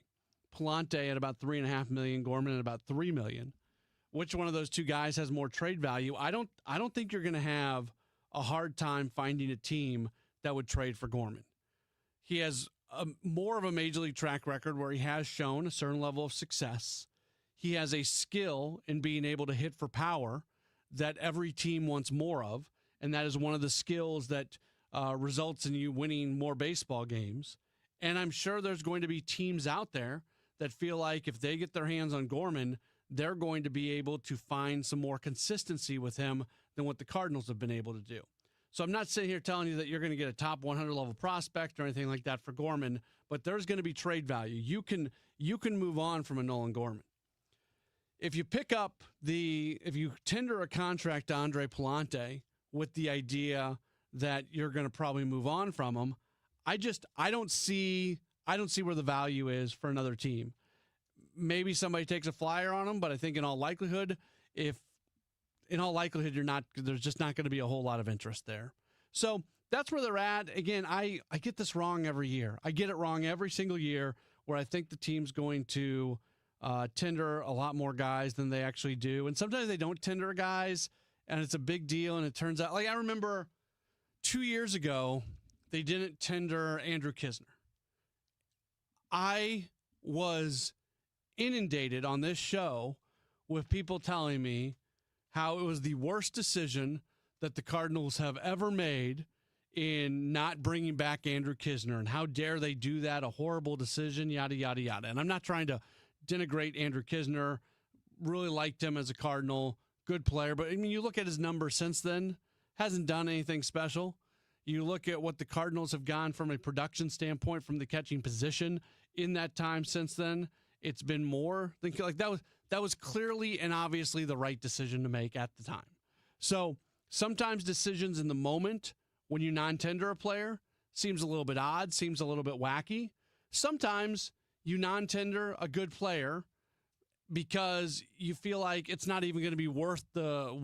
at about $3.5 million, Gorman at about $3 million, which one of those two guys has more trade value? I don't think you're going to have a hard time finding a team that would trade for Gorman. He has more of a major league track record where he has shown a certain level of success. He has a skill in being able to hit for power that every team wants more of, and that is one of the skills that results in you winning more baseball games. And I'm sure there's going to be teams out there that feel like if they get their hands on Gorman, they're going to be able to find some more consistency with him than what the Cardinals have been able to do. So I'm not sitting here telling you that you're going to get a top 100 level prospect or anything like that for Gorman, but there's going to be trade value. You can move on from a Nolan Gorman. If you tender a contract to Andre Palante with the idea that you're going to probably move on from him, I don't see where the value is for another team. Maybe somebody takes a flyer on him, but I think in all likelihood, there's just not going to be a whole lot of interest there. So that's where they're at. Again, I get this wrong every year. I get it wrong every single year where I think the team's going to tender a lot more guys than they actually do. And sometimes they don't tender guys, and it's a big deal, and it turns out, like I remember 2 years ago, they didn't tender Andrew Kisner. I was inundated on this show with people telling me how it was the worst decision that the Cardinals have ever made in not bringing back Andrew Kisner, and how dare they do that, a horrible decision, yada, yada, yada. And I'm not trying to denigrate Andrew Kisner. Really liked him as a Cardinal, good player. But, I mean, you look at his numbers since then, hasn't done anything special. You look at what the Cardinals have gone from a production standpoint from the catching position in that time since then. It's been more than like that was clearly and obviously the right decision to make at the time. So sometimes decisions in the moment when you non-tender a player seems a little bit odd, seems a little bit wacky. Sometimes you non-tender a good player because you feel like it's not even going to be worth the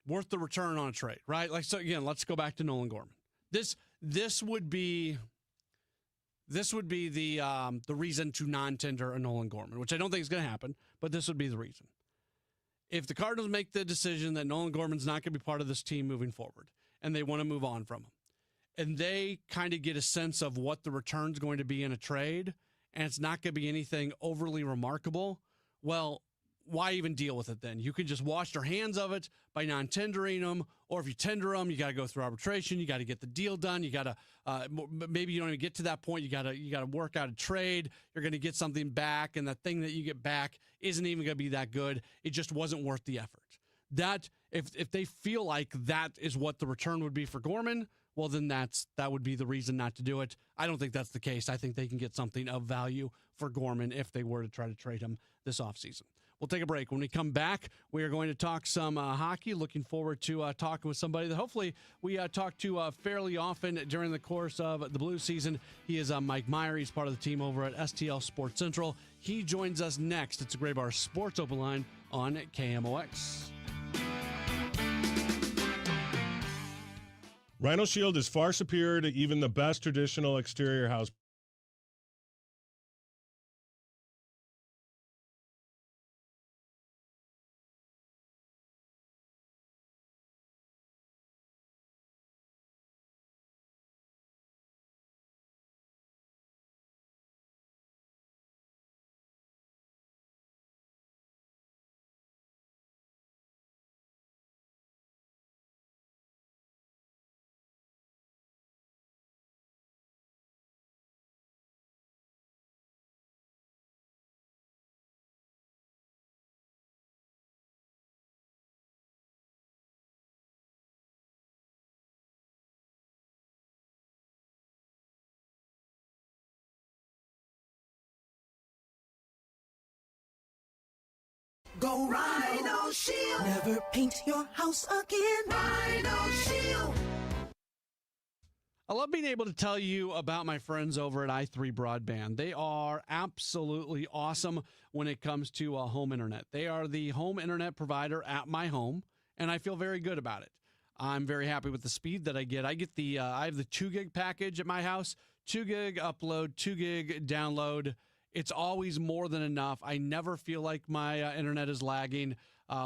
return on a trade, right? Like, so again, let's go back to Nolan Gorman. This would be the reason to non-tender a Nolan Gorman, which I don't think is going to happen, but this would be the reason. If the Cardinals make the decision that Nolan Gorman's not going to be part of this team moving forward, and they want to move on from him, and they kind of get a sense of what the return's going to be in a trade, and it's not going to be anything overly remarkable, well, why even deal with it then? You can just wash your hands of it by non-tendering them, or if you tender them, you got to go through arbitration. You got to get the deal done. You got to maybe you don't even get to that point. You got to work out a trade. You're going to get something back, and that thing that you get back isn't even going to be that good. It just wasn't worth the effort. That if they feel like that is what the return would be for Gorman, well, then that would be the reason not to do it. I don't think that's the case. I think they can get something of value for Gorman if they were to try to trade him this offseason. We'll take a break. When we come back, we are going to talk some hockey. Looking forward to talking with somebody that hopefully we talk to fairly often during the course of the Blues season. He is Mike Meyer. He's part of the team over at STL Sports Central. He joins us next. It's a Gray Bar Sports Open Line on KMOX. Rhino Shield is far superior to even the best traditional exterior house. Go Rhino Shield. Never paint your house again. Rhino Shield. I love being able to tell you about my friends over at i3 Broadband. They are absolutely awesome when it comes to home internet. They are the home internet provider at my home, and I feel very good about it. I'm very happy with the speed that I get. I have the 2 gig package at my house, 2 gig upload, 2 gig download. It's always more than enough. I never feel like my internet is lagging.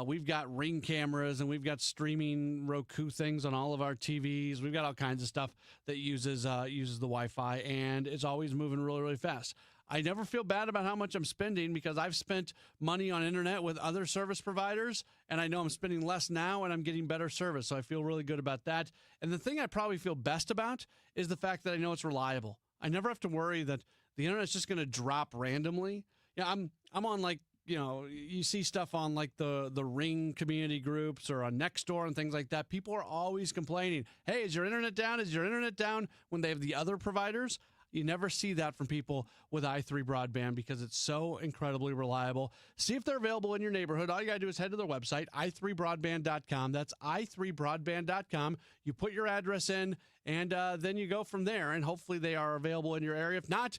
We've got Ring cameras and we've got streaming Roku things on all of our TVs. We've got all kinds of stuff that uses the Wi-Fi, and it's always moving really, really fast. I never feel bad about how much I'm spending because I've spent money on internet with other service providers, and I know I'm spending less now and I'm getting better service, so I feel really good about that. And the thing I probably feel best about is the fact that I know it's reliable. I never have to worry that the internet's just going to drop randomly. Yeah, I'm on, like, you know, you see stuff on like the Ring community groups or on Nextdoor and things like that. People are always complaining, hey, is your internet down? Is your internet down? When they have the other providers. You never see that from people with i3 Broadband because it's so incredibly reliable. See if they're available in your neighborhood. All you got to do is head to their website, i3broadband.com. That's i3broadband.com. You put your address in, and then you go from there, and hopefully they are available in your area. If not,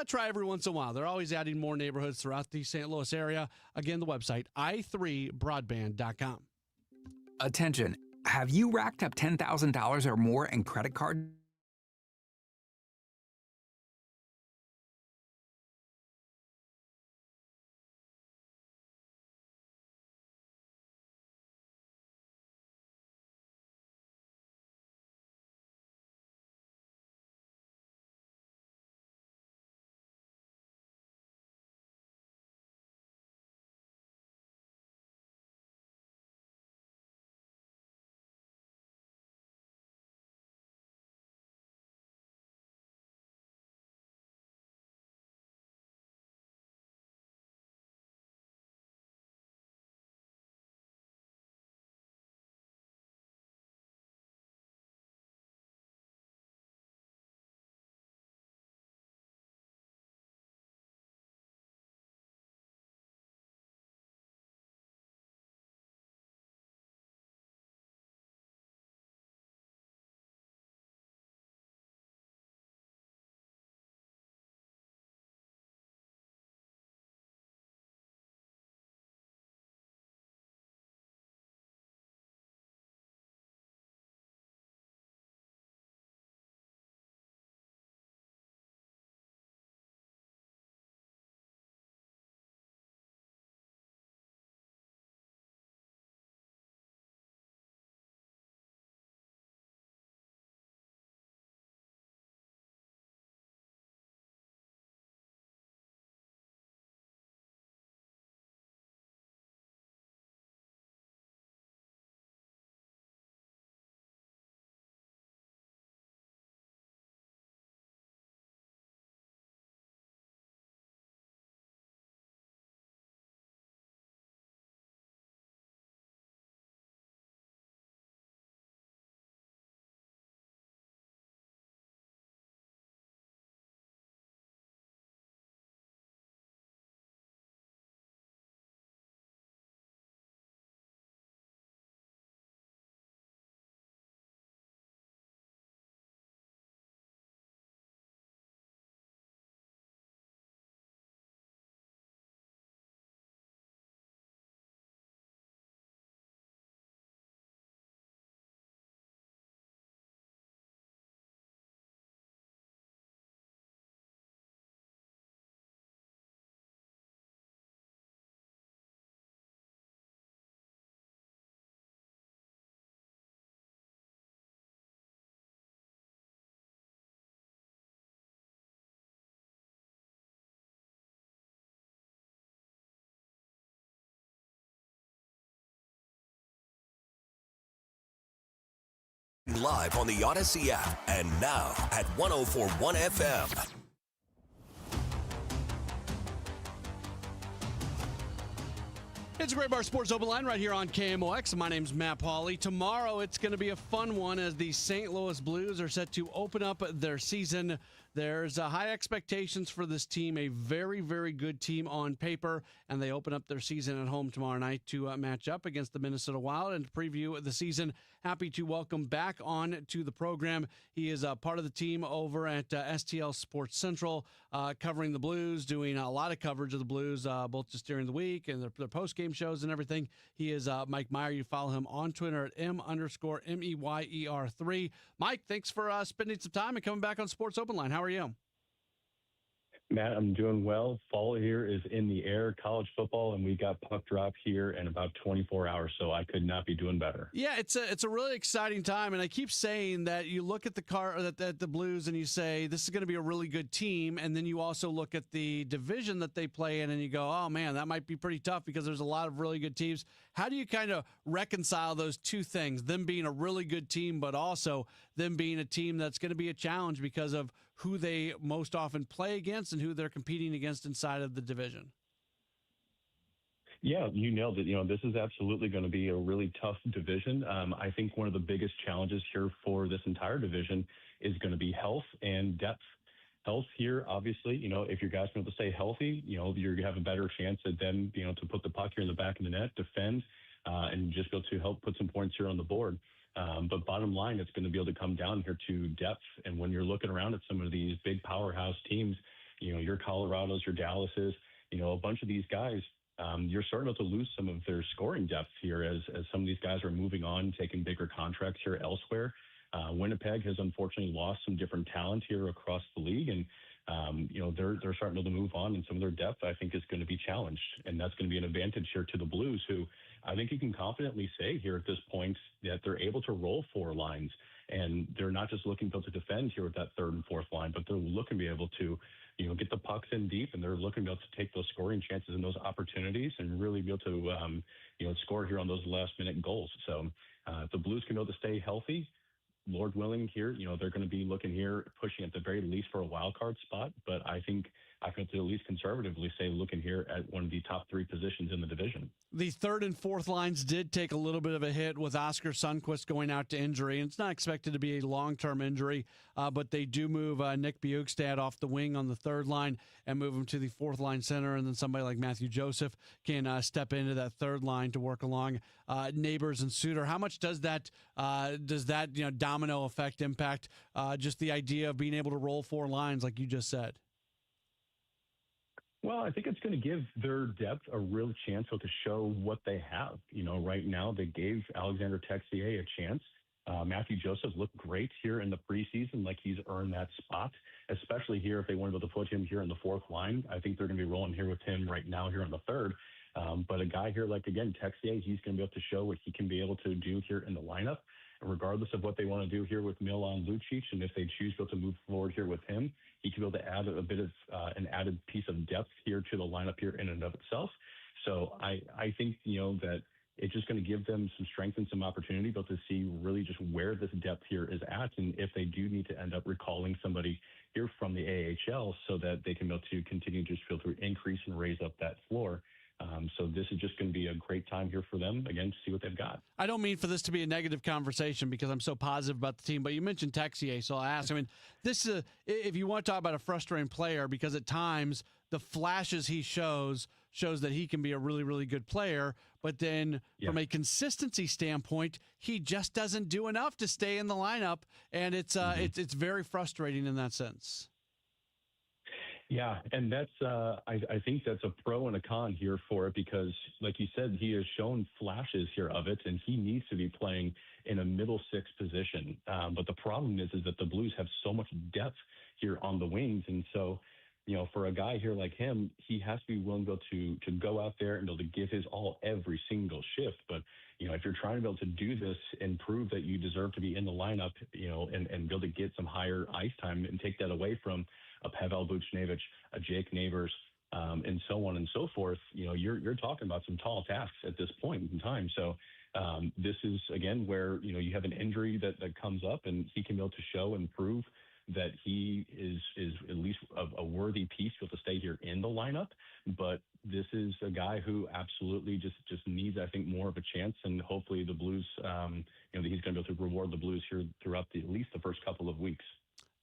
try every once in a while. They're always adding more neighborhoods throughout the St. Louis area. Again, the website, i3broadband.com. Attention. Have you racked up $10,000 or more in credit card Live on the Odyssey app and now at 104.1 FM. It's a Great Bar Sports Open Line right here on KMOX. My name's Matt Pauley. Tomorrow it's going to be a fun one as the St. Louis Blues are set to open up their season. There's high expectations for this team, a very, very good team on paper, and they open up their season at home tomorrow night to match up against the Minnesota Wild and to preview the season. Happy to welcome back on to the program. He is part of the team over at STL Sports Central, covering the Blues, doing a lot of coverage of the Blues, both just during the week and their post-game shows and everything. He is Mike Meyer. You follow him on Twitter at M_MEYER3. Mike, thanks for spending some time and coming back on Sports Open Line. How are you? Matt, I'm doing well. Fall here is in the air, college football, and we got puck drop here in about 24 hours, so I could not be doing better. Yeah, it's a really exciting time, and I keep saying that you look at the Blues and you say this is going to be a really good team, and then you also look at the division that they play in and you go, oh man, that might be pretty tough because there's a lot of really good teams. How do you kind of reconcile those two things, them being a really good team, but also them being a team that's going to be a challenge because of who they most often play against and who they're competing against inside of the division? Yeah, you nailed it. This is absolutely going to be a really tough division. I think one of the biggest challenges here for this entire division is going to be health and depth. Health here, obviously, if your guys are able to stay healthy, you have a better chance at them, to put the puck here in the back of the net, defend, and just be able to help put some points here on the board. But bottom line, it's going to be able to come down here to depth. And when you're looking around at some of these big powerhouse teams, your Colorados, your Dallases, a bunch of these guys, you're starting to lose some of their scoring depth here as some of these guys are moving on, taking bigger contracts here elsewhere. Winnipeg has unfortunately lost some different talent here across the league, and they're starting to move on, and some of their depth I think is going to be challenged, and that's going to be an advantage here to the Blues, who I think you can confidently say here at this point that they're able to roll four lines, and they're not just looking to defend here with that third and fourth line, but they're looking to be able to get the pucks in deep, and they're looking to be able to take those scoring chances and those opportunities and really be able to score here on those last minute goals. So if the Blues can be able to stay healthy, Lord willing here, they're going to be looking here, pushing at the very least for a wild card spot. But I think I can at least conservatively say looking here at one of the top three positions in the division. The third and fourth lines did take a little bit of a hit with Oscar Sundqvist going out to injury, and it's not expected to be a long-term injury, but they do move Nick Bjugstad off the wing on the third line and move him to the fourth line center, and then somebody like Matthew Joseph can step into that third line to work along Neighbors and Suter. How much does that domino effect impact just the idea of being able to roll four lines like you just said? Well, I think it's going to give their depth a real chance to show what they have. Right now they gave Alexander Texier a chance. Matthew Joseph looked great here in the preseason, like he's earned that spot, especially here if they wanted to put him here in the fourth line. I think they're going to be rolling here with him right now here on the third. But a guy here like, again, Texier, he's going to be able to show what he can be able to do here in the lineup. And regardless of what they want to do here with Milan Lucic, and if they choose to move forward here with him, he can be able to add a bit of an added piece of depth here to the lineup here in and of itself. So I think, that it's just going to give them some strength and some opportunity, but to see really just where this depth here is at, and if they do need to end up recalling somebody here from the AHL so that they can be able to continue to just feel to increase and raise up that floor. So this is just going to be a great time here for them, again, to see what they've got. I don't mean for this to be a negative conversation because I'm so positive about the team, but you mentioned Texier, so I asked. This is if you want to talk about a frustrating player, because at times the flashes he shows that he can be a really, really good player, but then from a consistency standpoint, he just doesn't do enough to stay in the lineup, and it's very frustrating in that sense. Yeah, and that's I think that's a pro and a con here for it because, like you said, he has shown flashes here of it, and he needs to be playing in a middle six position. But the problem is that the Blues have so much depth here on the wings, and so for a guy here like him, he has to be willing to go out there and be able to give his all every single shift. But if you're trying to be able to do this and prove that you deserve to be in the lineup, and be able to get some higher ice time and take that away from a Pavel Buchnevich, a Jake Neighbors, and so on and so forth, you're talking about some tall tasks at this point in time. So This is, again, where, you have an injury that comes up, and he can be able to show and prove that he is at least a worthy piece to stay here in the lineup. But this is a guy who absolutely just needs, I think, more of a chance, and hopefully the Blues, he's going to be able to reward the Blues here throughout at least the first couple of weeks.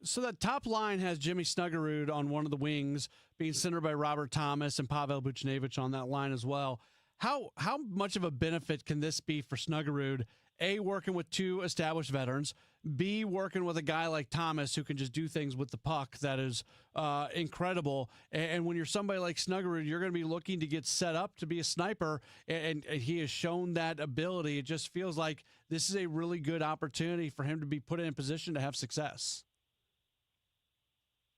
So that top line has Jimmy Snuggerud on one of the wings, being centered by Robert Thomas and Pavel Buchnevich on that line as well. How much of a benefit can this be for Snuggerud? A, working with two established veterans. B, working with a guy like Thomas who can just do things with the puck that is incredible. And when you're somebody like Snuggerud, you're going to be looking to get set up to be a sniper, and he has shown that ability. It just feels like this is a really good opportunity for him to be put in a position to have success.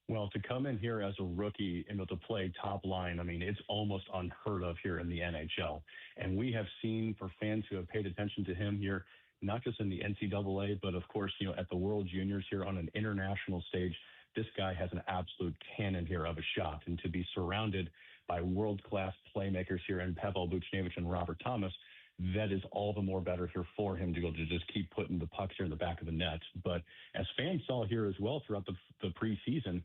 Well, to come in here as a rookie and to play top line, I mean, it's almost unheard of here in the NHL. And we have seen, for fans who have paid attention to him here, not just in the NCAA, but of course, at the World Juniors here on an international stage, this guy has an absolute cannon here of a shot. And to be surrounded by world-class playmakers here in Pavel Buchnevich and Robert Thomas, that is all the more better here for him to be able to just keep putting the pucks here in the back of the net. But as fans saw here as well throughout the preseason,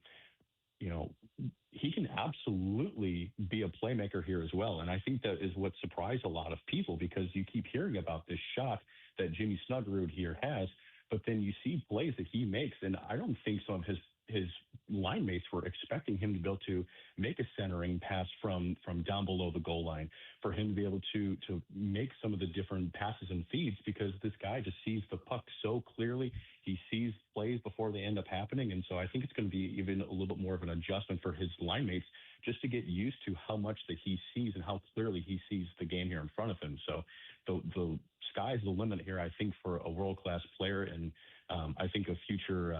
he can absolutely be a playmaker here as well. And I think that is what surprised a lot of people, because you keep hearing about this shot that Jimmy Snuggerud here has, but then you see plays that he makes, and I don't think some of his line mates were expecting him to be able to make a centering pass from down below the goal line, for him to be able to make some of the different passes and feeds, because this guy just sees the puck so clearly. He sees plays before they end up happening. And so I think it's going to be even a little bit more of an adjustment for his line mates just to get used to how much that he sees and how clearly he sees the game here in front of him. So the sky's the limit here, I think, for a world-class player, and I think a future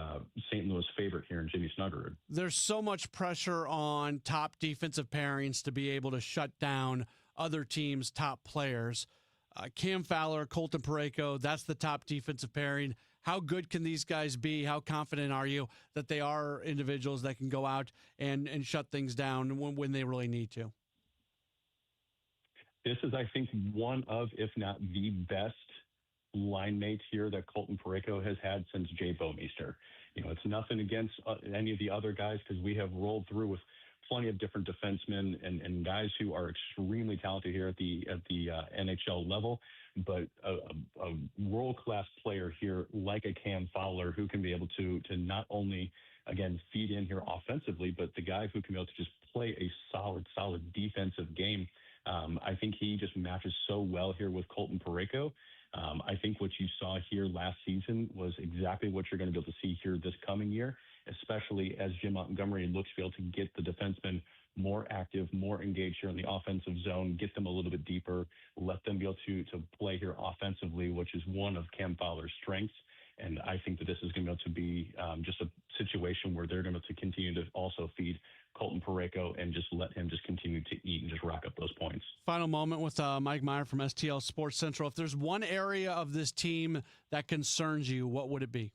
St. Louis favorite here in Jimmy Snuggerud. There's so much pressure on top defensive pairings to be able to shut down other teams' top players. Cam Fowler, Colton Parayko, that's the top defensive pairing. How good can these guys be? How confident are you that they are individuals that can go out and shut things down when they really need to? This is, I think, one of, if not the best line mates here that Colton Parayko has had since Jay Bouwmeester. It's nothing against any of the other guys, because we have rolled through with plenty of different defensemen and guys who are extremely talented here at the NHL level. But a world-class player here like a Cam Fowler, who can be able to not only, again, feed in here offensively, but the guy who can be able to just play a solid defensive game. I think he just matches so well here with Colton Parayko. I think what you saw here last season was exactly what you're going to be able to see here this coming year, especially as Jim Montgomery looks to be able to get the defensemen more active, more engaged here in the offensive zone, get them a little bit deeper, let them be able to play here offensively, which is one of Cam Fowler's strengths. And I think that this is going to be able to be just a situation where they're going to continue to also feed Colton Parayko and just let him just continue to eat and just rack up those points. Final moment with Mike Meyer from STL Sports Central. If there's one area of this team that concerns you, what would it be?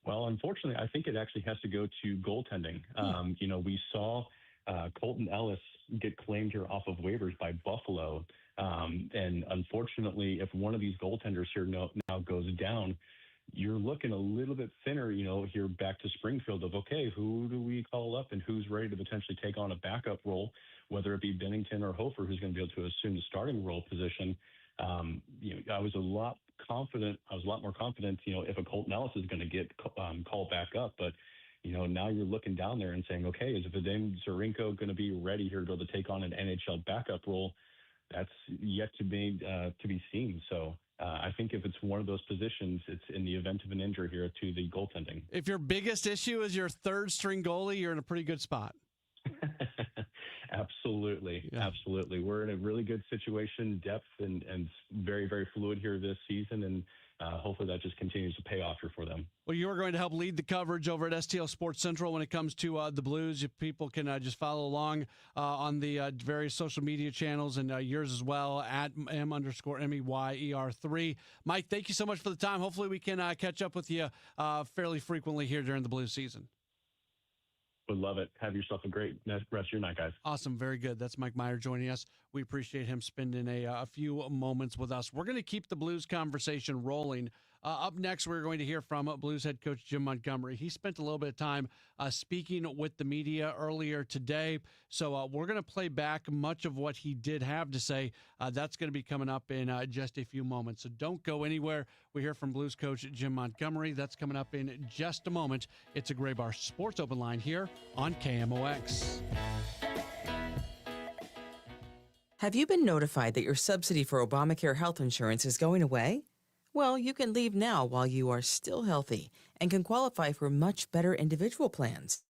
Well, unfortunately, I think it actually has to go to goaltending. We saw Colton Ellis get claimed here off of waivers by Buffalo. And unfortunately, if one of these goaltenders here now goes down, you're looking a little bit thinner, here back to Springfield of, okay, who do we call up and who's ready to potentially take on a backup role, whether it be Bennington or Hofer, who's going to be able to assume the starting role position. I was a lot more confident, if a Colton Ellis is going to get called back up. But, now you're looking down there and saying, okay, is Vadim Zarenko going to be ready here to be able to take on an NHL backup role? That's yet to be seen. So I think if it's one of those positions, it's in the event of an injury here to the goaltending. If your biggest issue is your third string goalie, you're in a pretty good spot. Absolutely. Yeah. Absolutely. We're in a really good situation, depth, and very, very fluid here this season. And hopefully that just continues to pay off here for them. Well, you are going to help lead the coverage over at STL Sports Central when it comes to the Blues. If people can just follow along on the various social media channels, and yours as well, at M_MEYER3. Mike, thank you so much for the time. Hopefully we can catch up with you fairly frequently here during the Blues season. Would love it. Have yourself a great rest of your night, guys. Awesome. Very good. That's Mike Meyer joining us. We appreciate him spending a few moments with us. We're going to keep the Blues conversation rolling. Up next, we're going to hear from Blues head coach Jim Montgomery. He spent a little bit of time speaking with the media earlier today. So we're going to play back much of what he did have to say. That's going to be coming up in just a few moments. So don't go anywhere. We hear from Blues coach Jim Montgomery. That's coming up in just a moment. It's a Gray Bar Sports Open Line here on KMOX. Have you been notified that your subsidy for Obamacare health insurance is going away? Well, you can leave now while you are still healthy and can qualify for much better individual plans.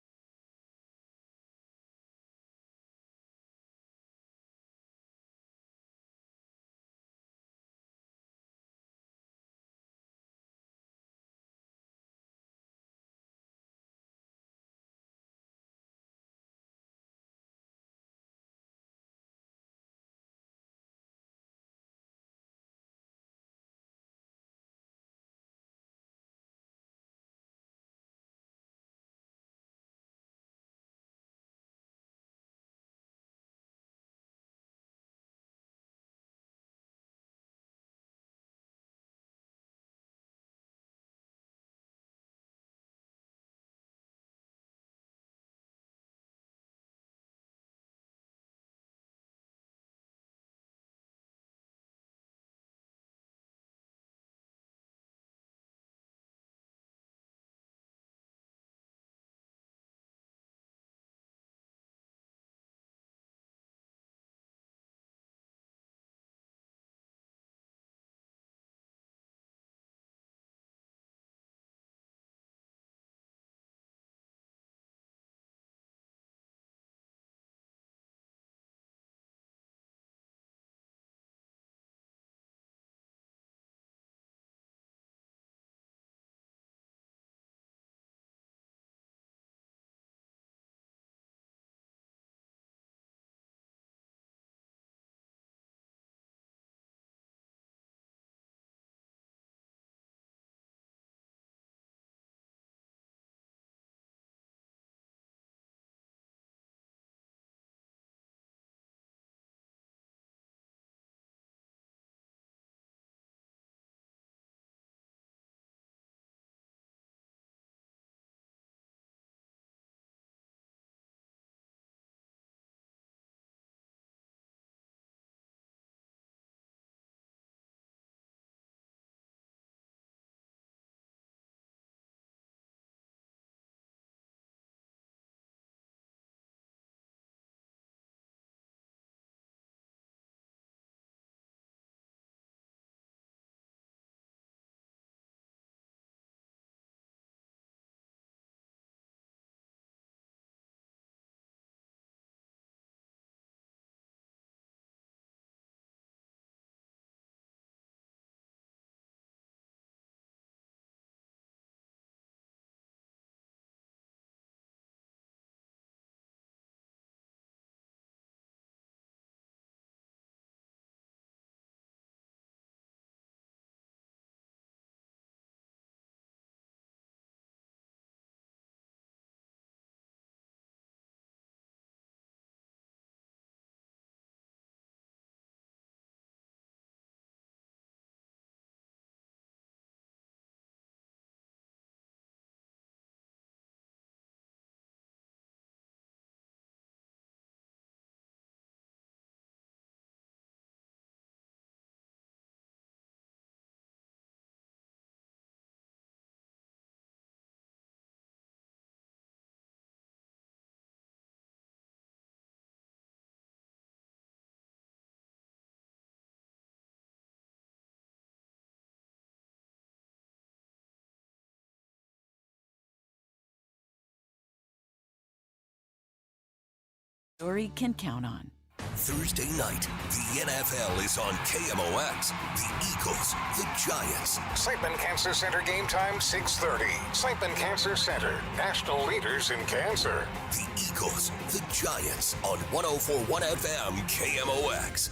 Story can count on. Thursday night, the NFL is on KMOX. The Eagles, the Giants. Saipan Cancer Center game time 6:30. Saipan Cancer Center, national leaders in cancer. The Eagles, the Giants on 104.1 FM KMOX.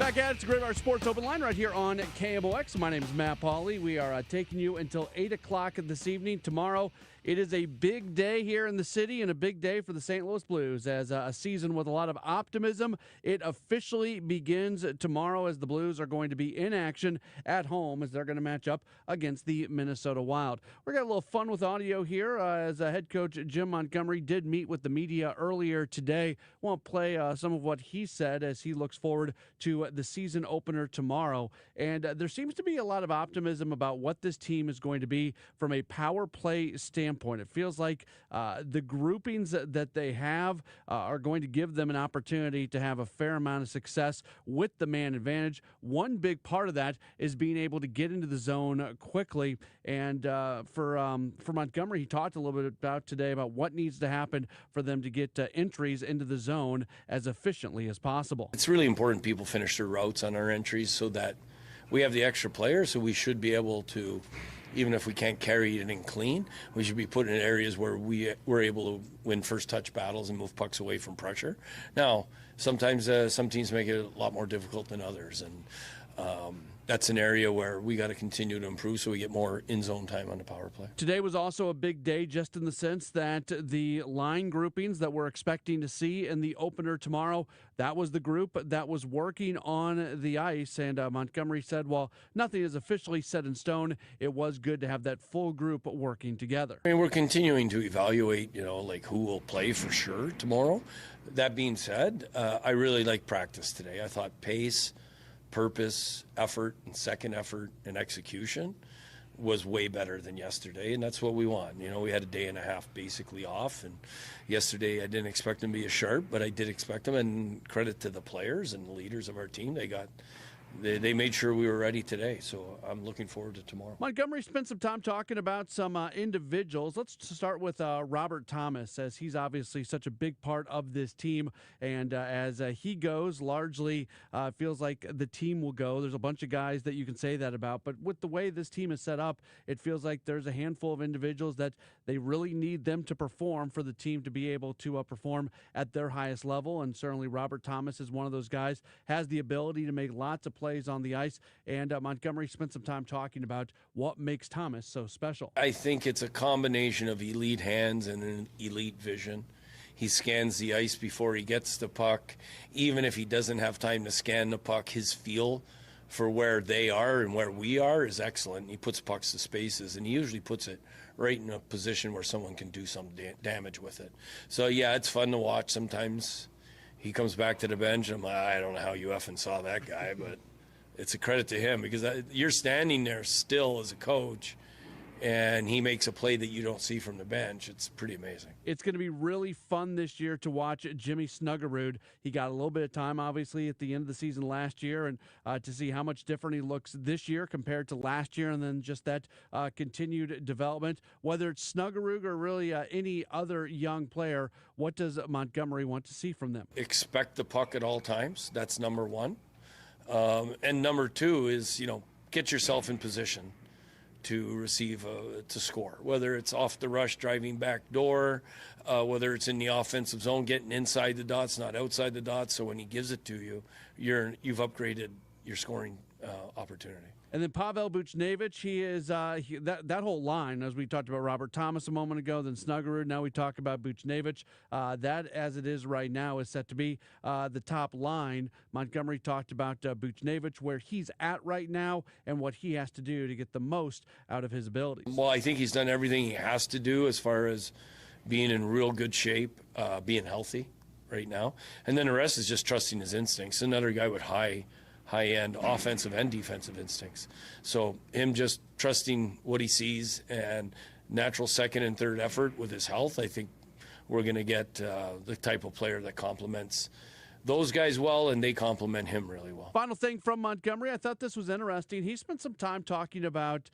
Back at it. It's the Great Bar Sports Open Line right here on KMOX. My name is Matt Pauley. We are taking you until 8 o'clock this evening. Tomorrow, it is a big day here in the city and a big day for the St. Louis Blues as a season with a lot of optimism. It officially begins tomorrow as the Blues are going to be in action at home as they're going to match up against the Minnesota Wild. We're going to have a little fun with audio here as head coach Jim Montgomery did meet with the media earlier today. Won't play some of what he said as he looks forward to the season opener tomorrow. And there seems to be a lot of optimism about what this team is going to be from a power play standpoint. It feels like the groupings that they have are going to give them an opportunity to have a fair amount of success with the man advantage. One big part of that is being able to get into the zone quickly. And for Montgomery, he talked a little bit about today about what needs to happen for them to get entries into the zone as efficiently as possible. It's really important people finish their routes on our entries so that we have the extra players, so we should be able to, even if we can't carry it in clean, we should be put in areas where we're able to win first touch battles and move pucks away from pressure. Now, sometimes some teams make it a lot more difficult than others, and that's an area where we got to continue to improve so we get more in-zone time on the power play. Today was also a big day just in the sense that the line groupings that we're expecting to see in the opener tomorrow, that was the group that was working on the ice. And Montgomery said, while nothing is officially set in stone, it was good to have that full group working together. I mean, we're continuing to evaluate, like who will play for sure tomorrow. That being said, I really like practice today. I thought pace, purpose, effort, and second effort and execution was way better than yesterday, and that's what we want. We had a day and a half basically off, and yesterday I didn't expect them to be as sharp, but I did expect them, and credit to the players and the leaders of our team. They made sure we were ready today, so I'm looking forward to tomorrow. Montgomery spent some time talking about some individuals. Let's start with Robert Thomas, as he's obviously such a big part of this team, and as he goes, largely feels like the team will go. There's a bunch of guys that you can say that about, but with the way this team is set up, it feels like there's a handful of individuals that they really need them to perform for the team to be able to perform at their highest level, and certainly Robert Thomas is one of those guys, has the ability to make lots of plays on the ice, and Montgomery spent some time talking about what makes Thomas so special. I think it's a combination of elite hands and an elite vision. He scans the ice before he gets the puck. Even if he doesn't have time to scan the puck, his feel for where they are and where we are is excellent. He puts pucks to spaces, and he usually puts it right in a position where someone can do some damage with it. So, yeah, it's fun to watch. Sometimes he comes back to the bench, and I'm like, I don't know how you effing saw that guy, but it's a credit to him because you're standing there still as a coach, and he makes a play that you don't see from the bench. It's pretty amazing. It's going to be really fun this year to watch Jimmy Snuggerud. He got a little bit of time, obviously, at the end of the season last year, and to see how much different he looks this year compared to last year, and then just that continued development. Whether it's Snuggerud or really any other young player, what does Montgomery want to see from them? Expect the puck at all times. That's number one. And number two is, get yourself in position to receive, to score. Whether it's off the rush, driving back door, whether it's in the offensive zone, getting inside the dots, not outside the dots. So when he gives it to you, you've upgraded your scoring opportunity. And then Pavel Buchnevich, he is that whole line, as we talked about Robert Thomas a moment ago, then Snuggerud, now we talk about Buchnevich. That, as it is right now, is set to be the top line. Montgomery talked about Buchnevich, where he's at right now, and what he has to do to get the most out of his abilities. Well, I think he's done everything he has to do as far as being in real good shape, being healthy right now. And then the rest is just trusting his instincts. Another guy with high-end offensive and defensive instincts. So him just trusting what he sees and natural second and third effort with his health, I think we're going to get the type of player that complements those guys well, and they complement him really well. Final thing from Montgomery, I thought this was interesting. He spent some time talking about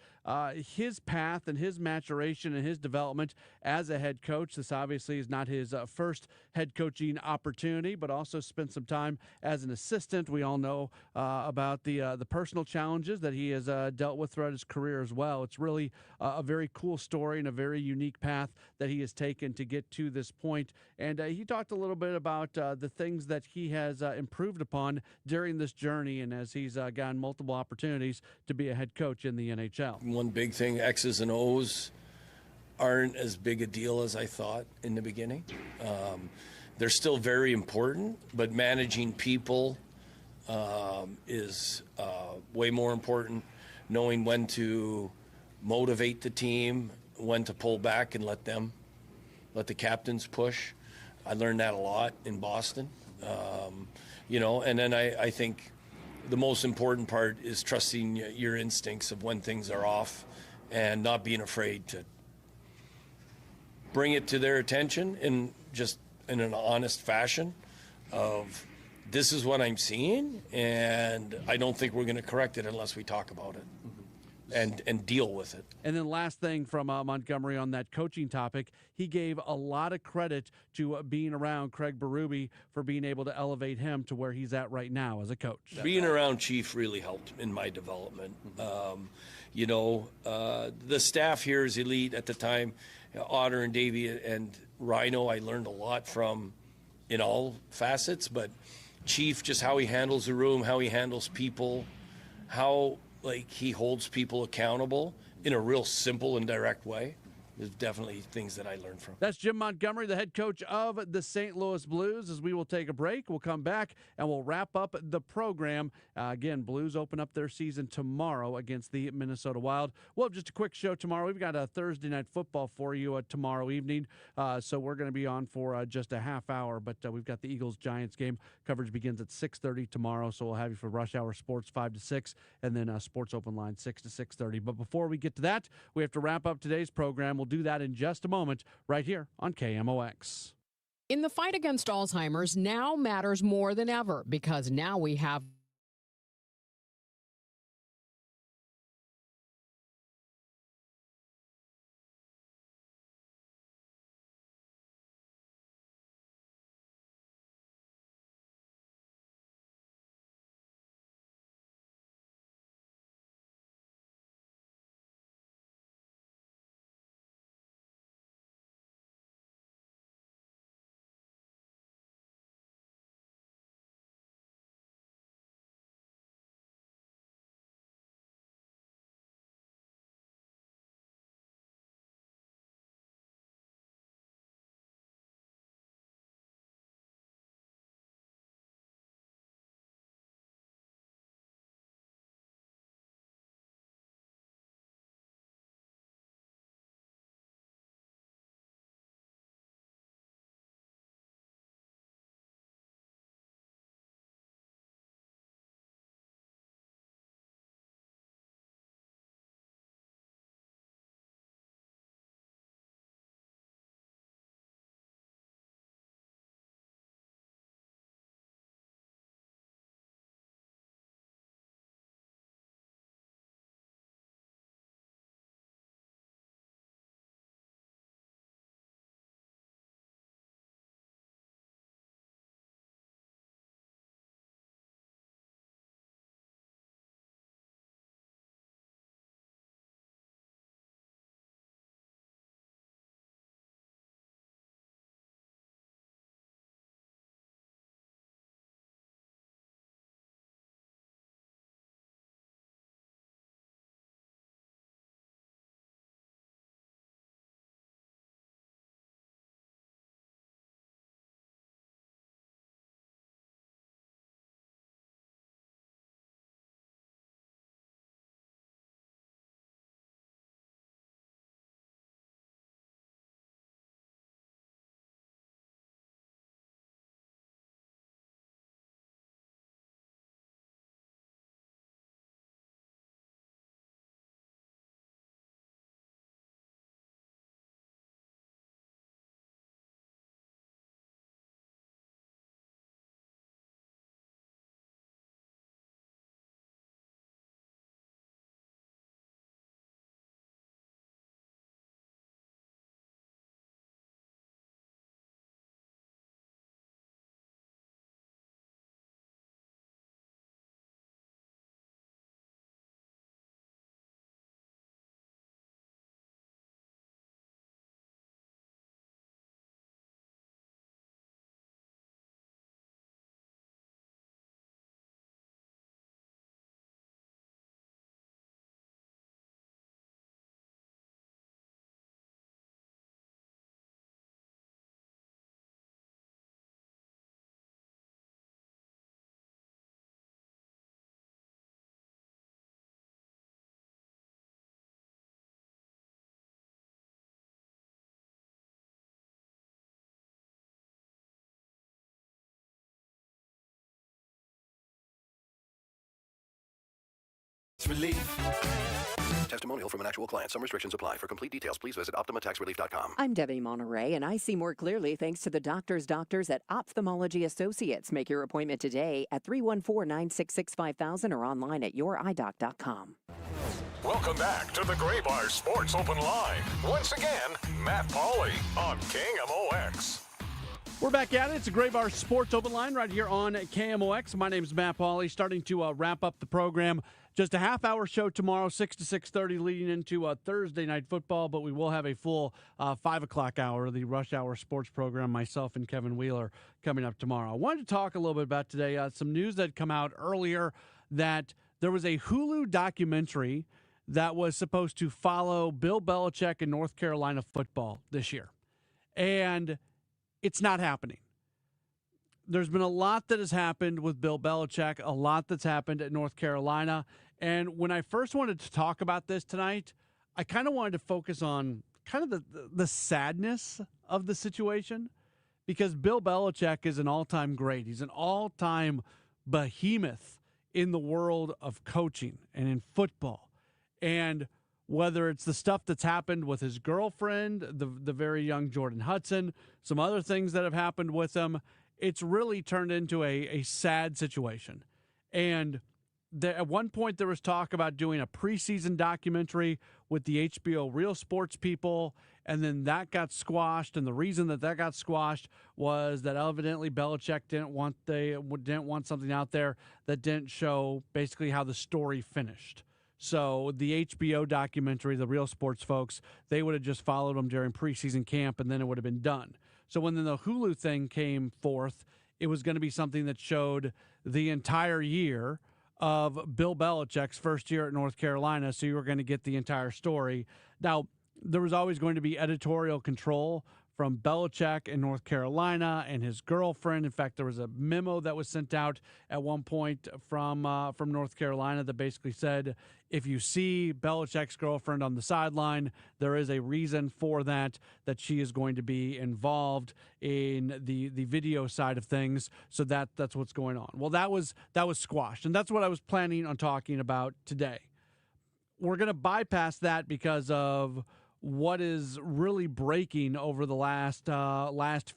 his path and his maturation and his development as a head coach. This obviously is not his first head coaching opportunity, but also spent some time as an assistant. We all know about the personal challenges that he has dealt with throughout his career as well. It's really a very cool story and a very unique path that he has taken to get to this point. And he talked a little bit about the things that he he has improved upon during this journey and as he's gotten multiple opportunities to be a head coach in the NHL. One big thing, X's and O's aren't as big a deal as I thought in the beginning. They're still very important, but managing people is way more important. Knowing when to motivate the team, when to pull back and let the captains push. I learned that a lot in Boston. And then I think the most important part is trusting your instincts of when things are off and not being afraid to bring it to their attention in an honest fashion of this is what I'm seeing, and I don't think we're going to correct it unless we talk about it and deal with it. And then last thing from Montgomery on that coaching topic, he gave a lot of credit to being around Craig Berube for being able to elevate him to where he's at right now as a coach. Being around Chief really helped in my development. The staff here is elite at the time. Otter and Davey and Rhino, I learned a lot from in all facets, but Chief, just how he handles the room, how he handles people, how he holds people accountable in a real simple and direct way. There's definitely things that I learned from. That's Jim Montgomery, the head coach of the St. Louis Blues. As we will take a break, we'll come back and we'll wrap up the program. Again, Blues open up their season tomorrow against the Minnesota Wild. We'll have just a quick show tomorrow. We've got a Thursday night football for you tomorrow evening. So we're going to be on for just a half hour, but we've got the Eagles-Giants game. Coverage begins at 6:30 tomorrow, so we'll have you for Rush Hour Sports 5 to 6, and then Sports Open Line 6 to 6:30. But before we get to that, we have to wrap up today's program. We'll do that in just a moment right here on KMOX. In the fight against Alzheimer's, now matters more than ever because now we have Testimonial from an actual client. Some restrictions apply. For complete details, please visit OptimaTaxRelief.com. I'm Debbie Monterey, and I see more clearly thanks to the doctors at Ophthalmology Associates. Make your appointment today at 314-966-5000 or online at youridoc.com. Welcome back to the Gray Bar Sports Open Line. Once again, Matt Pauley on KMOX. We're back at it. It's a Gray Bar Sports Open Line right here on KMOX. My name is Matt Pauley. Starting to wrap up the program. Just a half-hour show tomorrow, 6 to 6:30, leading into Thursday night football. But we will have a full 5 o'clock hour, the Rush Hour Sports program. Myself and Kevin Wheeler coming up tomorrow. I wanted to talk a little bit about today some news that had come out earlier that there was a Hulu documentary that was supposed to follow Bill Belichick and North Carolina football this year, and it's not happening. There's been a lot that has happened with Bill Belichick, a lot that's happened at North Carolina. And when I first wanted to talk about this tonight, I kind of wanted to focus on kind of the sadness of the situation, because Bill Belichick is an all-time great. He's an all-time behemoth in the world of coaching and in football. And whether it's the stuff that's happened with his girlfriend, the very young Jordan Hudson, some other things that have happened with him, it's really turned into a sad situation. And at one point there was talk about doing a preseason documentary with the HBO Real Sports people, and then that got squashed. And the reason that got squashed was that evidently Belichick didn't want something out there that didn't show basically how the story finished. So the HBO documentary, the Real Sports folks, they would have just followed him during preseason camp, and then it would have been done. So when the Hulu thing came forth, it was going to be something that showed the entire year of Bill Belichick's first year at North Carolina, so you were going to get the entire story. Now, there was always going to be editorial control from Belichick in North Carolina and his girlfriend. In fact, there was a memo that was sent out at one point from North Carolina that basically said, if you see Belichick's girlfriend on the sideline, there is a reason for that she is going to be involved in the video side of things. So that's what's going on. Well, that was squashed, and that's what I was planning on talking about today. We're going to bypass that because of what is really breaking over the last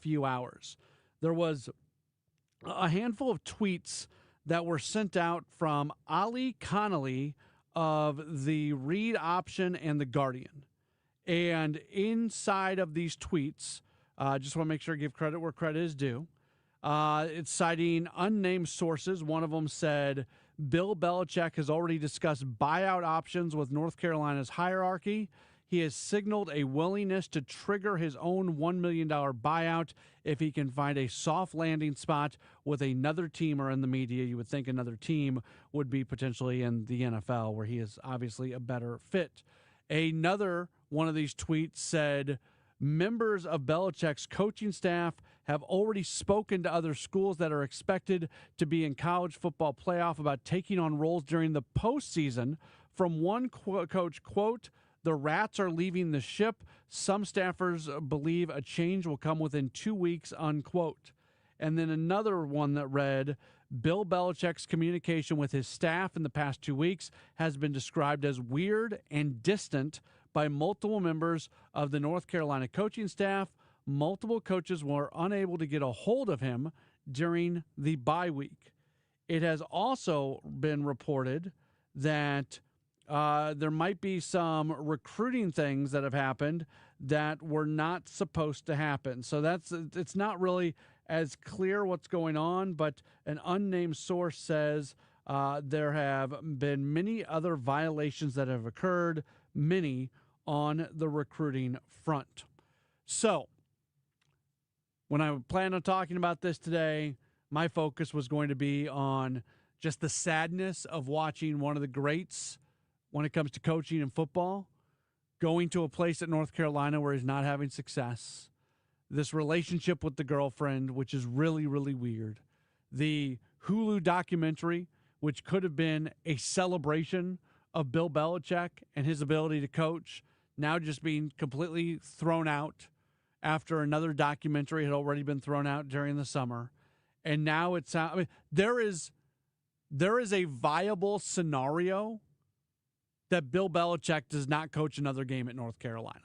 few hours. There was a handful of tweets that were sent out from Ali Connolly of the Read Option and The Guardian. And inside of these tweets, just want to make sure I give credit where credit is due. It's citing unnamed sources. One of them said, Bill Belichick has already discussed buyout options with North Carolina's hierarchy. He has signaled a willingness to trigger his own $1 million buyout if he can find a soft landing spot with another team or in the media. You would think another team would be potentially in the NFL, where he is obviously a better fit. Another one of these tweets said, members of Belichick's coaching staff have already spoken to other schools that are expected to be in college football playoff about taking on roles during the postseason. From one coach, quote, the Rats are leaving the ship. Some staffers believe a change will come within 2 weeks, unquote. And then another one that read, Bill Belichick's communication with his staff in the past 2 weeks has been described as weird and distant by multiple members of the North Carolina coaching staff. Multiple coaches were unable to get a hold of him during the bye week. It has also been reported that there might be some recruiting things that have happened that were not supposed to happen. So it's not really as clear what's going on, but an unnamed source says there have been many other violations that have occurred, many on the recruiting front. So when I planned on talking about this today, my focus was going to be on just the sadness of watching one of the greats when it comes to coaching and football, going to a place at North Carolina where he's not having success, this relationship with the girlfriend, which is really, really weird, the Hulu documentary, which could have been a celebration of Bill Belichick and his ability to coach, now just being completely thrown out after another documentary had already been thrown out during the summer. And now there is a viable scenario that Bill Belichick does not coach another game at North Carolina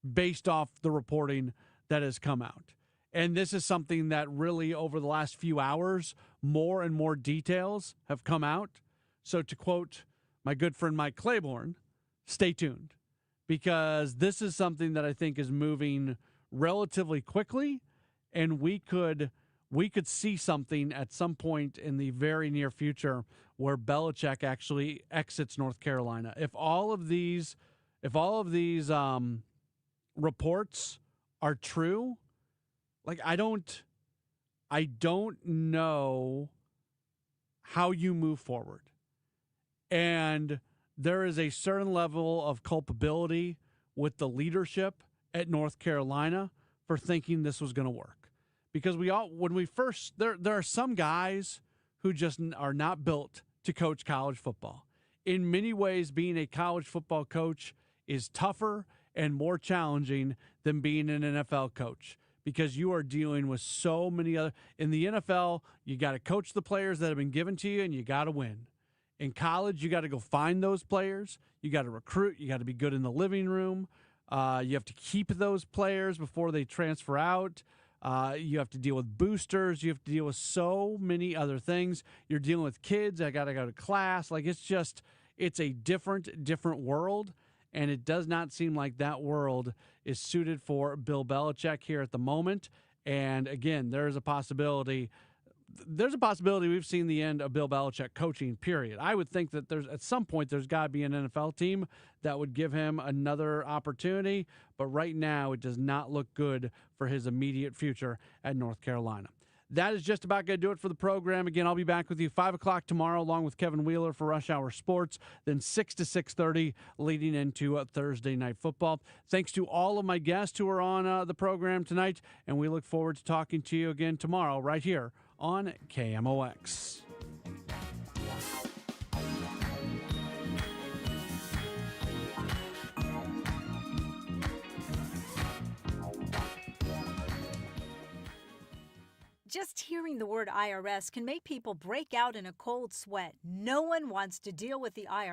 based off the reporting that has come out. And this is something that really over the last few hours, more and more details have come out. So to quote my good friend Mike Claiborne, stay tuned, because this is something that I think is moving relatively quickly, and we could see something at some point in the very near future where Belichick actually exits North Carolina. If all of these reports are true, like I don't know how you move forward. And there is a certain level of culpability with the leadership at North Carolina for thinking this was going to work. Because there are some guys who just are not built to coach college football. In many ways, being a college football coach is tougher and more challenging than being an NFL coach, because you are dealing with so many other. In the NFL, you got to coach the players that have been given to you, and you got to win. In college, you got to go find those players. You got to recruit. You got to be good in the living room. You have to keep those players before they transfer out. You have to deal with boosters. You have to deal with so many other things. You're dealing with kids. I got to go to class. Like, it's a different world. And it does not seem like that world is suited for Bill Belichick here at the moment. And again, there's a possibility we've seen the end of Bill Belichick coaching, period. I would think that at some point there's got to be an NFL team that would give him another opportunity. But right now it does not look good for his immediate future at North Carolina. That is just about going to do it for the program. Again, I'll be back with you 5 o'clock tomorrow along with Kevin Wheeler for Rush Hour Sports, then 6 to 6:30 leading into Thursday Night Football. Thanks to all of my guests who are on the program tonight, and we look forward to talking to you again tomorrow right here on KMOX. Just hearing the word IRS can make people break out in a cold sweat. No one wants to deal with the IRS.